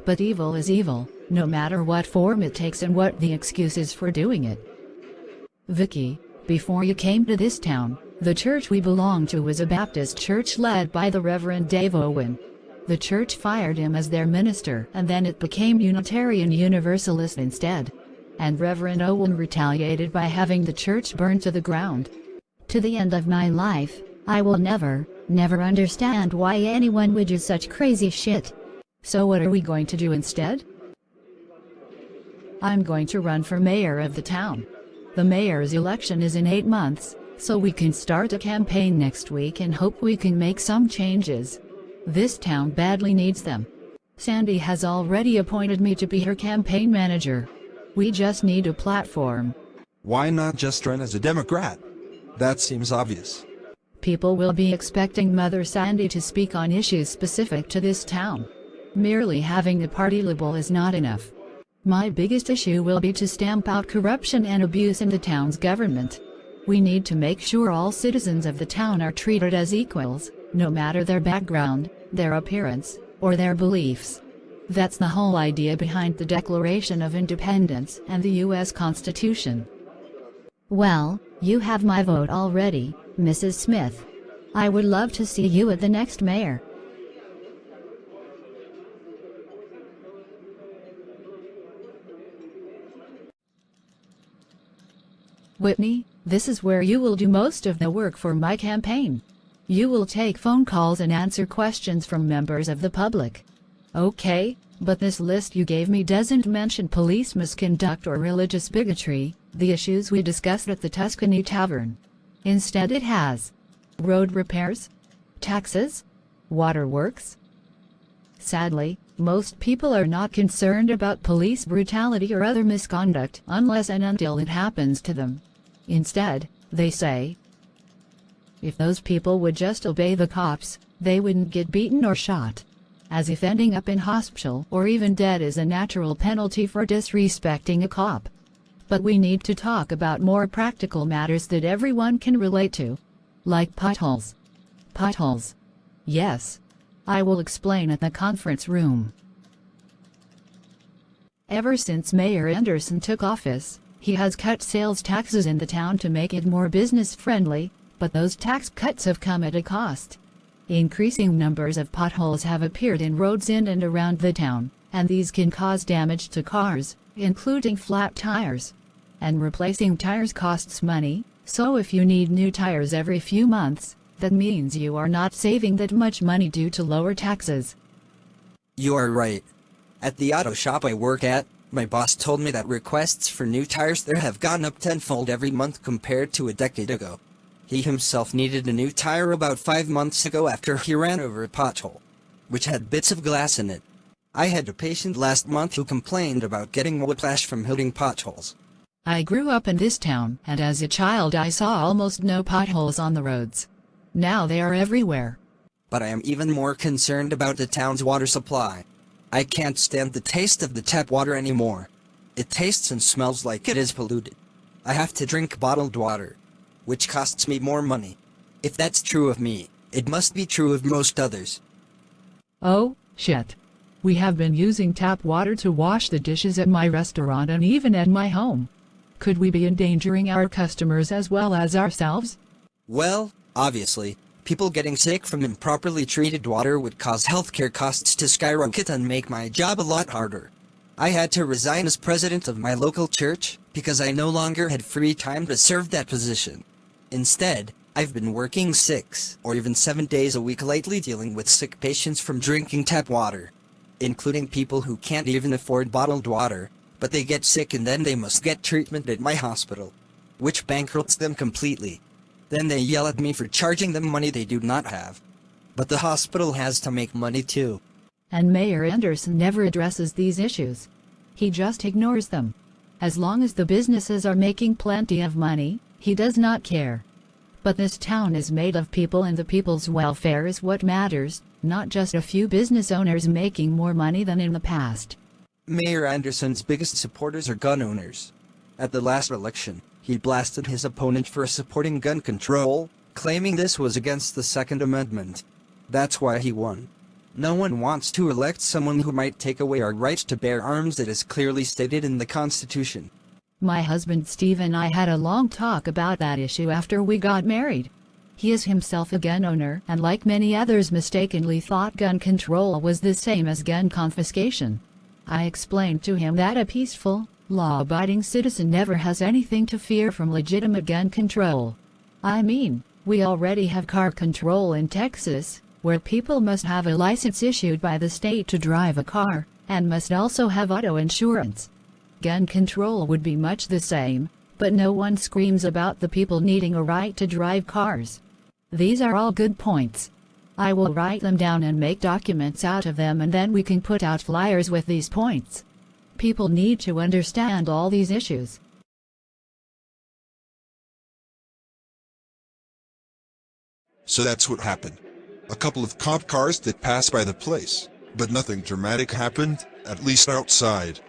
Speaker 1: But evil is evil, no matter what form it takes and what the excuse is for doing it. Vicky, before you came to this town, the church we belonged to was a Baptist church led by the Reverend Dave Owen. The church fired him as their minister, and then it became Unitarian Universalist instead. And Reverend Owen retaliated by having the church burned to the ground.
Speaker 4: To the end of my life, I will never understand why anyone would do such crazy shit.
Speaker 1: So what are we going to do instead? I'm going to run for mayor of the town. The mayor's election is in 8 months, so we can start a campaign next week and hope we can make some changes. This town badly needs them. Sandy has already appointed me to be her campaign manager. We just need a platform.
Speaker 6: Why not just run as a Democrat? That seems obvious.
Speaker 1: People will be expecting Mother Sandy to speak on issues specific to this town. Merely having the party label is not enough. My biggest issue will be to stamp out corruption and abuse in the town's government. We need to make sure all citizens of the town are treated as equals, no matter their background, their appearance, or their beliefs. That's the whole idea behind the Declaration of Independence and the U.S. Constitution.
Speaker 4: Well, you have my vote already, Mrs. Smith. I would love to see you at the next mayor.
Speaker 1: Whitney, this is where you will do most of the work for my campaign. You will take phone calls and answer questions from members of the public. Okay, but this list you gave me doesn't mention police misconduct or religious bigotry, the issues we discussed at the Tuscany Tavern. Instead it has road repairs, taxes, waterworks. Sadly, most people are not concerned about police brutality or other misconduct unless and until it happens to them. Instead, they say, if those people would just obey the cops, they wouldn't get beaten or shot. As if ending up in hospital or even dead is a natural penalty for disrespecting a cop. But we need to talk about more practical matters that everyone can relate to. Like potholes. Potholes. Yes. I will explain at the conference room. Ever since Mayor Anderson took office, he has cut sales taxes in the town to make it more business-friendly, but those tax cuts have come at a cost. Increasing numbers of potholes have appeared in roads in and around the town, and these can cause damage to cars, including flat tires. And replacing tires costs money, so if you need new tires every few months, that means you are not saving that much money due to lower taxes.
Speaker 5: You are right. At the auto shop I work at, my boss told me that requests for new tires there have gone up tenfold every month compared to a decade ago. He himself needed a new tire about 5 months ago after he ran over a pothole, which had bits of glass in it. I had a patient last month who complained about getting whiplash from hitting potholes.
Speaker 3: I grew up in this town, and as a child I saw almost no potholes on the roads. Now they are everywhere.
Speaker 5: But I am even more concerned about the town's water supply. I can't stand the taste of the tap water anymore. It tastes and smells like it is polluted. I have to drink bottled water, which costs me more money. If that's true of me, it must be true of most others.
Speaker 3: Oh, shit. We have been using tap water to wash the dishes at my restaurant and even at my home. Could we be endangering our customers as well as ourselves?
Speaker 5: Well, obviously, people getting sick from improperly treated water would cause healthcare costs to skyrocket and make my job a lot harder. I had to resign as president of my local church because I no longer had free time to serve that position. Instead, I've been working 6 or even 7 days a week lately dealing with sick patients from drinking tap water, including people who can't even afford bottled water, but they get sick and then they must get treatment at my hospital, which bankrupts them completely. Then they yell at me for charging them money they do not have. But the hospital has to make money too.
Speaker 1: And Mayor Anderson never addresses these issues. He just ignores them. As long as the businesses are making plenty of money, he does not care. But this town is made of people, and the people's welfare is what matters, not just a few business owners making more money than in the past.
Speaker 5: Mayor Anderson's biggest supporters are gun owners. At the last election, he blasted his opponent for supporting gun control, claiming this was against the Second Amendment. That's why he won. No one wants to elect someone who might take away our right to bear arms that is clearly stated in the Constitution.
Speaker 1: My husband Steve and I had a long talk about that issue after we got married. He is himself a gun owner, and like many others mistakenly thought gun control was the same as gun confiscation. I explained to him that a peaceful, law-abiding citizen never has anything to fear from legitimate gun control. I mean, we already have car control in Texas, where people must have a license issued by the state to drive a car, and must also have auto insurance. Gun control would be much the same, but no one screams about the people needing a right to drive cars. These are all good points. I will write them down and make documents out of them, and then we can put out flyers with these points. People need to understand all these issues.
Speaker 6: So that's what happened. A couple of cop cars that passed by the place, but nothing dramatic happened, at least outside.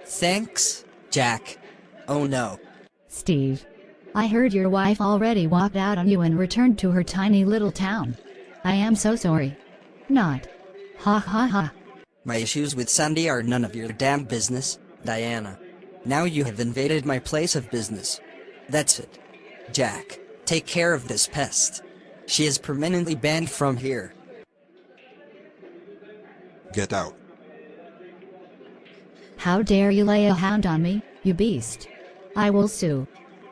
Speaker 5: Thanks, Jack. Oh no.
Speaker 4: Steve, I heard your wife already walked out on you and returned to her tiny little town. I am so sorry. Not. Ha ha ha.
Speaker 5: My issues with Sandy are none of your damn business, Diana. Now you have invaded my place of business. That's it. Jack, take care of this pest. She is permanently banned from here.
Speaker 6: Get out.
Speaker 4: How dare you lay a hand on me, you beast. I will sue.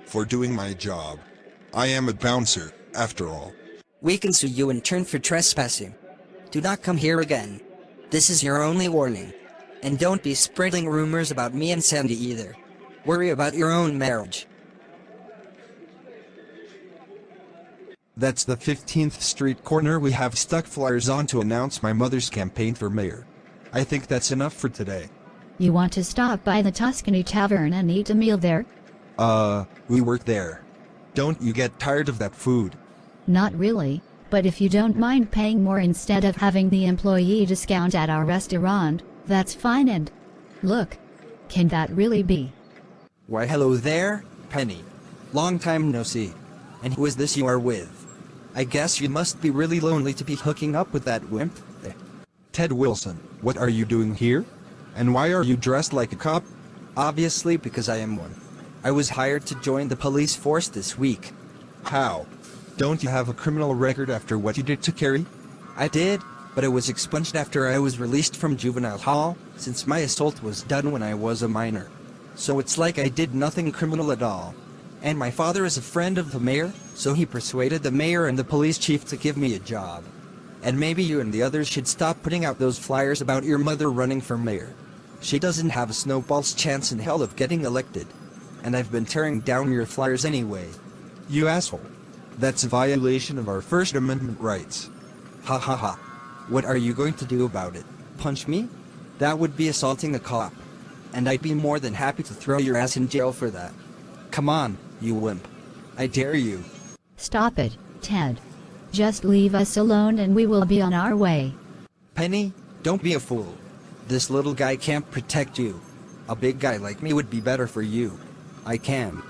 Speaker 6: For doing my job. I am a bouncer, after all.
Speaker 5: We can sue you in turn for trespassing. Do not come here again. This is your only warning. And don't be spreading rumors about me and Sandy either. Worry about your own marriage.
Speaker 6: That's the 15th Street corner we have stuck flyers on to announce my mother's campaign for mayor. I think that's enough for today.
Speaker 4: You want to stop by the Tuscany Tavern and eat a meal there?
Speaker 6: We work there. Don't you get tired of that food?
Speaker 4: Not really, but if you don't mind paying more instead of having the employee discount at our restaurant, that's fine. And look, can that really be?
Speaker 5: Why hello there, Penny. Long time no see. And who is this you are with? I guess you must be really lonely to be hooking up with that wimp.
Speaker 6: Ted Wilson, what are you doing here? And why are you dressed like a cop?
Speaker 5: Obviously because I am one. I was hired to join the police force this week.
Speaker 6: How? Don't you have a criminal record after what you did to Carrie?
Speaker 5: I did, but it was expunged after I was released from juvenile hall, since my assault was done when I was a minor. So it's like I did nothing criminal at all. And my father is a friend of the mayor, so he persuaded the mayor and the police chief to give me a job. And maybe you and the others should stop putting out those flyers about your mother running for mayor. She doesn't have a snowball's chance in hell of getting elected. And I've been tearing down your flyers anyway.
Speaker 6: You asshole. That's a violation of our First Amendment rights.
Speaker 5: Ha ha ha. What are you going to do about it? Punch me?
Speaker 2: That would be assaulting a cop. And I'd be more than happy to throw your ass in jail for that. Come on, you wimp. I dare you.
Speaker 4: Stop it, Ted. Just leave us alone and we will be on our way.
Speaker 2: Penny, don't be a fool. This little guy can't protect you. A big guy like me would be better for you. I can.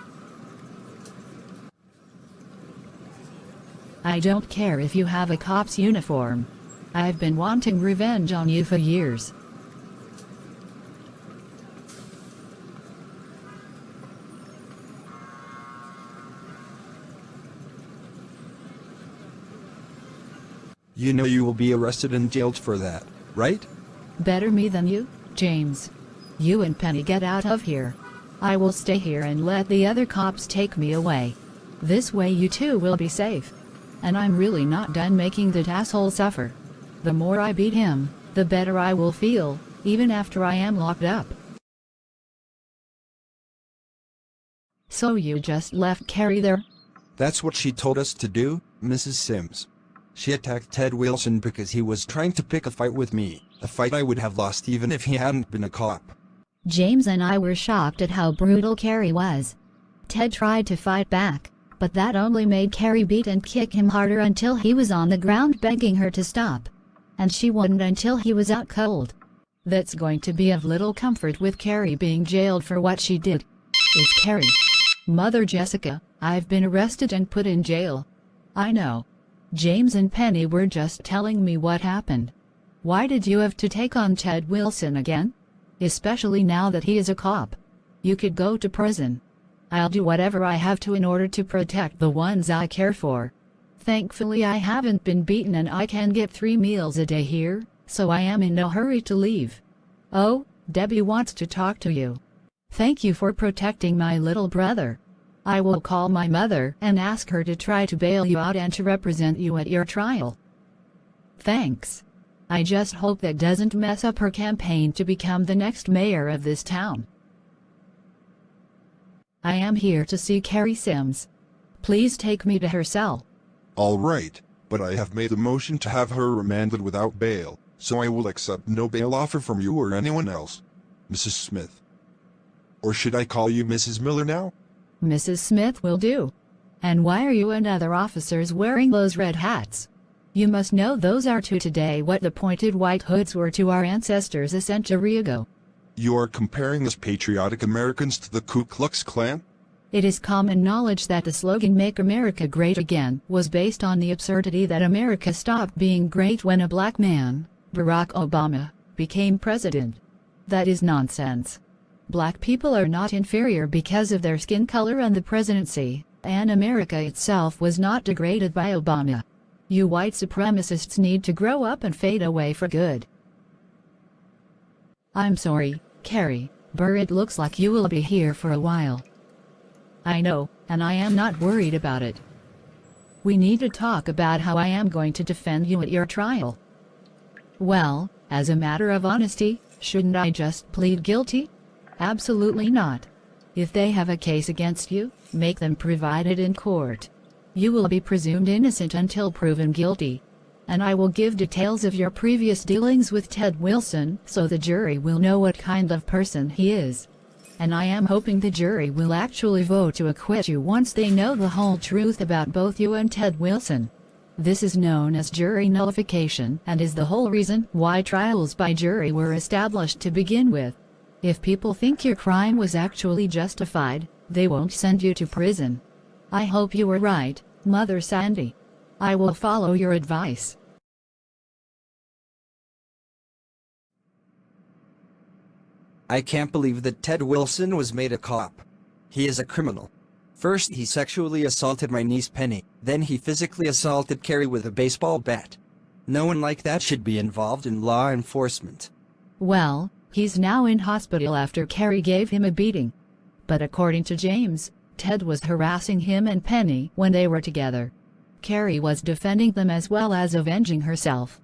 Speaker 1: I don't care if you have a cop's uniform. I've been wanting revenge on you for years.
Speaker 6: You know you will be arrested and jailed for that, right?
Speaker 1: Better me than you, James. You and Penny get out of here. I will stay here and let the other cops take me away. This way you two will be safe. And I'm really not done making that asshole suffer. The more I beat him, the better I will feel, even after I am locked up. So you just left Carrie there?
Speaker 6: That's what she told us to do, Mrs. Sims. She attacked Ted Wilson because he was trying to pick a fight with me, a fight I would have lost even if he hadn't been a cop.
Speaker 4: James and I were shocked at how brutal Carrie was. Ted tried to fight back, but that only made Carrie beat and kick him harder until he was on the ground begging her to stop. And she wouldn't until he was out cold.
Speaker 1: That's going to be of little comfort with Carrie being jailed for what she did. It's Carrie. Mother Jessica, I've been arrested and put in jail. I know. James and Penny were just telling me what happened. Why did you have to take on Ted Wilson again? Especially now that he is a cop. You could go to prison. I'll do whatever I have to in order to protect the ones I care for. Thankfully I haven't been beaten and I can get 3 meals a day here, so I am in no hurry to leave. Oh, Debbie wants to talk to you. Thank you for protecting my little brother. I will call my mother and ask her to try to bail you out and to represent you at your trial. Thanks. I just hope that doesn't mess up her campaign to become the next mayor of this town. I am here to see Carrie Sims. Please take me to her cell.
Speaker 7: All right, but I have made a motion to have her remanded without bail, so I will accept no bail offer from you or anyone else. Mrs. Smith. Or should I call you Mrs. Miller now?
Speaker 1: Mrs. Smith will do. And why are you and other officers wearing those red hats? You must know those are to today what the pointed white hoods were to our ancestors a century ago.
Speaker 7: You are comparing us patriotic Americans to the Ku Klux Klan?
Speaker 1: It is common knowledge that the slogan "Make America Great Again" was based on the absurdity that America stopped being great when a black man, Barack Obama, became president. That is nonsense. Black people are not inferior because of their skin color and the presidency, and America itself was not degraded by Obama. You white supremacists need to grow up and fade away for good. I'm sorry, Carrie, but it looks like you will be here for a while. I know, and I am not worried about it. We need to talk about how I am going to defend you at your trial. Well, as a matter of honesty, shouldn't I just plead guilty? Absolutely not. If they have a case against you, make them provide it in court. You will be presumed innocent until proven guilty. And I will give details of your previous dealings with Ted Wilson so the jury will know what kind of person he is. And I am hoping the jury will actually vote to acquit you once they know the whole truth about both you and Ted Wilson. This is known as jury nullification and is the whole reason why trials by jury were established to begin with. If people think your crime was actually justified, they won't send you to prison. I hope you were right, Mother Sandy. I will follow your advice.
Speaker 2: I can't believe that Ted Wilson was made a cop. He is a criminal. First he sexually assaulted my niece Penny, then he physically assaulted Carrie with a baseball bat. No one like that should be involved in law enforcement.
Speaker 1: Well, he's now in hospital after Carrie gave him a beating. But according to James, Ted was harassing him and Penny when they were together. Carrie was defending them as well as avenging herself.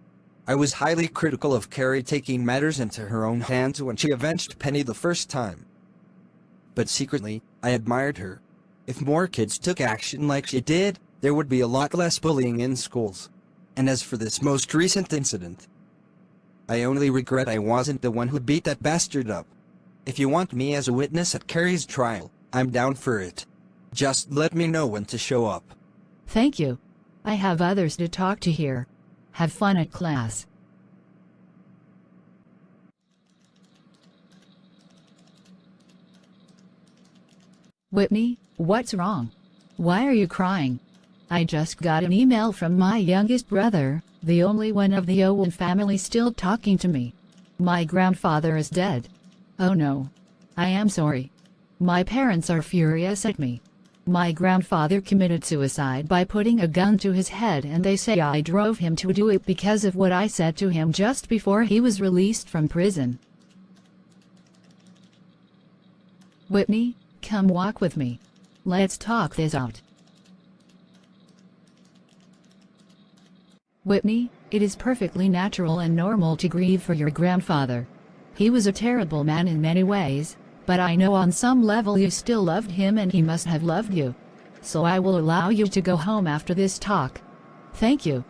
Speaker 2: I was highly critical of Carrie taking matters into her own hands when she avenged Penny the first time. But secretly, I admired her. If more kids took action like she did, there would be a lot less bullying in schools. And as for this most recent incident, I only regret I wasn't the one who beat that bastard up. If you want me as a witness at Carrie's trial, I'm down for it. Just let me know when to show up.
Speaker 1: Thank you. I have others to talk to here. Have fun at class. Whitney, what's wrong? Why are you crying? I just got an email from my youngest brother, the only one of the Owen family still talking to me. My grandfather is dead. Oh no. I am sorry. My parents are furious at me. My grandfather committed suicide by putting a gun to his head, and they say I drove him to do it because of what I said to him just before he was released from prison. Whitney, come walk with me. Let's talk this out. Whitney, it is perfectly natural and normal to grieve for your grandfather. He was a terrible man in many ways, but I know on some level you still loved him and he must have loved you. So I will allow you to go home after this talk. Thank you.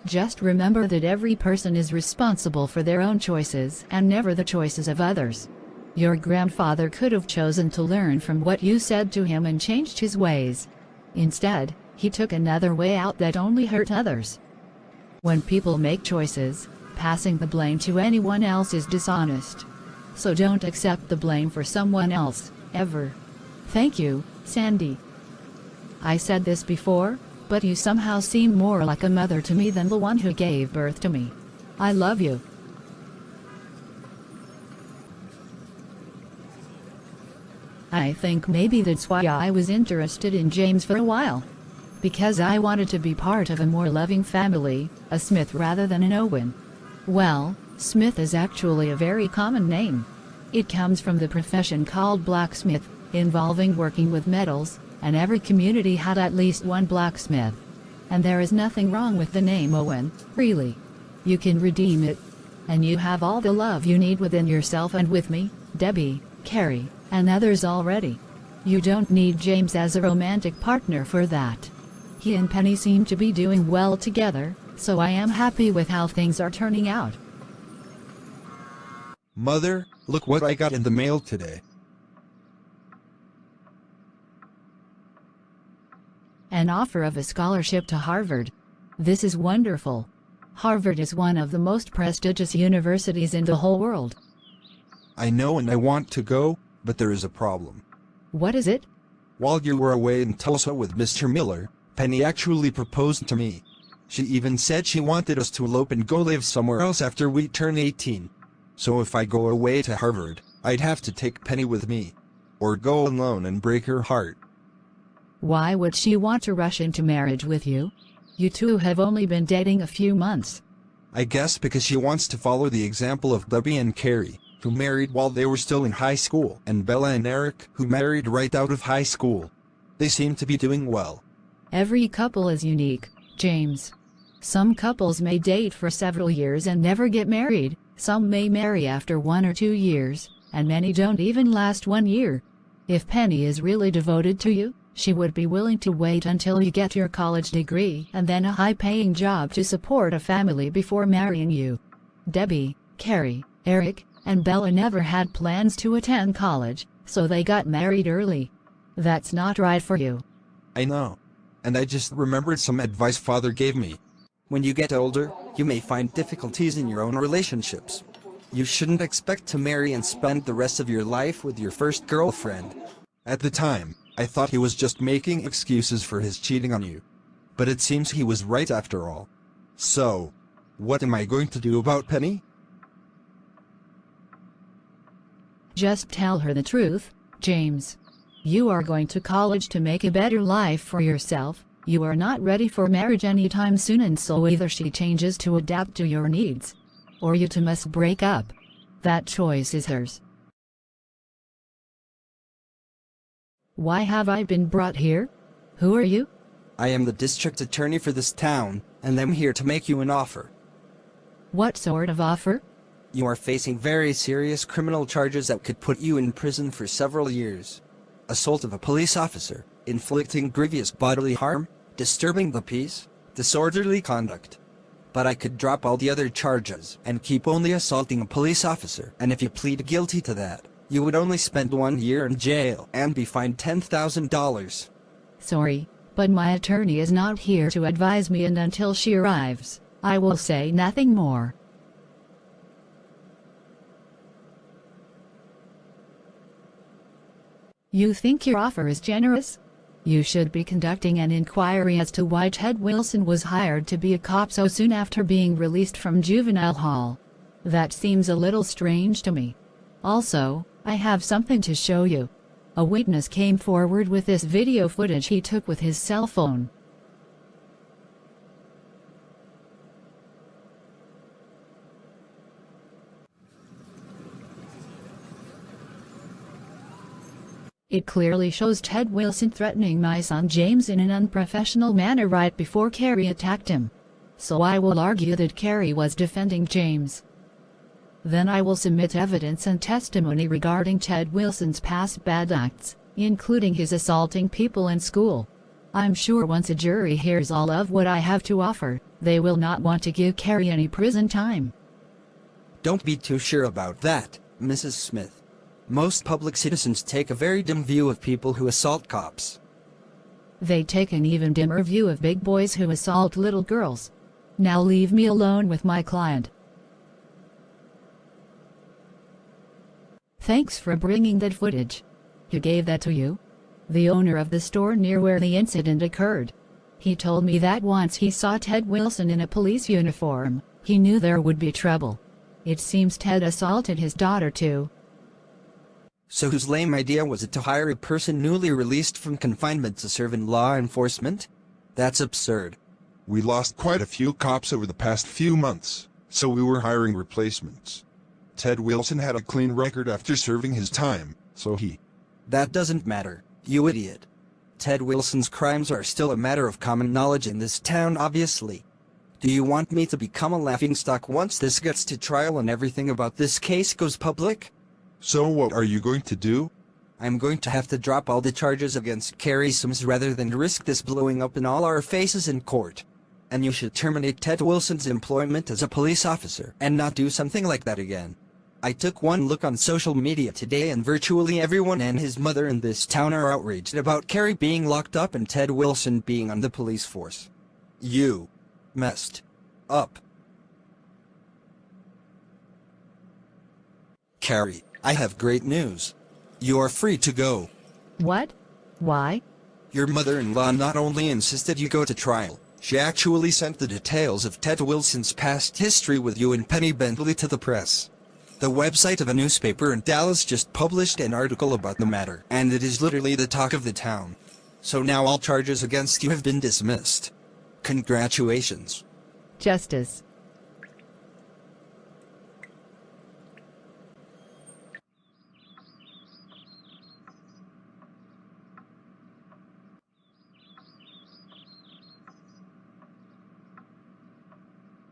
Speaker 1: Just remember that every person is responsible for their own choices and never the choices of others. Your grandfather could have chosen to learn from what you said to him and changed his ways. Instead, he took another way out that only hurt others. When people make choices, passing the blame to anyone else is dishonest. So don't accept the blame for someone else, ever. Thank you, Sandy. I said this before, but you somehow seem more like a mother to me than the one who gave birth to me. I love you. I think maybe that's why I was interested in James for a while. Because I wanted to be part of a more loving family, a Smith rather than an Owen. Well, Smith is actually a very common name. It comes from the profession called blacksmith, involving working with metals, and every community had at least one blacksmith. And there is nothing wrong with the name Owen, really. You can redeem it. And you have all the love you need within yourself and with me, Debbie, Carrie, and others already. You don't need James as a romantic partner for that. He and Penny seem to be doing well together, so I am happy with how things are turning out.
Speaker 6: Mother, look what I got in the mail today.
Speaker 1: An offer of a scholarship to Harvard. This is wonderful. Harvard is one of the most prestigious universities in the whole world.
Speaker 6: I know and I want to go, but there is a problem.
Speaker 1: What is it?
Speaker 6: While you were away in Tulsa with Mr. Miller, Penny actually proposed to me. She even said she wanted us to elope and go live somewhere else after we turn 18. So if I go away to Harvard, I'd have to take Penny with me. Or go alone and break her heart.
Speaker 1: Why would she want to rush into marriage with you? You two have only been dating a few months.
Speaker 6: I guess because she wants to follow the example of Debbie and Carrie, who married while they were still in high school, and Bella and Eric, who married right out of high school. They seem to be doing well.
Speaker 1: Every couple is unique, James. Some couples may date for several years and never get married, some may marry after 1 or 2 years, and many don't even last 1 year. If Penny is really devoted to you, she would be willing to wait until you get your college degree and then a high-paying job to support a family before marrying you. Debbie, Carrie, Eric, and Bella never had plans to attend college, so they got married early. That's not right for you.
Speaker 6: I know. And I just remembered some advice Father gave me.
Speaker 2: When you get older, you may find difficulties in your own relationships. You shouldn't expect to marry and spend the rest of your life with your first girlfriend.
Speaker 6: At the time, I thought he was just making excuses for his cheating on you. But it seems he was right after all. So, what am I going to do about Penny?
Speaker 1: Just tell her the truth, James. You are going to college to make a better life for yourself. You are not ready for marriage anytime soon, and so either she changes to adapt to your needs, or you two must break up. That choice is hers. Why have I been brought here? Who are you?
Speaker 2: I am the district attorney for this town, and I'm here to make you an offer.
Speaker 1: What sort of offer?
Speaker 2: You are facing very serious criminal charges that could put you in prison for several years. Assault of a police officer, inflicting grievous bodily harm, disturbing the peace, disorderly conduct. But I could drop all the other charges and keep only assaulting a police officer. And if you plead guilty to that, you would only spend 1 year in jail and be fined $10,000.
Speaker 1: Sorry, but my attorney is not here to advise me, and until she arrives, I will say nothing more. You think your offer is generous? You should be conducting an inquiry as to why Ted Wilson was hired to be a cop so soon after being released from juvenile hall. That seems a little strange to me. Also, I have something to show you. A witness came forward with this video footage he took with his cell phone. It clearly shows Ted Wilson threatening my son James in an unprofessional manner right before Carrie attacked him. So I will argue that Carrie was defending James. Then I will submit evidence and testimony regarding Ted Wilson's past bad acts, including his assaulting people in school. I'm sure once a jury hears all of what I have to offer, they will not want to give Carrie any prison time.
Speaker 2: Don't be too sure about that, Mrs. Smith. Most public citizens take a very dim view of people who assault cops.
Speaker 1: They take an even dimmer view of big boys who assault little girls. Now leave me alone with my client. Thanks for bringing that footage. Who gave that to you? The owner of the store near where the incident occurred. He told me that once he saw Ted Wilson in a police uniform, he knew there would be trouble. It seems Ted assaulted his daughter too.
Speaker 2: So whose lame idea was it to hire a person newly released from confinement to serve in law enforcement? That's absurd.
Speaker 7: We lost quite a few cops over the past few months, so we were hiring replacements. Ted Wilson had a clean record after serving his time, so he...
Speaker 2: That doesn't matter, you idiot. Ted Wilson's crimes are still a matter of common knowledge in this town, obviously. Do you want me to become a laughingstock once this gets to trial and everything about this case goes public?
Speaker 7: So what are you going to do?
Speaker 2: I'm going to have to drop all the charges against Carrie Sims rather than risk this blowing up in all our faces in court. And you should terminate Ted Wilson's employment as a police officer and not do something like that again. I took one look on social media today and virtually everyone and his mother in this town are outraged about Carrie being locked up and Ted Wilson being on the police force. You messed up. Carrie, I have great news. You are free to go.
Speaker 1: What? Why?
Speaker 2: Your mother-in-law not only insisted you go to trial, she actually sent the details of Ted Wilson's past history with you and Penny Bentley to the press. The website of a newspaper in Dallas just published an article about the matter, and it is literally the talk of the town. So now all charges against you have been dismissed. Congratulations.
Speaker 1: Justice.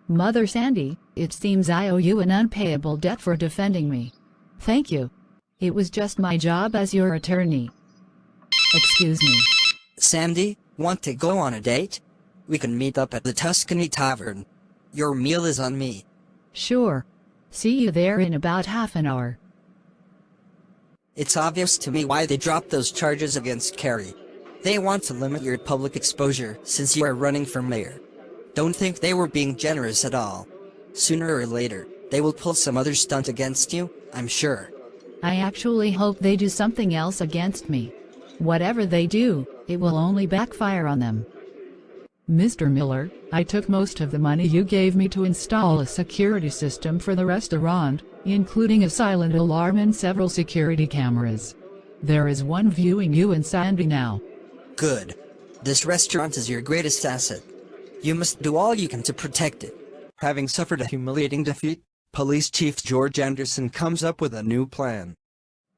Speaker 1: Mother Sandy, it seems I owe you an unpayable debt for defending me. Thank you. It was just my job as your attorney. Excuse me.
Speaker 5: Sandy, want to go on a date? We can meet up at the Tuscany Tavern. Your meal is on me.
Speaker 1: Sure. See you there in about half an hour.
Speaker 5: It's obvious to me why they dropped those charges against Carrie. They want to limit your public exposure since you are running for mayor. Don't think they were being generous at all. Sooner or later, they will pull some other stunt against you, I'm sure.
Speaker 1: I actually hope they do something else against me. Whatever they do, it will only backfire on them.
Speaker 3: Mr. Miller, I took most of the money you gave me to install a security system for the restaurant, including a silent alarm and several security cameras. There is one viewing you and Sandy now.
Speaker 5: Good. This restaurant is your greatest asset. You must do all you can to protect it.
Speaker 2: Having suffered a humiliating defeat, Police Chief George Anderson comes up with a new plan.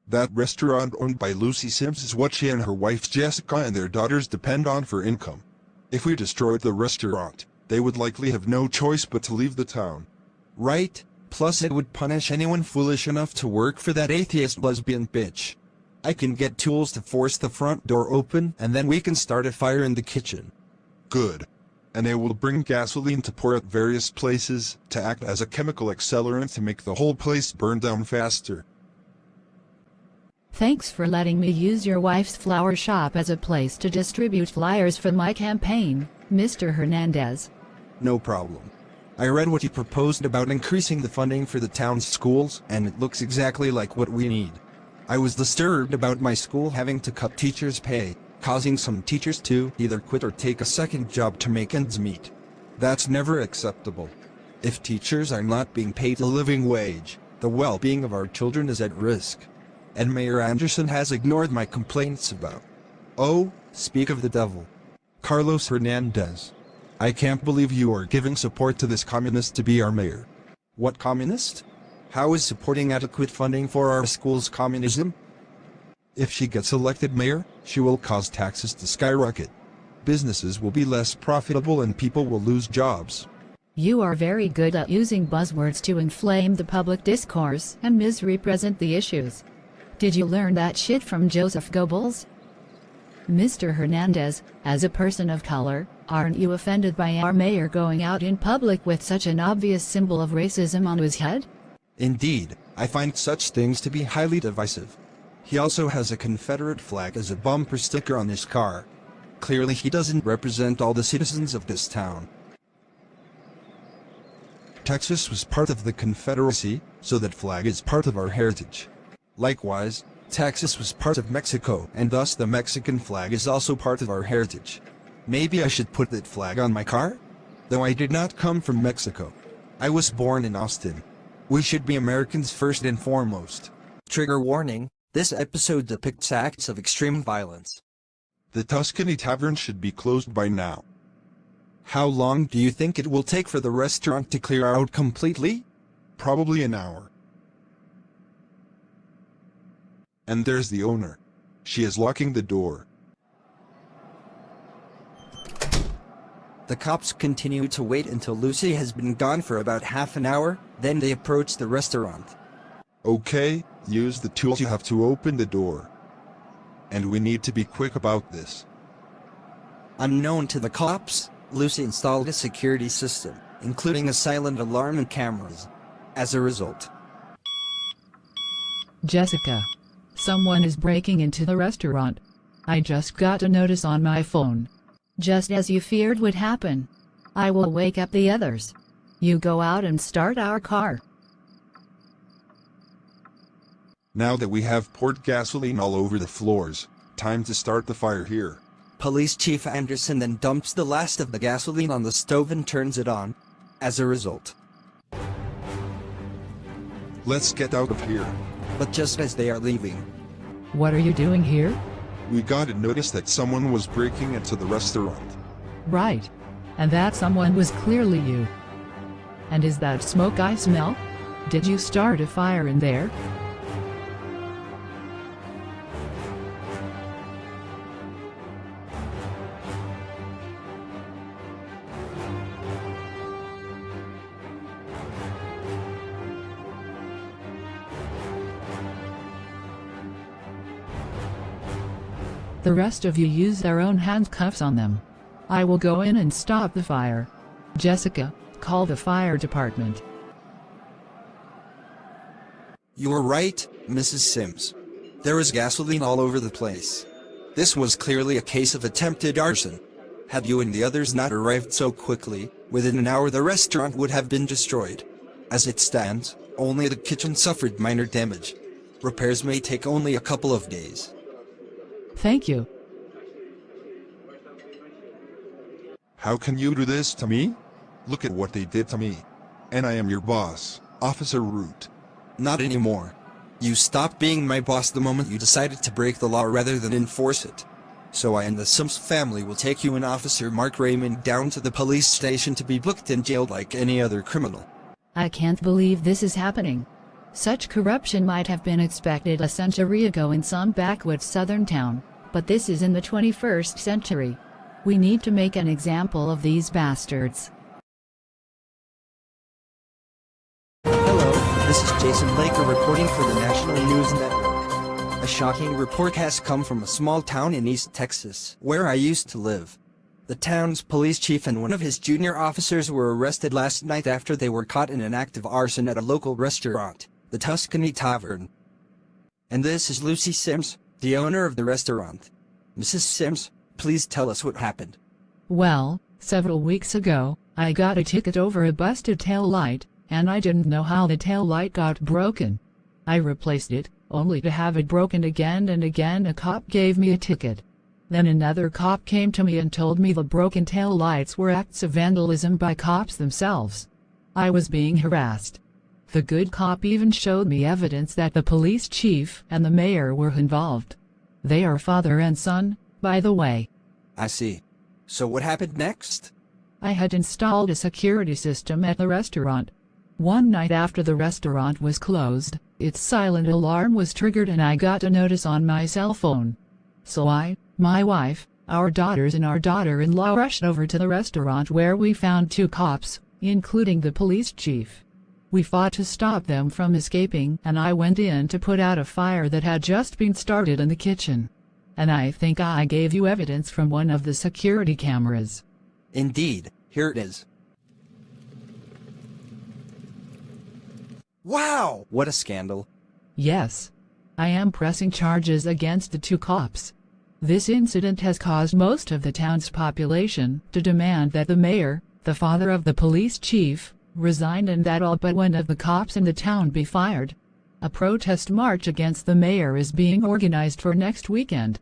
Speaker 7: That restaurant owned by Lucy Sims is what she and her wife Jessica and their daughters depend on for income. If we destroyed the restaurant, they would likely have no choice but to leave the town.
Speaker 2: Right, plus it would punish anyone foolish enough to work for that atheist lesbian bitch. I can get tools to force the front door open and then we can start a fire in the kitchen.
Speaker 7: Good. and they will bring gasoline to pour at various places to act as a chemical accelerant to make the whole place burn down faster.
Speaker 1: Thanks for letting me use your wife's flower shop as a place to distribute flyers for my campaign, Mr. Hernandez.
Speaker 2: No problem. I read what you proposed about increasing the funding for the town's schools, and it looks exactly like what we need. I was disturbed about my school having to cut teachers' pay, causing some teachers to either quit or take a second job to make ends meet. That's never acceptable. If teachers are not being paid a living wage, the well-being of our children is at risk. And Mayor Anderson has ignored my complaints about. Oh, speak of the devil. Carlos Hernandez. I can't believe you are giving support to this communist to be our mayor. What communist? How is supporting adequate funding for our schools communism? If she gets elected mayor, she will cause taxes to skyrocket. Businesses will be less profitable and people will lose jobs.
Speaker 1: You are very good at using buzzwords to inflame the public discourse and misrepresent the issues. Did you learn that shit from Joseph Goebbels? Mr. Hernandez, as a person of color, aren't you offended by our mayor going out in public with such an obvious symbol of racism on his head?
Speaker 2: Indeed, I find such things to be highly divisive. He also has a Confederate flag as a bumper sticker on his car. Clearly he doesn't represent all the citizens of this town. Texas was part of the Confederacy, so that flag is part of our heritage. Likewise, Texas was part of Mexico, and thus the Mexican flag is also part of our heritage. Maybe I should put that flag on my car? Though I did not come from Mexico. I was born in Austin. We should be Americans first and foremost. Trigger warning, this episode depicts acts of extreme violence.
Speaker 7: The Tuscany Tavern should be closed by now.
Speaker 2: How long do you think it will take for the restaurant to clear out completely?
Speaker 7: Probably an hour. And there's the owner. She is locking the door.
Speaker 2: The cops continue to wait until Lucy has been gone for about half an hour, then they approach the restaurant.
Speaker 7: Okay, use the tools you have to open the door. And we need to be quick about this.
Speaker 2: Unknown to the cops, Lucy installed a security system, including a silent alarm and cameras. As a result,
Speaker 3: Jessica. Someone is breaking into the restaurant. I just got a notice on my phone.
Speaker 1: Just as you feared would happen. I will wake up the others. You go out and start our car.
Speaker 7: Now that we have poured gasoline all over the floors, time to start the fire here.
Speaker 2: Police Chief Anderson then dumps the last of the gasoline on the stove and turns it on. As a result,
Speaker 7: Let's get out of here.
Speaker 2: but just as they are leaving,
Speaker 3: What are you doing here?
Speaker 7: We got a notice that someone was breaking into the restaurant.
Speaker 3: Right. And that someone was clearly you. And is that smoke I smell? Did you start a fire in there? The rest of you use their own handcuffs on them. I will go in and stop the fire. Jessica, call the fire department.
Speaker 2: You are right, Mrs. Sims. There was gasoline all over the place. This was clearly a case of attempted arson. Had you and the others not arrived so quickly, within an hour the restaurant would have been destroyed. As it stands, only the kitchen suffered minor damage. Repairs may take only a couple of days.
Speaker 3: Thank you.
Speaker 7: How can you do this to me? Look at what they did to me. And I am your boss, Officer Root.
Speaker 2: Not anymore. You stopped being my boss the moment you decided to break the law rather than enforce it. So I and the Sims family will take you and Officer Mark Raymond down to the police station to be booked and jailed like any other criminal.
Speaker 1: I can't believe this is happening. Such corruption might have been expected a century ago in some backwoods southern town, but this is in the 21st century. We need to make an example of these bastards.
Speaker 2: Hello, this is Jason Laker reporting for the National News Network. A shocking report has come from a small town in East Texas, where I used to live. The town's police chief and one of his junior officers were arrested last night after they were caught in an act of arson at a local restaurant, the Tuscany Tavern. And this is Lucy Sims, the owner of the restaurant. Mrs. Sims, please tell us what happened.
Speaker 3: Well, several weeks ago, I got a ticket over a busted tail light, and I didn't know how the tail light got broken. I replaced it, only to have it broken again and again. A cop gave me a ticket. Then another cop came to me and told me the broken tail lights were acts of vandalism by cops themselves. I was being harassed. The good cop even showed me evidence that the police chief and the mayor were involved. They are father and son, by the way.
Speaker 2: I see. So what happened next?
Speaker 3: I had installed a security system at the restaurant. One night after the restaurant was closed, its silent alarm was triggered and I got a notice on my cell phone. So I, my wife, our daughters and our daughter-in-law rushed over to the restaurant where we found 2 cops, including the police chief. We fought to stop them from escaping and I went in to put out a fire that had just been started in the kitchen. And I think I gave you evidence from one of the security cameras.
Speaker 2: Indeed, here it is. Wow! What a scandal.
Speaker 3: Yes. I am pressing charges against the 2 cops. This incident has caused most of the town's population to demand that the mayor, the father of the police chief, resign and that all but one of the cops in the town be fired. A protest march against the mayor is being organized for next weekend.